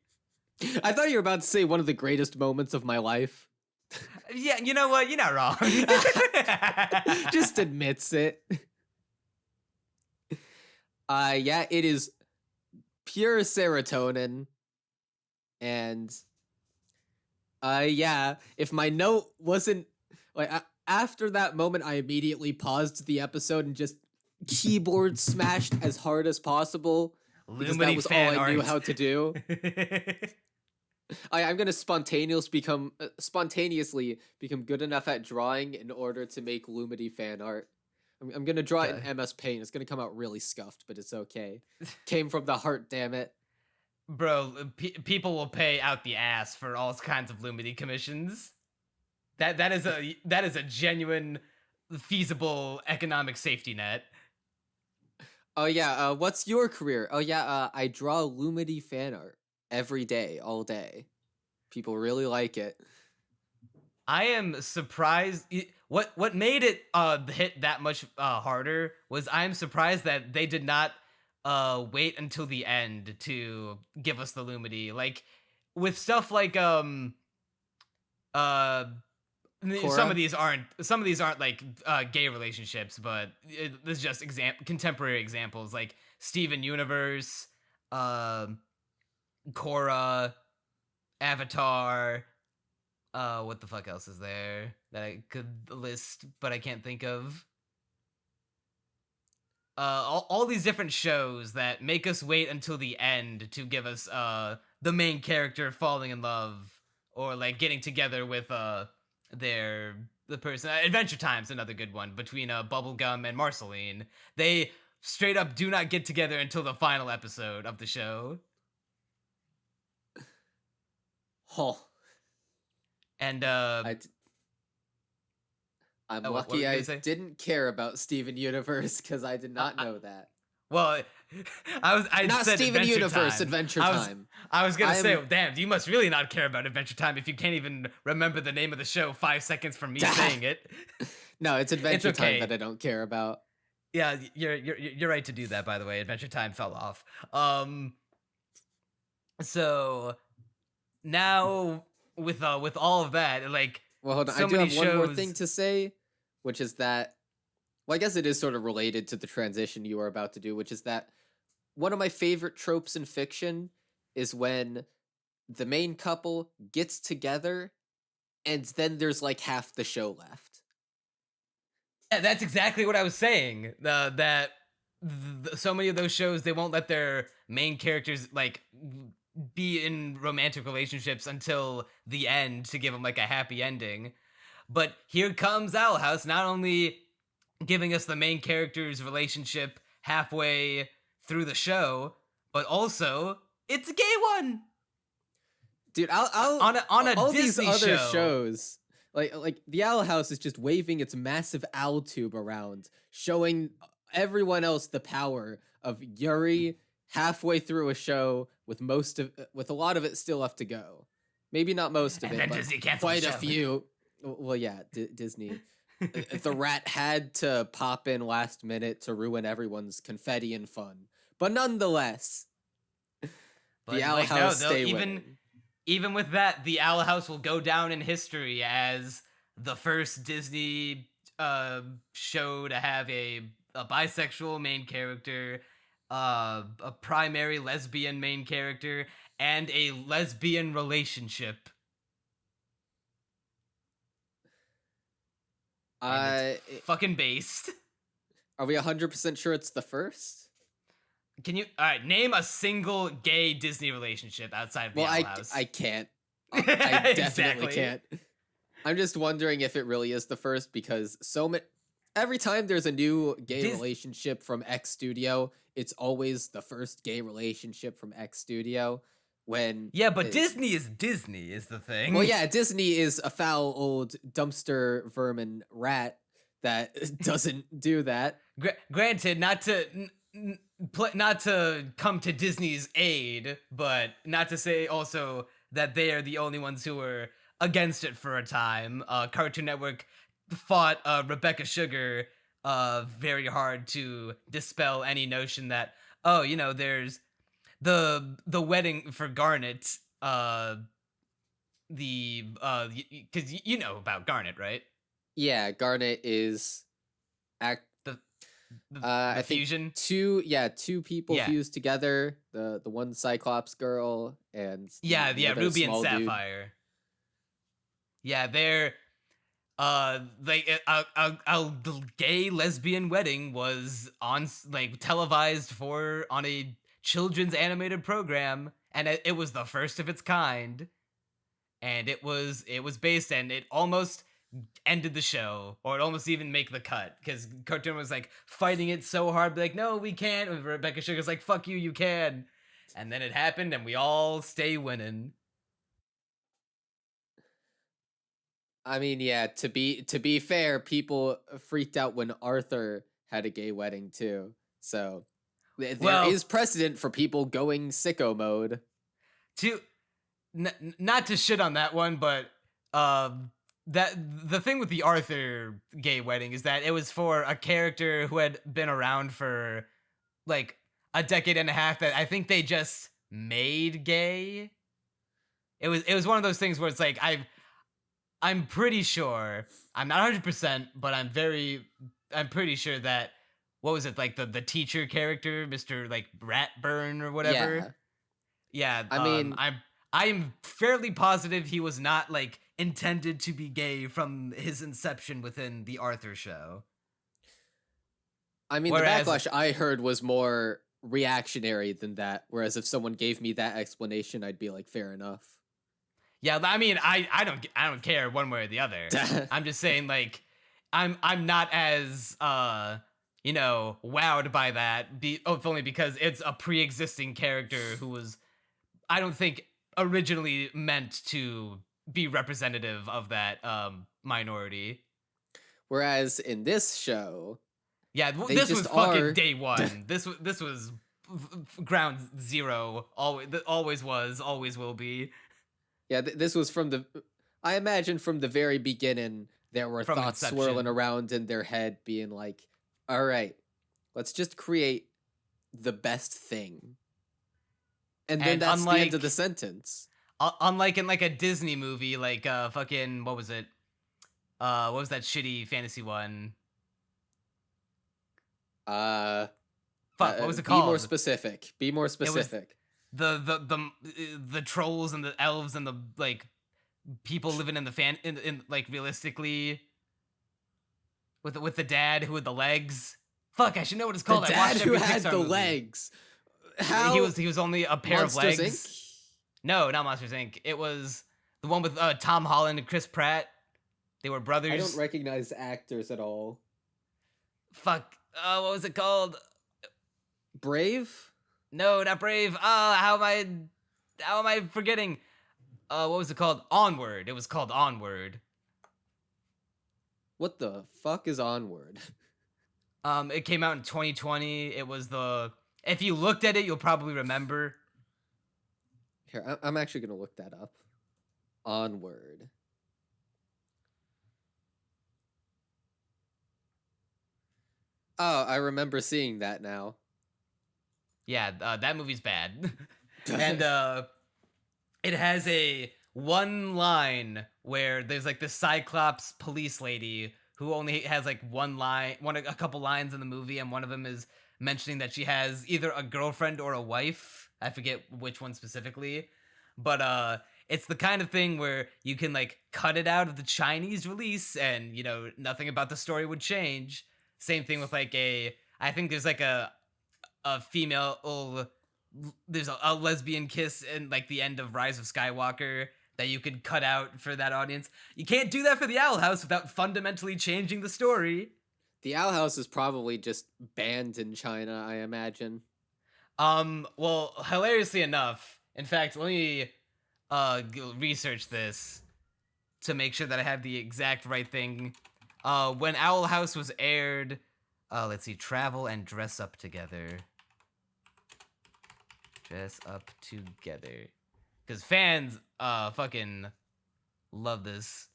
I thought you were about to say one of the greatest moments of my life. Yeah, you know what? You're not wrong. Just admits it. Yeah, it is pure serotonin. And yeah, if my note wasn't like after that moment, I immediately paused the episode and just keyboard smashed as hard as possible because that Lumity was all fan I knew art. how to do. I'm gonna spontaneously become good enough at drawing in order to make Lumity fan art. I'm gonna draw it in MS Paint. It's gonna come out really scuffed, but it's okay. Came from the heart, damn it. Bro, people will pay out the ass for all kinds of Lumity commissions. That is a genuine, feasible economic safety net. Oh yeah, what's your career? Oh yeah, I draw Lumity fan art every day, all day. People really like it. I am surprised. What made it hit that much harder was I'm surprised that they did not wait until the end to give us the Lumity. Like with stuff like Korra? some of these aren't like gay relationships, but this is just contemporary examples like Steven Universe, Korra, Avatar. What the fuck else is there that I could list, but I can't think of? All these different shows that make us wait until the end to give us the main character falling in love or like getting together with the person. Adventure Time's another good one between Bubblegum and Marceline. They straight up do not get together until the final episode of the show. Oh. And I'm what were lucky you I gonna say? didn't care about Steven Universe because I did not know that. Well, I Not said Steven Adventure Universe, Time. Adventure I was, Time. I was gonna say, I'm- damn, you must really not care about Adventure Time if you can't even remember the name of the show 5 seconds from me saying it. No, it's Adventure okay. Time that I don't care about. Yeah, you're right to do that. By the way, Adventure Time fell off. So now with all of that, like, Well, hold on. so I do many have one more shows- thing to say, which is that, well, I guess it is sort of related to the transition you are about to do, which is that one of my favorite tropes in fiction is when the main couple gets together and then there's like half the show left. Yeah, that's exactly what I was saying. So many of those shows, they won't let their main characters like be in romantic relationships until the end to give them like a happy ending. But here comes Owl House, not only giving us the main character's relationship halfway through the show, but also it's a gay one. Dude, I'll On a all Disney these other show. shows, like the Owl House is just waving its massive owl tube around, showing everyone else the power of Yuri halfway through a show with a lot of it still left to go. Maybe not most of And it, then but Disney canceled quite the a show. few. Well, yeah, Disney. The rat had to pop in last minute to ruin everyone's confetti and fun, but nonetheless, But the Owl like, no, House they'll stay winning. even with that, the Owl House will go down in history as the first Disney show to have a bisexual main character, a primary lesbian main character, and a lesbian relationship. And it's fucking based. Are we 100% sure it's the first? Can you, all right, name a single gay Disney relationship outside of the Well, Owl House? I can't. I definitely Exactly. can't. I'm just wondering if it really is the first because every time there's a new gay relationship from X Studio, it's always the first gay relationship from X Studio. Yeah, but Disney is the thing. Well, yeah, Disney is a foul old dumpster vermin rat that doesn't do that. Granted, not to come to Disney's aid, but not to say also that they are the only ones who were against it for a time. Cartoon Network fought Rebecca Sugar very hard to dispel any notion that, oh, you know, there's the wedding for Garnet, because you know about Garnet, right? Yeah, Garnet is I fusion. Think two people fused together. The one Cyclops girl and the other Ruby and small dude. Sapphire. Yeah, they're like a gay lesbian wedding was on like televised on a children's animated program, and it was the first of its kind, and it was based, and it almost ended the show, or it almost even make the cut, because Cartoon was like fighting it so hard, like, no, we can't, and Rebecca Sugar's like, fuck you, you can, and then it happened, and we all stay winning. I mean, yeah, to be fair, people freaked out when Arthur had a gay wedding too. So there is precedent for people going sicko mode. Not to shit on that one, but that the thing with the Arthur gay wedding is that it was for a character who had been around for like a decade and a half that I think they just made gay. It was one of those things where it's like I'm pretty sure, I'm not 100%, but I'm pretty sure that, what was it, like the teacher character, Mr. like Ratburn or whatever? Yeah. I mean, I'm fairly positive he was not like intended to be gay from his inception within the Arthur show. I mean, the backlash I heard was more reactionary than that, whereas if someone gave me that explanation, I'd be like, fair enough. Yeah, I mean, I don't care one way or the other. I'm just saying, like, I'm not as wowed by that. If only because it's a pre-existing character who was, I don't think, originally meant to be representative of that minority. Whereas in this show, Yeah, They this was just fucking are. day one. This was ground zero. Always was, always will be. Yeah, this was I imagine from the very beginning, there were From thoughts swirling Inception. around in their head, being like, all right, let's just create the best thing. And then And that's the end of unlike the sentence. unlike in like a Disney movie, like fucking what was it? What was that shitty fantasy one? Uh, Fuck, what was it Be more called? specific. Be more specific. The trolls and the elves and the like people living in the in like realistically with the dad who had the legs. Fuck, I should know what it's called. The I watched dad who every had Pixar the movie. legs. How He was only a pair Monsters, of legs. Inc? No, not Monsters Inc. It was the one with Tom Holland and Chris Pratt. They were brothers. I don't recognize actors at all. Fuck. What was it called? Brave? No, not Brave. How am I forgetting? What was it called? Onward. It was called Onward. What the fuck is Onward? It came out in 2020. It was if you looked at it, you'll probably remember. Here, I'm actually gonna look that up. Onward. Oh, I remember seeing that now. Yeah, that movie's bad. And it has a one line where there's like this Cyclops police lady who only has like a couple lines in the movie, and one of them is mentioning that she has either a girlfriend or a wife. I forget which one specifically, but it's the kind of thing where you can like cut it out of the Chinese release, and nothing about the story would change. Same thing with like I think there's like a female, there's a lesbian kiss in like the end of Rise of Skywalker that you could cut out for that audience. You can't do that for the Owl House without fundamentally changing the story. The Owl House is probably just banned in China, I imagine. Well, hilariously enough, in fact, let me research this to make sure that I have the exact right thing. When Owl House was aired, let's see, Travel and Dress Up Together. Dress Up Together. Because fans fucking love this.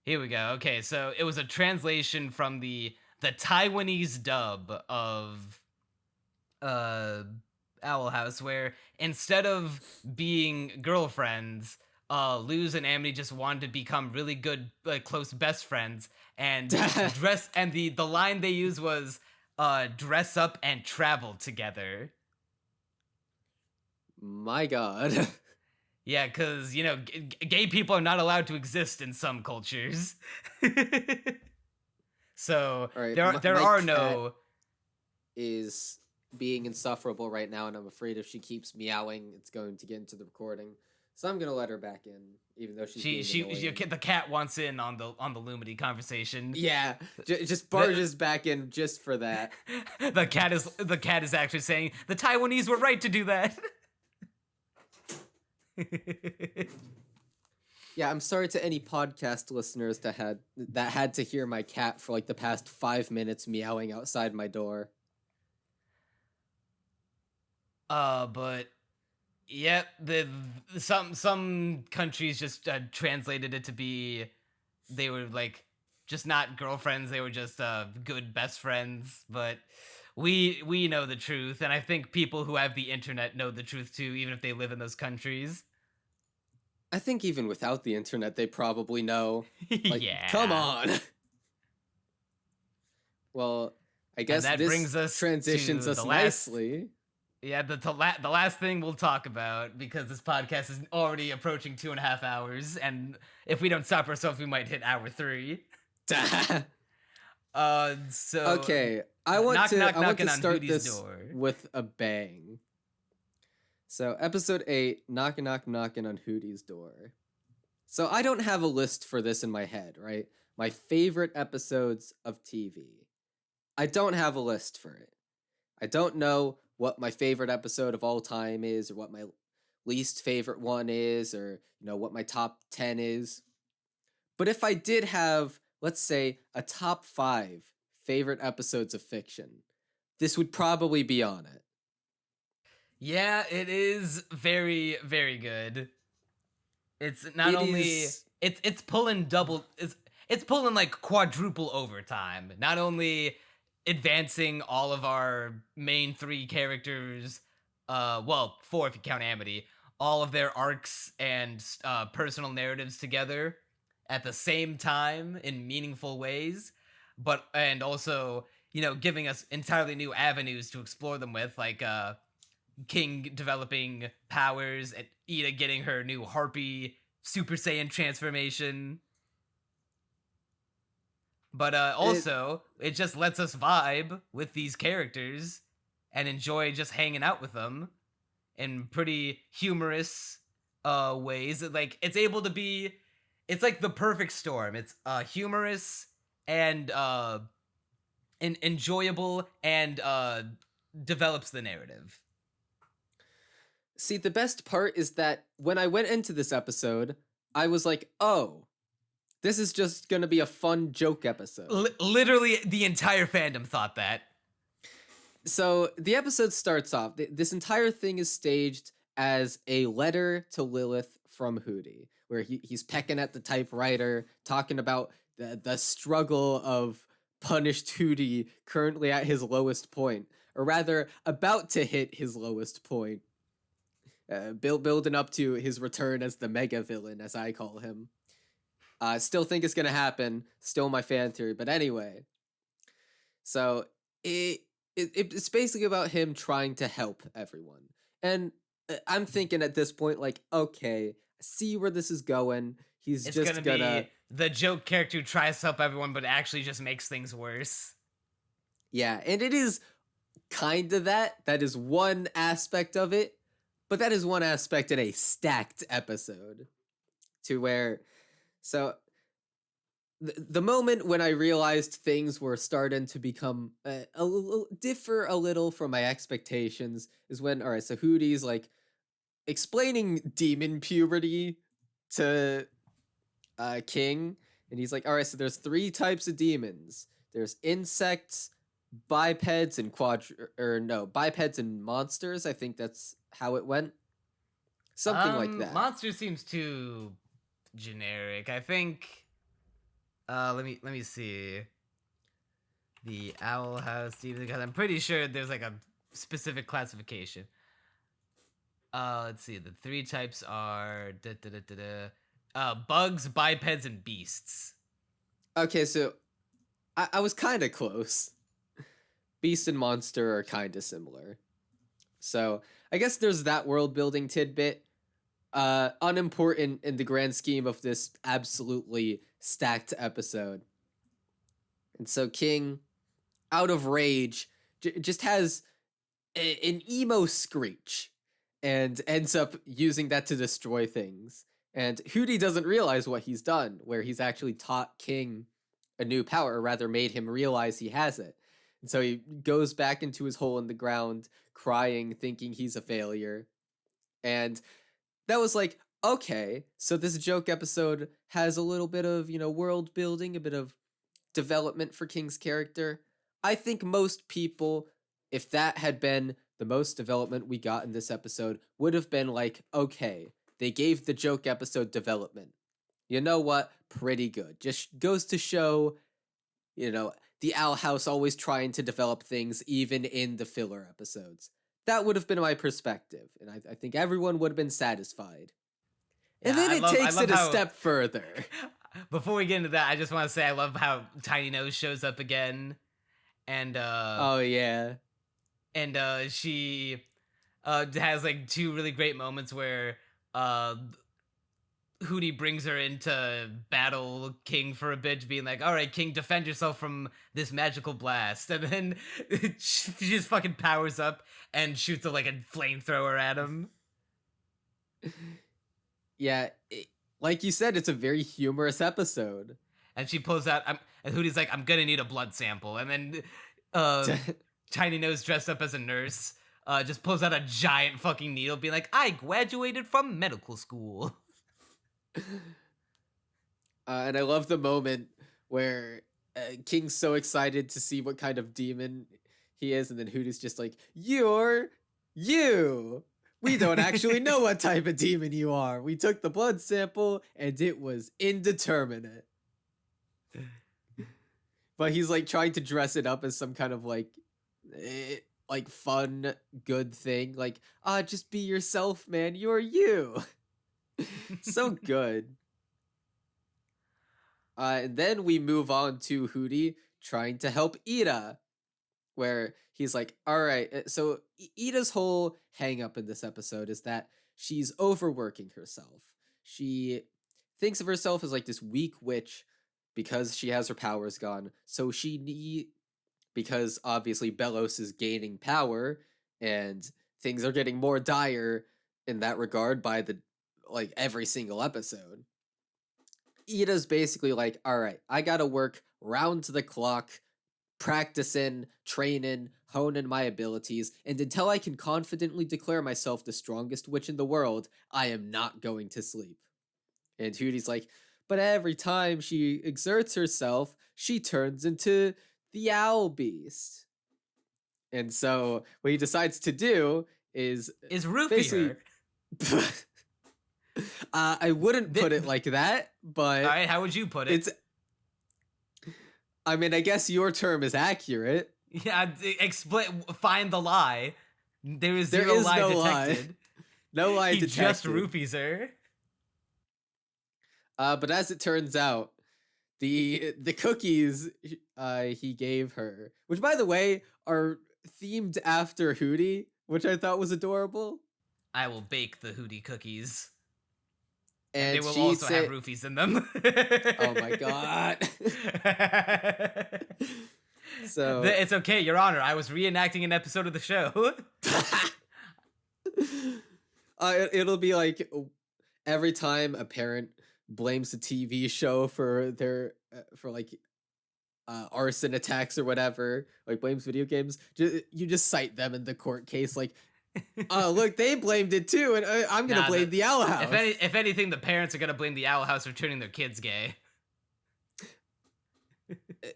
Here we go. Okay, so it was a translation from the Taiwanese dub of Owl House, where instead of being girlfriends, Luz and Amity just wanted to become really good, like close best friends, and the line they used was dress up and travel together. My god. Yeah, because, gay people are not allowed to exist in some cultures. So, All right, there my are cat no... is being insufferable right now, and I'm afraid if she keeps meowing, it's going to get into the recording. So I'm gonna let her back in, even though she's the cat wants in on the Lumity conversation. Yeah, just barges back in just for that. The cat is actually saying the Taiwanese were right to do that. Yeah, I'm sorry to any podcast listeners that had to hear my cat for like the past 5 minutes meowing outside my door. But yep, some countries just translated it to be they were like just not girlfriends, they were just good best friends. But we know the truth, and I think people who have the internet know the truth too, even if they live in those countries. I think even without the internet, they probably know. Like, yeah. Come on. Well, I guess that this brings us transitions to us the last- nicely. Yeah, the last thing we'll talk about, because this podcast is already approaching 2.5 hours, and if we don't stop ourselves, we might hit hour 3. So Okay, I want to knocking on start Hooty's this door. with a bang. So, episode 8, knocking on Hooty's door. So, I don't have a list for this in my head, right? My favorite episodes of TV. I don't have a list for it. I don't know what my favorite episode of all time is, or what my least favorite one is, or, what my top 10 is. But if I did have, let's say, a top 5 favorite episodes of fiction, this would probably be on it. Yeah, it is very, very good. It's not It only is- it's pulling double it's pulling like quadruple overtime. Not only advancing all of our main 3 characters, well, 4 if you count Amity, all of their arcs and personal narratives together at the same time in meaningful ways, and also, you know, giving us entirely new avenues to explore them with, like King developing powers and Eda getting her new Harpy Super Saiyan transformation. But also, it just lets us vibe with these characters and enjoy just hanging out with them in pretty humorous ways. Like, it's able to be, it's like the perfect storm. It's humorous and enjoyable and develops the narrative. See, the best part is that when I went into this episode, I was like, oh, this is just gonna be a fun joke episode. Literally, the entire fandom thought that. So the episode starts off, this entire thing is staged as a letter to Lilith from Hooty, where he's pecking at the typewriter, talking about the struggle of punished Hooty currently at his lowest point, or rather, about to hit his lowest point. Building up to his return as the mega villain, as I call him. Still think it's gonna happen. Still my fan theory, but anyway. So it's basically about him trying to help everyone, and I'm thinking at this point, like, okay, I see where this is going. It's just gonna be the joke character who tries to help everyone, but actually just makes things worse. Yeah, and it is kind of that. That is one aspect of it. But that is one aspect in a stacked episode, to where, so the moment when I realized things were starting to become differ a little from my expectations is when, all right, so Hooty's like explaining demon puberty to King, and he's like, all right, so there's 3 types of demons. There's insects, bipeds, and bipeds and monsters. I think that's how it went. Something like that. Monster seems too generic. I think let me see. The Owl House demon, because I'm pretty sure there's like a specific classification. Let's see. The 3 types are bugs, bipeds, and beasts. Okay, so I was kind of close. Beast and monster are kind of similar. So I guess there's that world building tidbit. Unimportant in the grand scheme of this absolutely stacked episode. And so King, out of rage, just has an emo screech and ends up using that to destroy things. And Hooty doesn't realize what he's done, where he's actually taught King a new power, or rather made him realize he has it. And so he goes back into his hole in the ground, crying, thinking he's a failure. And that was like, okay, so this joke episode has a little bit of, world building, a bit of development for King's character. I think most people, if that had been the most development we got in this episode, would have been like, okay, they gave the joke episode development. You know what? Pretty good. Just goes to show, the Owl House always trying to develop things even in the filler episodes. That would have been my perspective, and I think everyone would have been satisfied. And Yeah, then it takes it a step further. Before we get into that, I just want to say I love how Tiny Nose shows up again, and oh yeah, and she has like 2 really great moments where Hooty brings her into battle King for a bit, being like, all right, King, defend yourself from this magical blast. And then she just fucking powers up and shoots a flamethrower at him. Yeah, like you said, it's a very humorous episode. And she pulls out, and Hooty's like, I'm gonna need a blood sample. And then Tiny Nose, dressed up as a nurse, just pulls out a giant fucking needle, being like, I graduated from medical school. And I love the moment where King's so excited to see what kind of demon he is, and then Hooty's just like, "You're you. We don't actually know what type of demon you are. We took the blood sample, and it was indeterminate." But he's like trying to dress it up as some kind of like fun, good thing. Like, just be yourself, man. You're you. So good. And then we move on to Hooty trying to help Eda, where he's like, all right, so Ida's whole hang up in this episode is that she's overworking herself. She thinks of herself as like this weak witch because she has her powers gone. So because obviously Belos is gaining power and things are getting more dire in that regard by every single episode. Ida's basically like, all right, I gotta work round the clock, practicing, training, honing my abilities, and until I can confidently declare myself the strongest witch in the world, I am not going to sleep. And Hooty's like, but every time she exerts herself, she turns into the owl beast. And so what he decides to do is roofie her. I wouldn't put it like that, but all right, how would you put it? I mean, I guess your term is accurate. Yeah, find the lie. There is no lie detected. Lie. No lie he detected. Just roofies her. But as it turns out, the cookies he gave her, which by the way are themed after Hooty, which I thought was adorable. I will bake the Hooty cookies. And they will also have roofies in them. Oh my god. So it's okay, Your Honor. I was reenacting an episode of the show. It'll be like every time a parent blames a TV show for their arson attacks or whatever, like blames video games, you just cite them in the court case, like, oh, look, they blamed it too, and I'm gonna blame the Owl House. If anything, the parents are gonna blame the Owl House for turning their kids gay.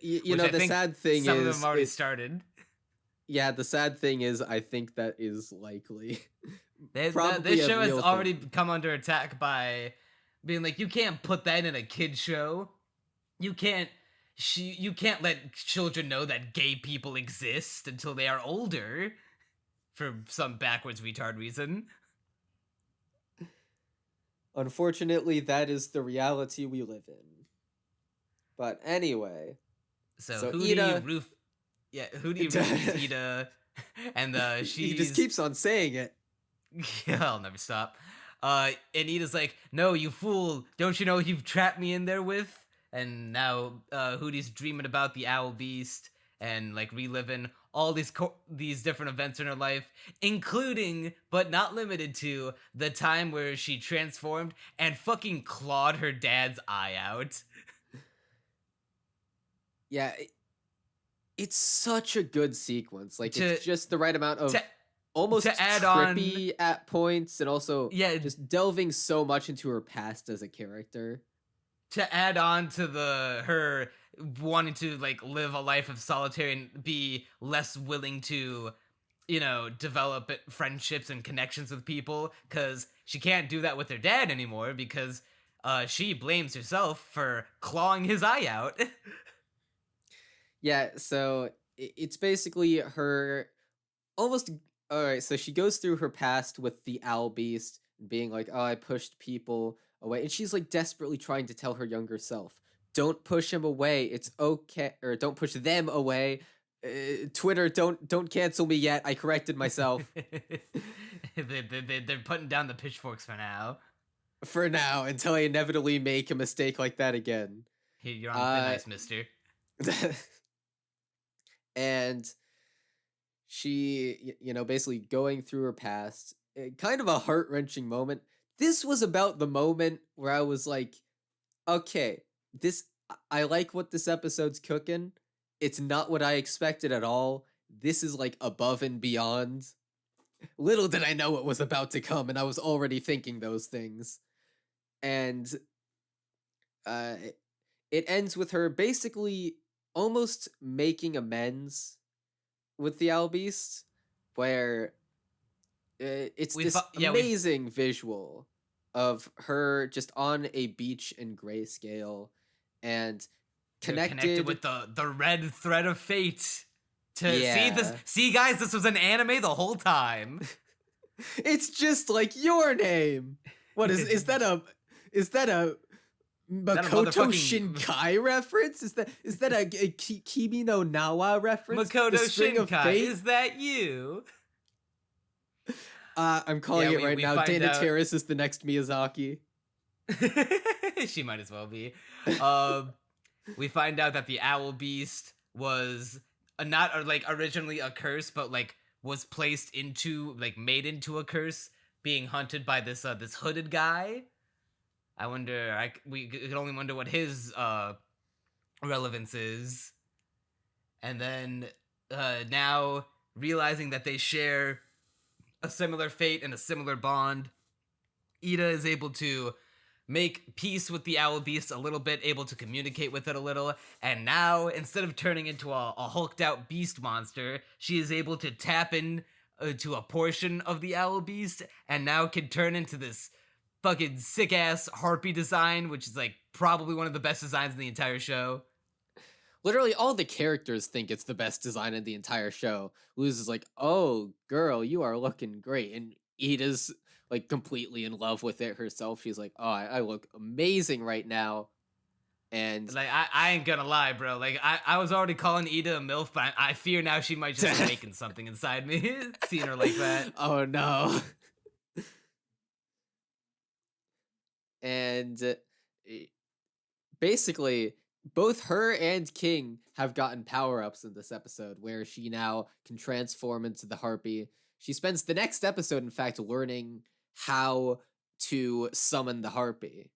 You know, the sad thing some is of them already started. Yeah, the sad thing is, I think that is likely. This show has already come under attack by being like, you can't put that in a kid show. You can't let children know that gay people exist until they are older. For some backwards retard reason. Unfortunately, that is the reality we live in. But anyway. So Hooty roofies Eda, and he just keeps on saying it. Yeah, I'll never stop. And Eda's like, no, you fool, don't you know what you've trapped me in there with? And now Hooty's dreaming about the Owl Beast and like reliving all these different events in her life, including, but not limited to, the time where she transformed and fucking clawed her dad's eye out. Yeah, it's such a good sequence. Like, it's just the right amount of almost trippy at points, and also just delving so much into her past as a character. To add on to her wanting to like live a life of solitary and be less willing to, develop friendships and connections with people, because she can't do that with her dad anymore because she blames herself for clawing his eye out. Yeah, so it's basically her almost. All right, so she goes through her past with the Owl Beast and being like, oh, I pushed people away, and she's like desperately trying to tell her younger self, don't push him away, it's okay, or don't push them away. Twitter, don't cancel me yet, I corrected myself. They're putting down the pitchforks for now, until I inevitably make a mistake like that again. Hey, you're on thin ice, mister. And she, basically going through her past, kind of a heart-wrenching moment. This was about the moment where I was like, okay, I like what this episode's cooking. It's not what I expected at all. This is like above and beyond. Little did I know what was about to come, and I was already thinking those things. And it ends with her basically almost making amends with the Owl Beast, where it's this amazing visual of her just on a beach in grayscale and connected with the red thread of fate. Yeah. See guys, this was an anime the whole time. It's just like your name. What is that a Makoto Shinkai reference? Is that a Kimi no Nawa reference? Makoto Shinkai, is that you? I'm calling it right now. Dana Terrace is the next Miyazaki. She might as well be. We find out that the Owl Beast was not originally a curse, but like was placed into made into a curse, being hunted by this hooded guy. I wonder. We can only wonder what his relevance is. And then now realizing that they share a similar fate and a similar bond, Eda is able to make peace with the Owl Beast a little bit, able to communicate with it a little, and now, instead of turning into a hulked out beast monster, she is able to tap in to a portion of the Owl Beast, and now can turn into this fucking sick-ass harpy design, which is like probably one of the best designs in the entire show. Literally, all the characters think it's the best design in the entire show. Luz is like, "Oh, girl, you are looking great," and Eda's like completely in love with it herself. She's like, "Oh, I look amazing right now." And like, I ain't gonna lie, bro. Like, I was already calling Eda a MILF, but I fear now she might just be making something inside me, seeing her like that. Oh no. And basically, both her and King have gotten power-ups in this episode, where she now can transform into the Harpy. She spends the next episode, in fact, learning how to summon the Harpy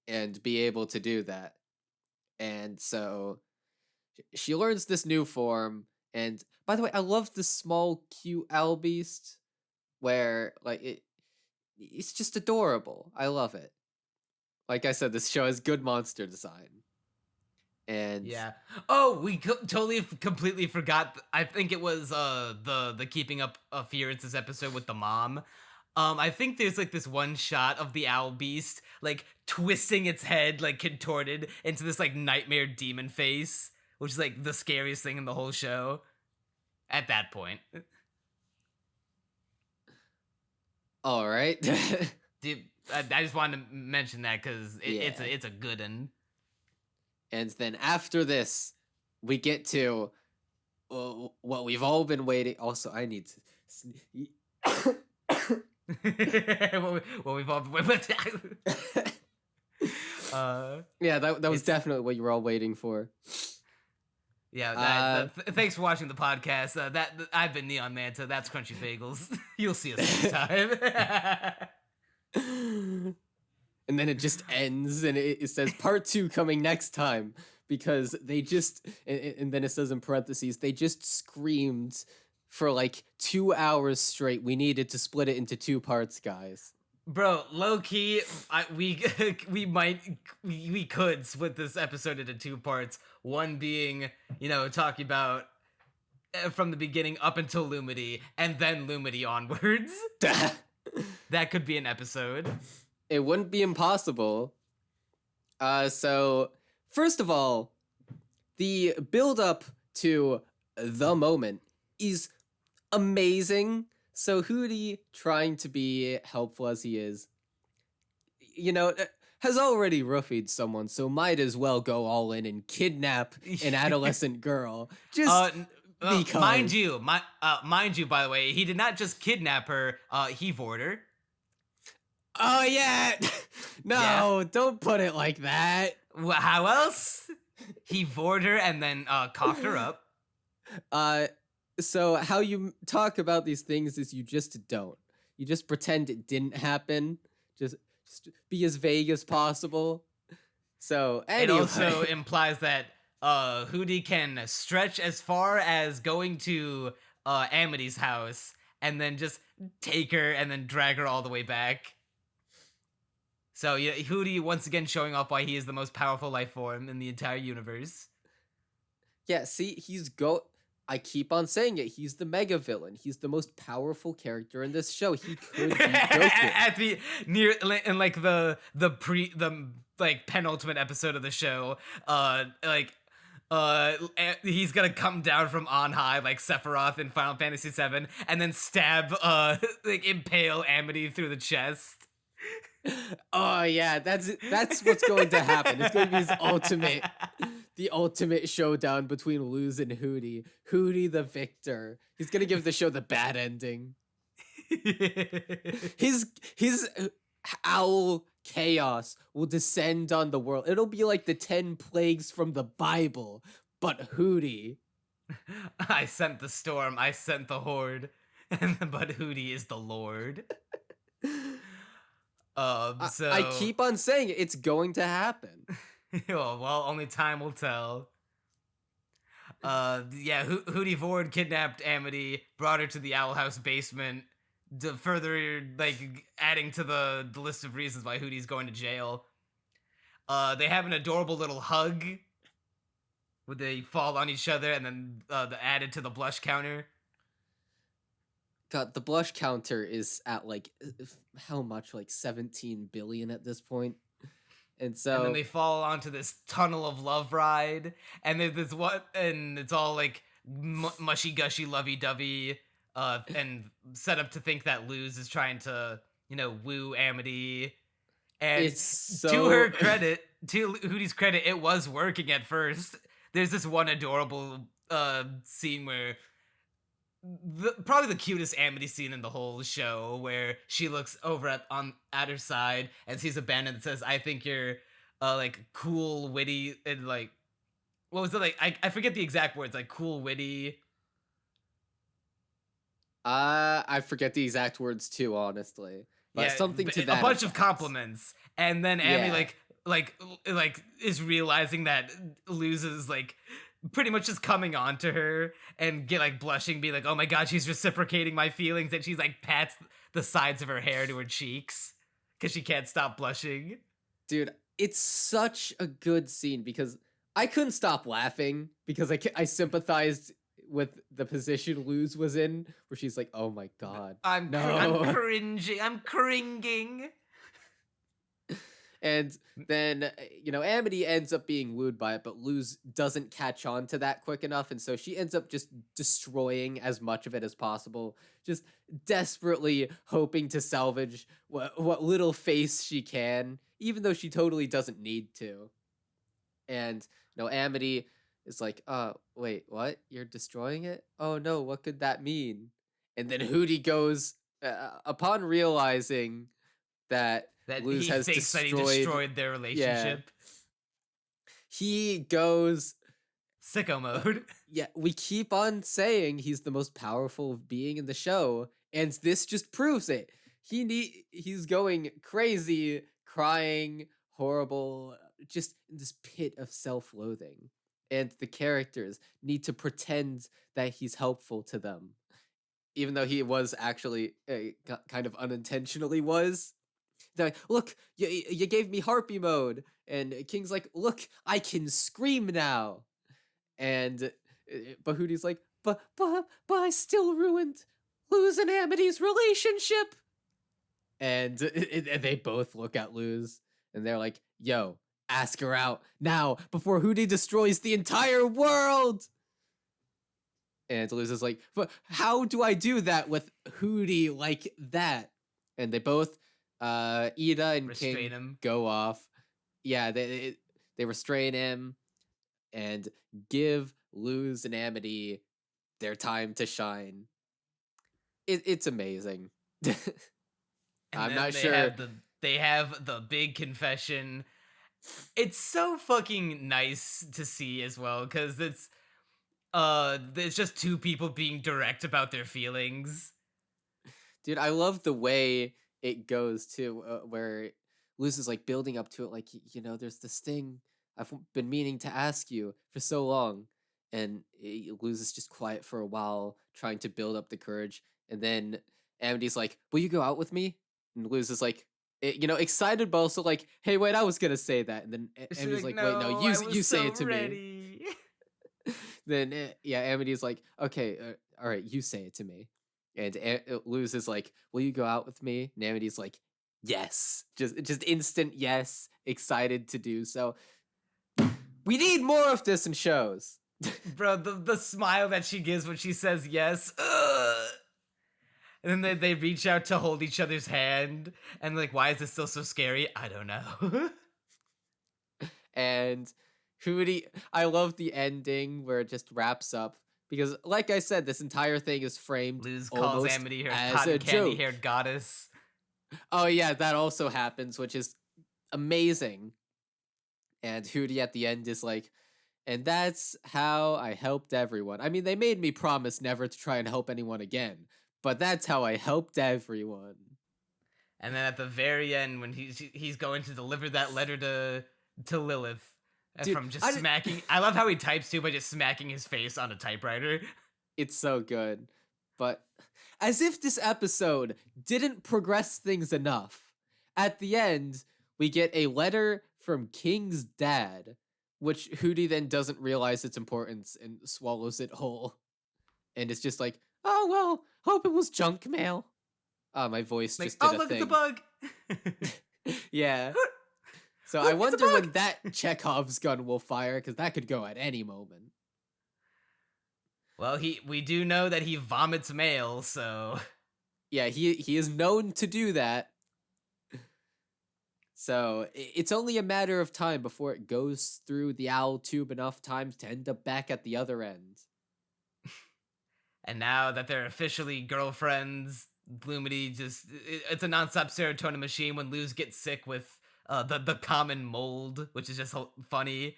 and be able to do that. And so she learns this new form. And by the way, I love the small, cute Owl Beast, where like it's just adorable. I love it. Like I said, this show has good monster design. And yeah. Oh, we totally completely forgot. I think it was the Keeping Up Appearances episode with the mom. I think there's like this one shot of the Owl Beast like twisting its head like contorted into this like nightmare demon face, which is like the scariest thing in the whole show at that point. All right. Dude, I just wanted to mention that because it's a good one. And then after this, we get to what we've all been waiting. Also, I need to. what we've all been waiting. Yeah, that was definitely what you were all waiting for. Yeah, thanks for watching the podcast. That I've been Neon Manta. That's Crunchy Bagels. You'll see us next time. And then it just ends, and it says part 2 coming next time, because they just, and then it says in parentheses, they just screamed for like 2 hours straight. We needed to split it into 2 parts, guys. Bro, low key, we could split this episode into 2 parts. One being, talking about from the beginning up until Lumity, and then Lumity onwards. That could be an episode. It wouldn't be impossible. So, first of all, the build-up to the moment is amazing. So Hooty, trying to be helpful as he is, has already roofied someone, so might as well go all in and kidnap an adolescent girl. Just because. Mind you, by the way, he did not just kidnap her, he vored her. Oh, yeah. No, Don't put it like that. Well, how else? He vored her and then coughed her up. So how you talk about these things is you just don't. You just pretend it didn't happen. Just be as vague as possible. So anyway. It also implies that Hooty can stretch as far as going to Amity's house and then just take her and then drag her all the way back. So Hooty once again showing off why he is the most powerful life form in the entire universe. Yeah, see, I keep on saying it. He's the mega villain. He's the most powerful character in this show. He could be Goku. At the in like the like penultimate episode of the show, he's gonna come down from on high like Sephiroth in Final Fantasy VII, and then stab like impale Amity through the chest. Oh yeah, that's what's going to happen. It's going to be the ultimate showdown between Luz and Hooty. Hooty the victor. He's gonna give the show the bad ending. His owl chaos will descend on the world. It'll be like the 10 plagues from the Bible, but Hooty. I sent the storm, I sent the horde, but Hooty is the Lord. I keep on saying it's going to happen. Well, only time will tell. Yeah, Hooty Ford kidnapped Amity, brought her to the Owl House basement, to further, like, adding to the list of reasons why Hooty's going to jail. They have an adorable little hug, where they fall on each other, and then added to the blush counter. God, the blush counter is at like how much? Like 17 billion at this point. And so and then they fall onto this tunnel of love ride, and there's this and it's all like mushy gushy lovey dovey, and set up to think that Luz is trying to, woo Amity. And it's so... to her credit, to Hooty's credit, it was working at first. There's this one adorable scene where probably the cutest Amity scene in the whole show, where she looks over at her side and sees a banner that says, "I think you're like cool, witty," and like, what was it like? I forget the exact words, like cool, witty. I forget the exact words too, honestly. But something to that. A bunch of compliments, and then Amy like is realizing that Luz is like pretty much just coming on to her and get like blushing, be like, "Oh my god, she's reciprocating my feelings," and she's like pats the sides of her hair to her cheeks because she can't stop blushing. Dude, it's such a good scene because I couldn't stop laughing because I sympathized with the position Luz was in, where she's like, "Oh my god, I'm cringing, I'm cringing." And then, Amity ends up being wooed by it, but Luz doesn't catch on to that quick enough, and so she ends up just destroying as much of it as possible, just desperately hoping to salvage what little face she can, even though she totally doesn't need to. And, Amity is like, wait, what? You're destroying it? Oh no, what could that mean? And then Hooty goes, upon realizing that Luz has destroyed their relationship. Yeah. He goes sicko mode. Yeah, we keep on saying he's the most powerful being in the show, and this just proves it. He's going crazy, crying, horrible, just in this pit of self-loathing. And the characters need to pretend that he's helpful to them, even though he was actually kind of unintentionally was. They're like, "Look, you gave me harpy mode," and King's like, "Look, I can scream now," and but Hooty's like, but I still ruined Luz and Amity's relationship," and they both look at Luz and they're like, "Yo, ask her out now before Hooty destroys the entire world." And Luz is like, "But how do I do that with Hooty like that?" And they both Eda and restrain King him. Go off. Yeah, they restrain him and give Luz and their time to shine. It's amazing. I'm not sure. They have the big confession. It's so fucking nice to see as well, because it's just two people being direct about their feelings. Dude, I love the way it goes too, where Luz is like building up to it, like, there's this thing I've been meaning to ask you for so long, and Luz is just quiet for a while, trying to build up the courage, and then Amity's like, "Will you go out with me?" And Luz is like, excited, but also like, "Hey, wait, I was gonna say that," and then Amity's like, "Wait, no, you say it to me." Then Amity's like, okay, all right, you say it to me. And Luz is like, will you go out with me? And Amity's like, yes, just instant yes, excited to do so. We need more of this in shows. Bro, the smile that she gives when she says yes. Ugh. And then they reach out to hold each other's hand. And like, why is this still so scary? I don't know. And Hooty, I love the ending where it just wraps up. Because, like I said, this entire thing is framed Luz calls almost Amity her as cotton a candy joke. haired goddess. Oh yeah, that also happens, which is amazing. And Hooty at the end is like, and that's how I helped everyone. I mean, they made me promise never to try and help anyone again, but that's how I helped everyone. And then at the very end, when he's going to deliver that letter to Lilith, Dude, from just smacking. I love how he types too by just smacking his face on a typewriter. It's so good. But as if this episode didn't progress things enough, at the end, we get a letter from King's dad, which Hooty then doesn't realize its importance and swallows it whole. And it's just like, oh, well, hope it was junk mail. My voice Like, just did oh, a look thing. at the bug. Yeah. So I wonder when that Chekhov's gun will fire, because that could go at any moment. Well, we do know that he vomits mail, so Yeah, he is known to do that. So it's only a matter of time before it goes through the owl tube enough times to end up back at the other end. And now that they're officially girlfriends, Lumity it's a nonstop serotonin machine. When Luz gets sick with the common mold, which is just funny.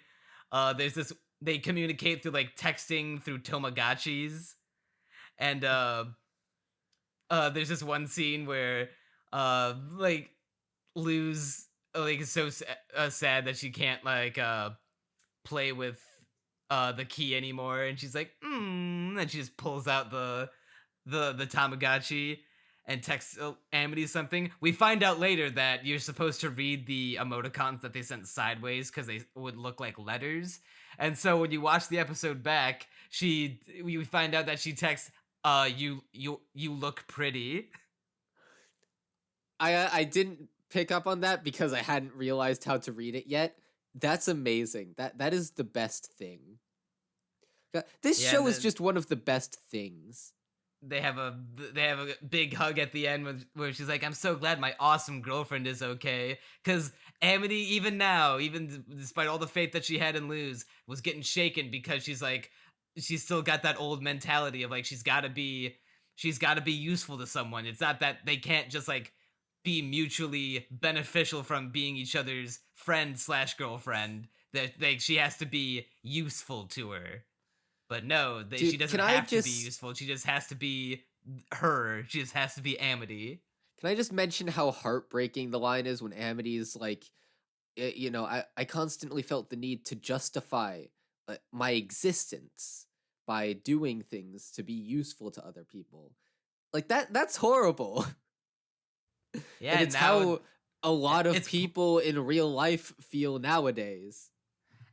There's this, they communicate through like texting through Tamagotchis. And there's this one scene where like Luz like is so sad that she can't like play with the key anymore, and she's like and she just pulls out the Tamagotchi and texts Amity something. We find out later that you're supposed to read the emoticons that they sent sideways because they would look like letters. And so when you watch the episode back, we find out that she texts, you look pretty. I didn't pick up on that because I hadn't realized how to read it yet. That's amazing. That is the best thing. This show is just one of the best things. They have a big hug at the end where she's like, I'm so glad my awesome girlfriend is okay. Because Amity, even now, even despite all the faith that she had in Luz, was getting shaken because she's like, she's still got that old mentality of like, she's got to be useful to someone. It's not that they can't just like be mutually beneficial from being each other's friend / girlfriend. That like she has to be useful to her. But no, she doesn't have to be useful. She just has to be her. She just has to be Amity. Can I just mention how heartbreaking the line is when Amity's like, you know, I constantly felt the need to justify my existence by doing things to be useful to other people. Like that's horrible. Yeah, and it's how a lot of people in real life feel nowadays.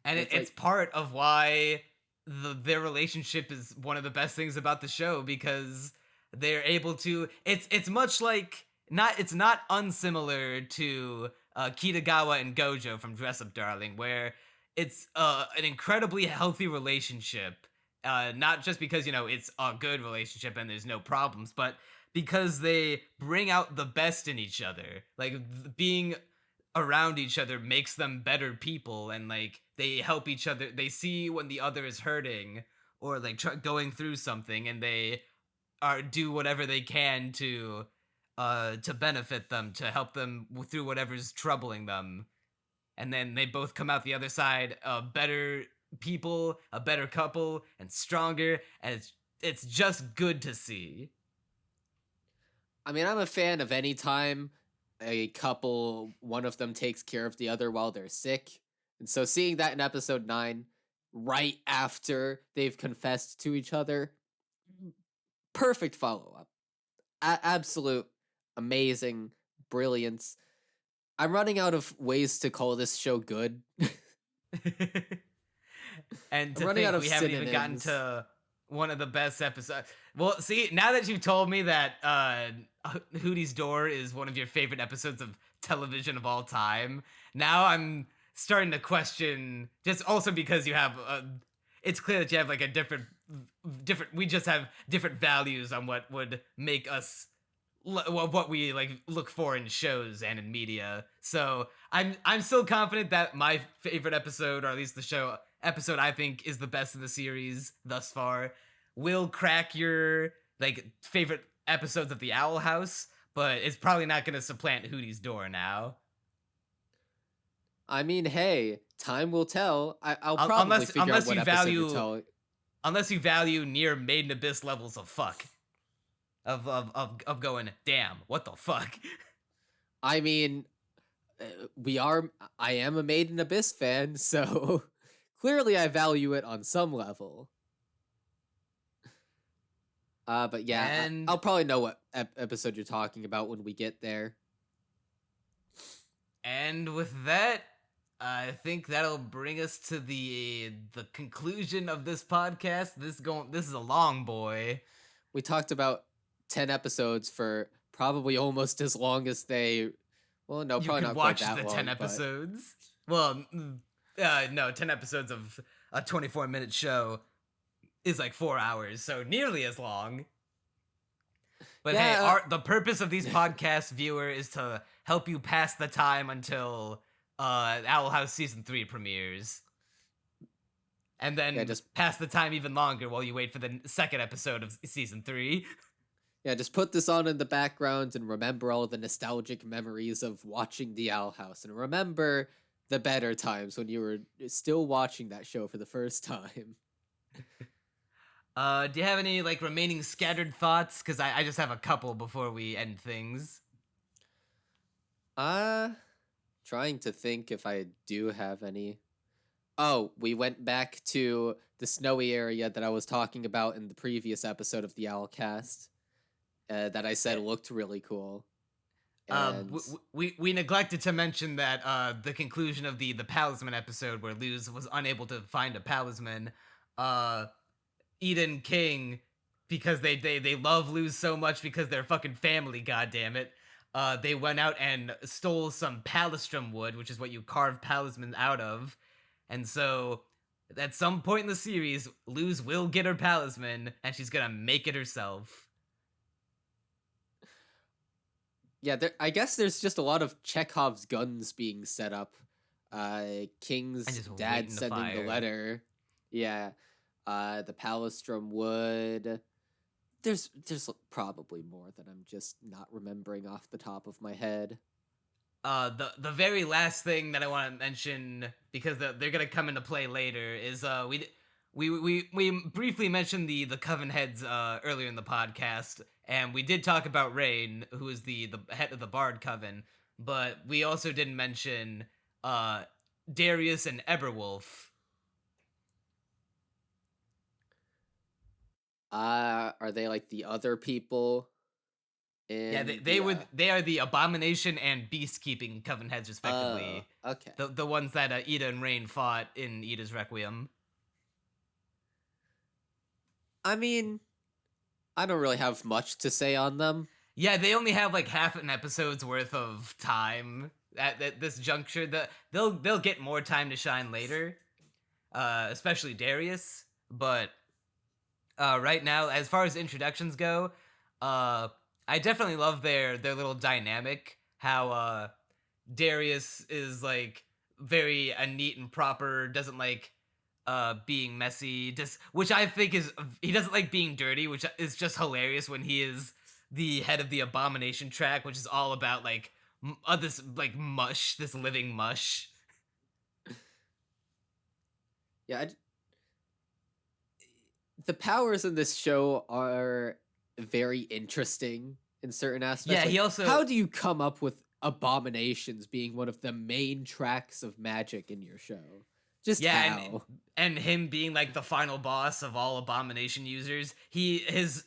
And it's part of why their relationship is one of the best things about the show, because they're able to, it's much like, it's not unsimilar to Kitagawa and Gojo from Dress Up Darling, where it's an incredibly healthy relationship, not just because, you know, it's a good relationship and there's no problems, but because they bring out the best in each other. Like, being around each other makes them better people, and like they help each other. They see when the other is hurting or like going through something, and they do whatever they can to benefit them, to help them through whatever's troubling them. And then they both come out the other side better people, a better couple, and stronger, and it's just good to see. I mean, I'm a fan of any time a couple, one of them takes care of the other while they're sick. And so seeing that in episode 9, right after they've confessed to each other, perfect follow-up. Absolute amazing brilliance. I'm running out of ways to call this show good. And I'm to running out think of we haven't even gotten synonyms. to one of the best episodes. Well, see, now that you've told me that Hooty's Door is one of your favorite episodes of television of all time, now I'm starting to question, just also because you have it's clear that you have like a different we just have different values on what would make us what we like look for in shows and in media. So I'm still confident that my favorite episode, or at least the show episode I think is the best in the series thus far, will crack your like favorite episodes of the Owl House, but it's probably not going to supplant Hooty's Door now. I mean, hey, time will tell. I'll probably figure out what episode you're telling. Unless you value near Maiden Abyss levels of fuck. Of going, damn, what the fuck? I mean, I am a Maiden Abyss fan, so clearly I value it on some level. But yeah, And I'll probably know what episode you're talking about when we get there. And with that, I think that'll bring us to the conclusion of this podcast. This is a long boy. We talked about 10 episodes for probably almost as long as they. Well, no, probably not quite that long. You could watch the 10 episodes. Well, no, 10 episodes of a 24-minute show is like 4 hours, so nearly as long. But yeah, hey, the purpose of these podcasts, viewer, is to help you pass the time until Owl House Season 3 premieres. And then just pass the time even longer while you wait for the second episode of Season 3. Yeah, just put this on in the background and remember all the nostalgic memories of watching the Owl House. And remember the better times when you were still watching that show for the first time. Do you have any like remaining scattered thoughts? Because I just have a couple before we end things. Trying to think if I do have any. Oh, we went back to the snowy area that I was talking about in the previous episode of the Owlcast. That I said looked really cool. We neglected to mention that the conclusion of the Palisman episode, where Luz was unable to find a Palisman, Eda and King, because they love Luz so much because they're fucking family, goddammit, they went out and stole some palistrum wood, which is what you carve Palisman out of, and so at some point in the series, Luz will get her Palisman, and she's gonna make it herself. Yeah, I guess there's just a lot of Chekhov's guns being set up. King's dad sending the letter. Yeah. The Palistrum wood. There's probably more that I'm just not remembering off the top of my head. The very last thing that I want to mention, because they're gonna come into play later, is we briefly mentioned the Coven heads earlier in the podcast, and we did talk about Raine, who is the head of the Bard Coven, but we also didn't mention Darius and Eberwolf. Are they like the other people? Yeah, they are the Abomination and Beastkeeping Coven heads, respectively. Okay. The ones that Eda and Raine fought in Eda's Requiem. I mean, I don't really have much to say on them. Yeah, they only have like half an episode's worth of time at this juncture. They'll get more time to shine later, especially Darius. But right now, as far as introductions go, I definitely love their little dynamic. How Darius is like very neat and proper, doesn't like being messy, which I think he doesn't like being dirty, which is just hilarious when he is the head of the Abomination track, which is all about like this like mush, this living mush. Yeah, the powers in this show are very interesting in certain aspects. Yeah, like, how do you come up with abominations being one of the main tracks of magic in your show? Just how? And him being like the final boss of all abomination users, his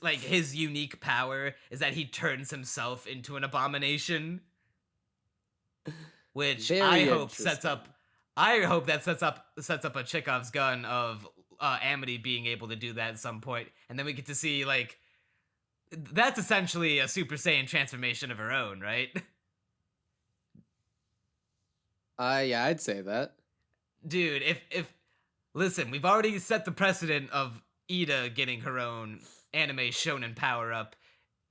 unique power is that he turns himself into an abomination, which I hope sets up I hope that sets up a Chekhov's gun of Amity being able to do that at some point, and then we get to see like that's essentially a Super Saiyan transformation of her own, right? Yeah, I'd say that. Dude, if listen, we've already set the precedent of Eda getting her own anime shonen power up.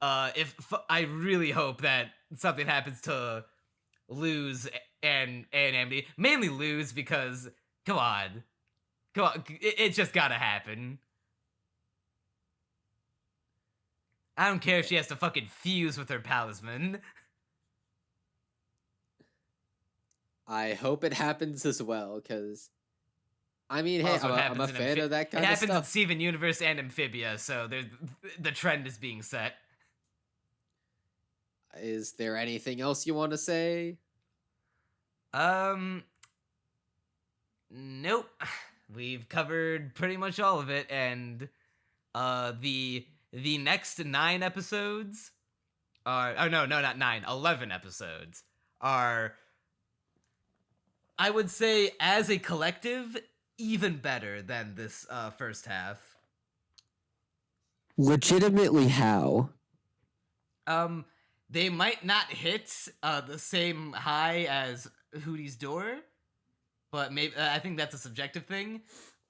I really hope that something happens to Luz and Amity, mainly Luz, because come on, it just gotta happen. I don't care if she has to fucking fuse with her palisman. I hope it happens as well, because I mean, hey, Also, it I'm a happens in fan of that kind It of happens in stuff. Steven Universe and Amphibia, so the trend is being set. Is there anything else you want to say? Nope. We've covered pretty much all of it, and the next 9 episodes are no, not 9, 11 episodes are, I would say, as a collective, even better than this first half. Legitimately, how? They might not hit the same high as Hooty's Door, but maybe I think that's a subjective thing.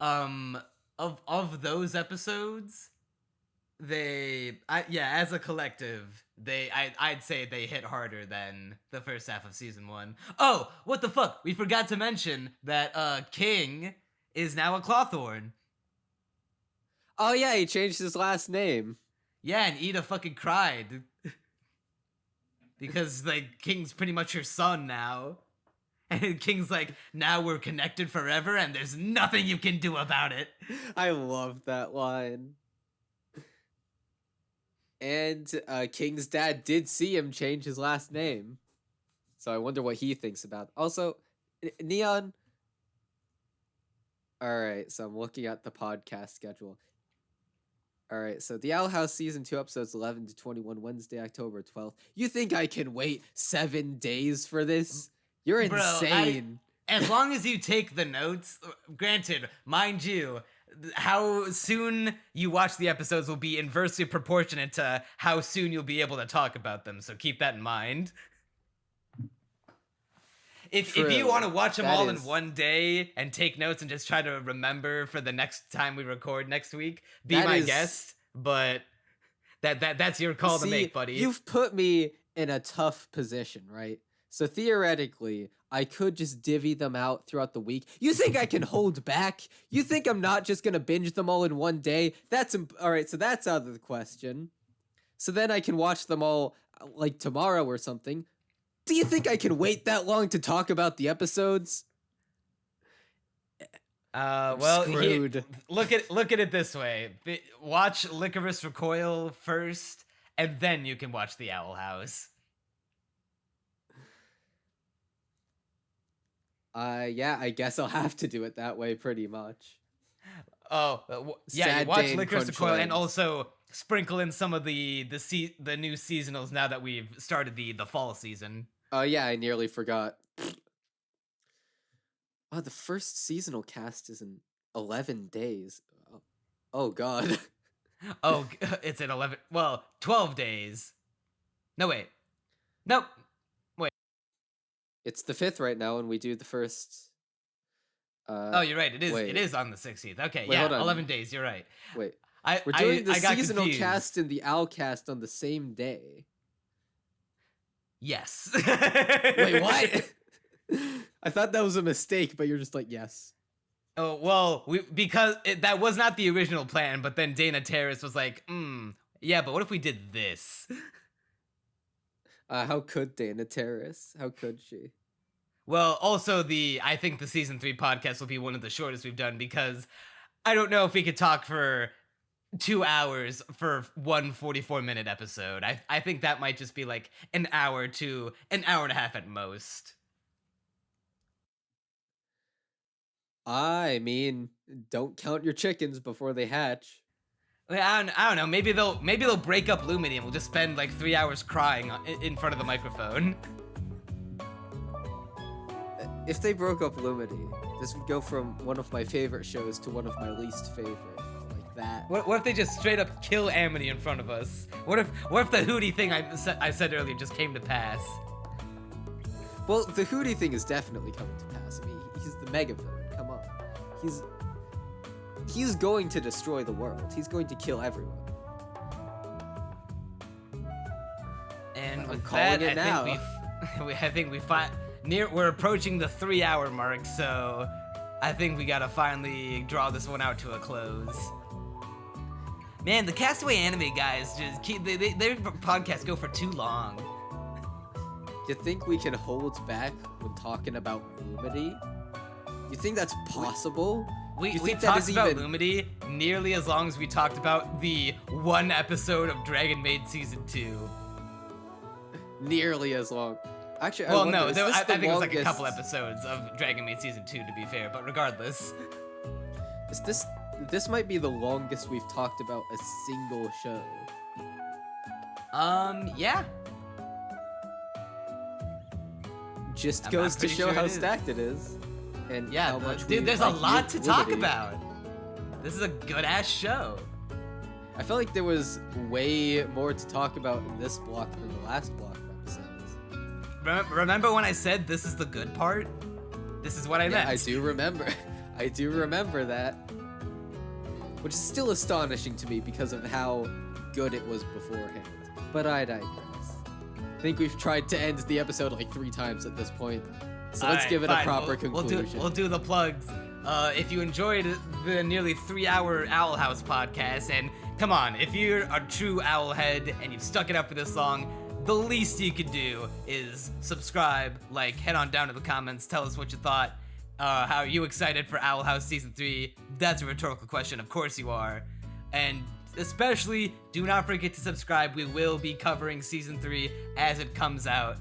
Of those episodes, as a collective, I'd say they hit harder than the first half of season 1. Oh, what the fuck? We forgot to mention that King is now a Clawthorn. Oh yeah, he changed his last name. Yeah, and Eda fucking cried. Because, like, King's pretty much her son now. And King's like, now we're connected forever and there's nothing you can do about it. I love that line. And King's dad did see him change his last name. So I wonder what he thinks about it. Also, Neon. Alright, so I'm looking at the podcast schedule. Alright, so The Owl House Season 2 episodes 11 to 21, Wednesday, October 12th. You think I can wait 7 days for this? You're insane. As long as you take the notes, granted, mind you, how soon you watch the episodes will be inversely proportionate to how soon you'll be able to talk about them, so keep that in mind. If you want to watch them all in one day and take notes and just try to remember for the next time we record next week, be my guest. But that's your call to make, buddy. You've put me in a tough position, right? So theoretically, I could just divvy them out throughout the week. You think I can hold back? You think I'm not just gonna binge them all in one day? All right. So that's out of the question. So then I can watch them all like tomorrow or something. Do you think I can wait that long to talk about the episodes? Well, screwed. Look at it this way: watch Licorice Recoil first, and then you can watch The Owl House. Yeah, I guess I'll have to do it that way, pretty much. Oh, yeah, you watch Licorice Recoil, and also sprinkle in some of the new seasonals now that we've started the fall season. Oh yeah, I nearly forgot. Oh, the first seasonal cast is in 11 days. Oh god. Oh, it's in 12 days. No, wait. Nope. Wait. It's the 5th right now, and we do the first... oh, you're right. It is on the 16th. Okay, wait, yeah, hold on. 11 days. You're right. Wait. We're doing the I got seasonal confused. cast and the owl cast on the same day. Yes. Wait, what? I thought that was a mistake, but you're just like, yes. Oh, well, because that was not the original plan, but then Dana Terrace was like, yeah, but what if we did this? How could Dana Terrace? How could she? Well, also I think the season 3 podcast will be one of the shortest we've done, because I don't know if we could talk for 2 hours for one 44-minute episode. I think that might just be like an hour to an hour and a half at most. I mean, don't count your chickens before they hatch. I don't know. Maybe they'll break up Lumity and we'll just spend like 3 hours crying in front of the microphone. if they broke up Lumity, this would go from one of my favorite shows to one of my least favorite. Like that. What if they just straight up kill Amity in front of us? What if the Hooty thing I said earlier just came to pass? Well, the Hooty thing is definitely coming to pass. I mean, he's the mega villain. Come on. He's going to destroy the world. He's going to kill everyone. And I'm with calling that, it now. I think we're approaching the 3-hour mark, so I think we gotta finally draw this one out to a close. Man, the Castaway anime guys just their podcasts go for too long. You think we can hold back when talking about Lumity? You think that's possible? We You think that talked is about even- Lumity nearly as long as we talked about the one episode of Dragon Maid Season 2. Nearly as long. Actually, I Well, wonder, no, is I this the think it was like a longest- couple episodes of Dragon Maid Season 2 to be fair, but regardless. Is this might be the longest we've talked about a single show. Yeah. Just I'm goes to pretty show sure how it is. stacked it is. And Yeah, how much dude, we there's a like lot to talk Lumity. about. This is a good-ass show. I felt like there was way more to talk about in this block than the last block of episodes. Remember when I said this is the good part? This is what I meant. Yeah, I do remember. I do remember that. Which is still astonishing to me because of how good it was beforehand. But I digress. I think we've tried to end the episode like 3 times at this point. So let's Alright, give it fine. a proper We'll conclusion. do the plugs. If you enjoyed the nearly 3-hour Owl House podcast, and come on, if you're a true Owlhead and you've stuck it up for this long, the least you could do is subscribe, like, head on down to the comments, tell us what you thought. How are you excited for Owl House Season 3? That's a rhetorical question, of course you are. And especially, do not forget to subscribe. We will be covering Season 3 as it comes out.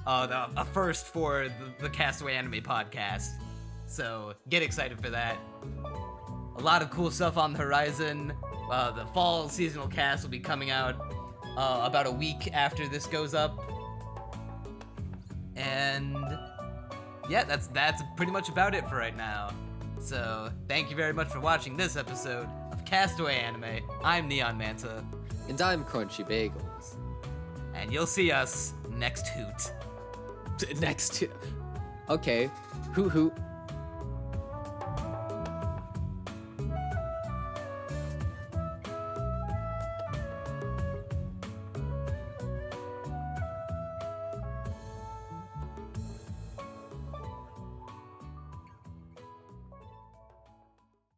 A first for the Castaway Anime podcast. So get excited for that. A lot of cool stuff on the horizon. The fall seasonal cast will be coming out about a week after this goes up. And yeah, that's pretty much about it for right now. So thank you very much for watching this episode of Castaway Anime. I'm Neon Manta, And I'm Crunchy Bagels. and you'll see us next hoot. Next to... Okay. Hoot hoot.